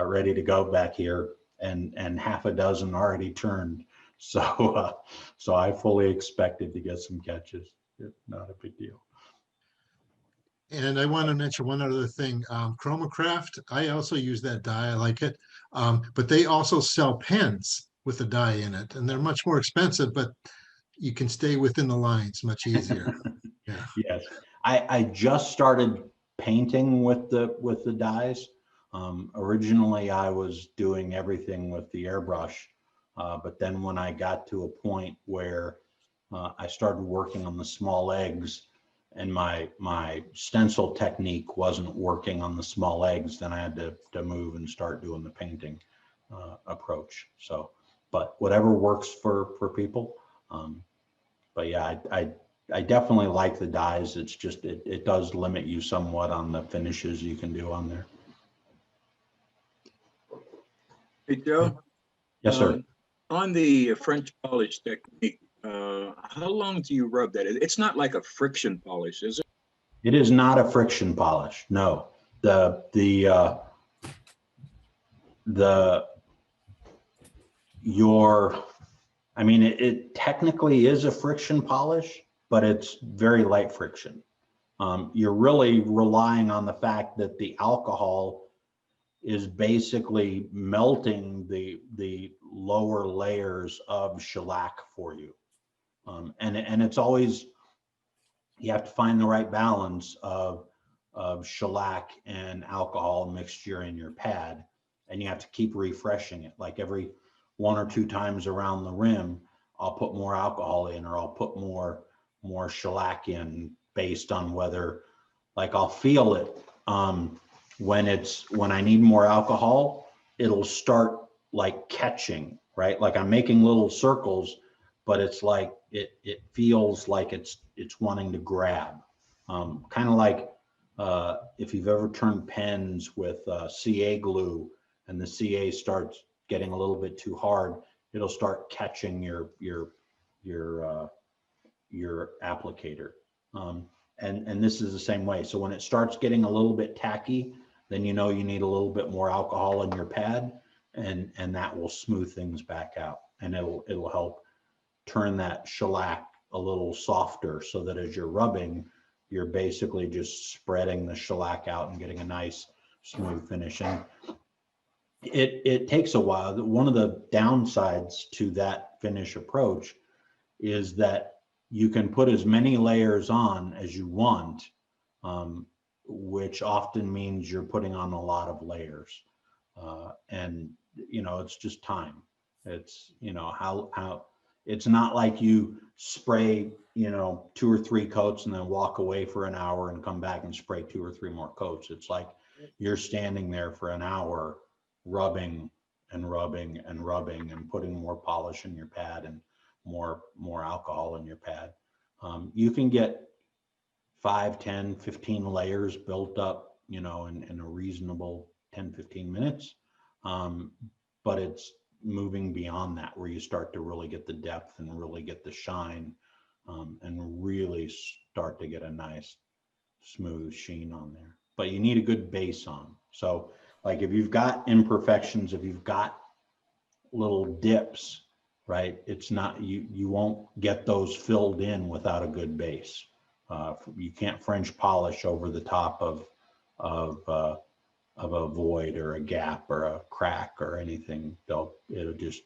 ready to go back here, and half a dozen already turned. So so I fully expected to get some catches. Not a big deal. and I want to mention one other thing. Chromacraft, I also use that dye. I like it, but they also sell pens with the dye in it, and they're much more expensive, but you can stay within the lines much easier. Yeah. Yes, I just started painting with the dyes. Originally, I was doing everything with the airbrush, but then when I got to a point where I started working on the small eggs, and my stencil technique wasn't working on the small eggs, then I had to move and start doing the painting approach. So, but whatever works for people. But yeah, I definitely like the dyes. It's just, it does limit you somewhat on the finishes you can do on there. Hey, Joe, Yes, sir. on the French polish technique, how long do you rub that? It's not like a friction polish, is it? It is not a friction polish. No, I mean, it technically is a friction polish, but it's very light friction. You're really relying on the fact that the alcohol is basically melting the lower layers of shellac for you. And it's always, you have to find the right balance of shellac and alcohol mixture in your pad, and you have to keep refreshing it. Like every 1 or 2 times around the rim, I'll put more alcohol in, or I'll put more shellac in, based on whether, like, I'll feel it when I need more alcohol, it'll start like catching, right? Like I'm making little circles, but it's like it feels like it's wanting to grab. Kind of like if you've ever turned pens with CA glue, and the CA starts getting a little bit too hard, it'll start catching your applicator. And this is the same way. So when it starts getting a little bit tacky, then you know you need a little bit more alcohol in your pad, and that will smooth things back out, and it'll help turn that shellac a little softer, so that as you're rubbing, you're basically just spreading the shellac out and getting a nice smooth finish. And it takes a while. One of the downsides to that finish approach is that you can put as many layers on as you want, which often means you're putting on a lot of layers. And, you know, it's just time. It's, you know, how it's not like you spray, you know, 2 or 3 coats and then walk away for an hour and come back and spray 2 or 3 more coats. It's like you're standing there for an hour rubbing and rubbing and rubbing and putting more polish in your pad and more alcohol in your pad. You can get 5, 10, 15 layers built up, you know, in a reasonable 10, 15 minutes. But it's moving beyond that where you start to really get the depth and really get the shine, and really start to get a nice smooth sheen on there. But you need a good base on. So like if you've got imperfections, if you've got little dips, right, it's not, you won't get those filled in without a good base. You can't French polish over the top of a void or a gap or a crack or anything. It'll just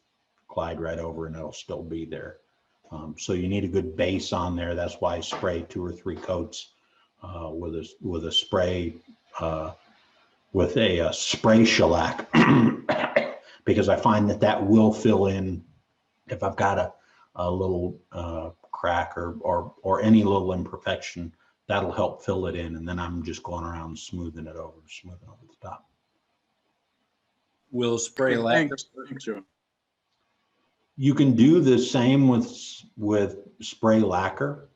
glide right over and it'll still be there. So you need a good base on there. That's why I spray 2 or 3 coats with a spray with a spray shellac because I find that will fill in if I've got a little crack or any little imperfection. That'll help fill it in, and then I'm just going around smoothing it over the top. Will spray lacquer. Thanks, Joe. You can do the same with spray lacquer.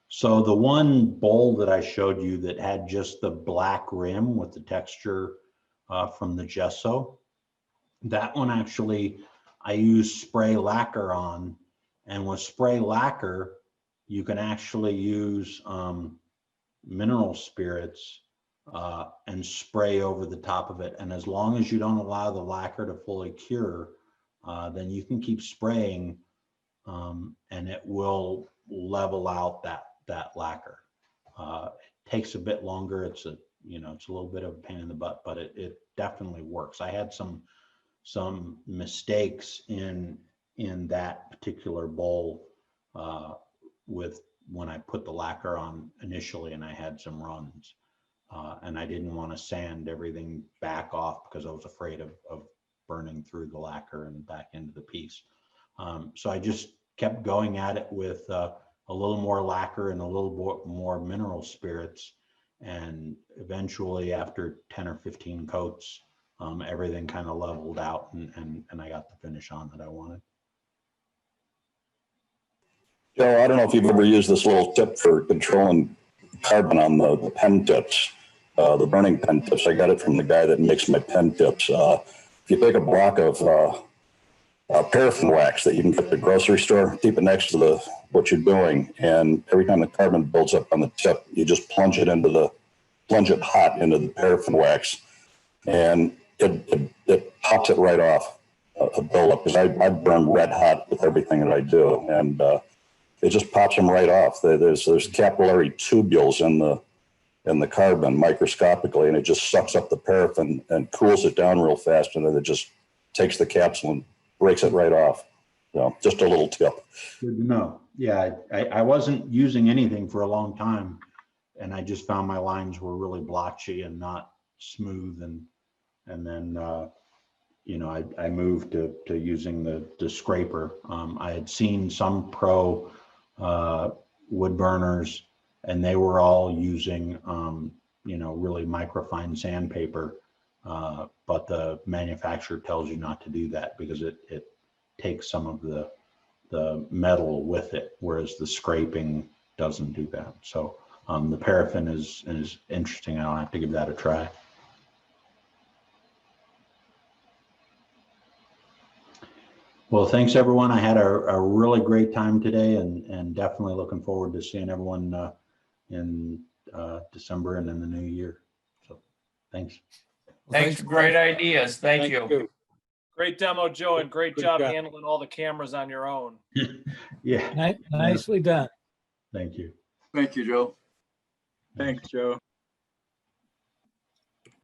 So the one bowl that I showed you that had just the black rim with the texture from the gesso, that one actually I use spray lacquer on. And with spray lacquer, you can actually use mineral spirits and spray over the top of it. And as long as you don't allow the lacquer to fully cure, then you can keep spraying and it will level out that lacquer. It takes a bit longer. It's a little bit of a pain in the butt, but it definitely works. I had some mistakes in that particular bowl with when I put the lacquer on initially, and I had some runs, and I didn't want to sand everything back off because I was afraid of burning through the lacquer and back into the piece. So I just kept going at it with a little more lacquer and a little more mineral spirits, and eventually after 10 or 15 coats, everything kind of leveled out, and I got the finish on that I wanted. Joe, I don't know if you've ever used this little tip for controlling carbon on the pen tips, the burning pen tips. I got it from the guy that makes my pen tips. If you take a block of paraffin wax that you can get at the grocery store, keep it next to what you're doing, and every time the carbon builds up on the tip, you just plunge it hot into the paraffin wax, and it pops it right off a buildup, because I burn red hot with everything that I do, and it just pops them right off. There's capillary tubules in the carbon microscopically, and it just sucks up the paraffin and cools it down real fast, and then it just takes the capsule and breaks it right off. So just a little tip. Good to know. Yeah, I wasn't using anything for a long time, and I just found my lines were really blotchy and not smooth, and then I moved to using the scraper. I had seen some pro wood burners, and they were all using really microfine sandpaper, but the manufacturer tells you not to do that because it takes some of the metal with it, whereas the scraping doesn't do that. So the paraffin is interesting. I'll have to give that a try. Well, thanks everyone. I had a really great time today, and definitely looking forward to seeing everyone in December and in the new year. So thanks. Thanks. Great ideas. Thank you. Great demo, Joe, and great Good job job. handling all the cameras on your own. Yeah. Nicely done. Thank you. Thank you, Joe. Thanks, Joe.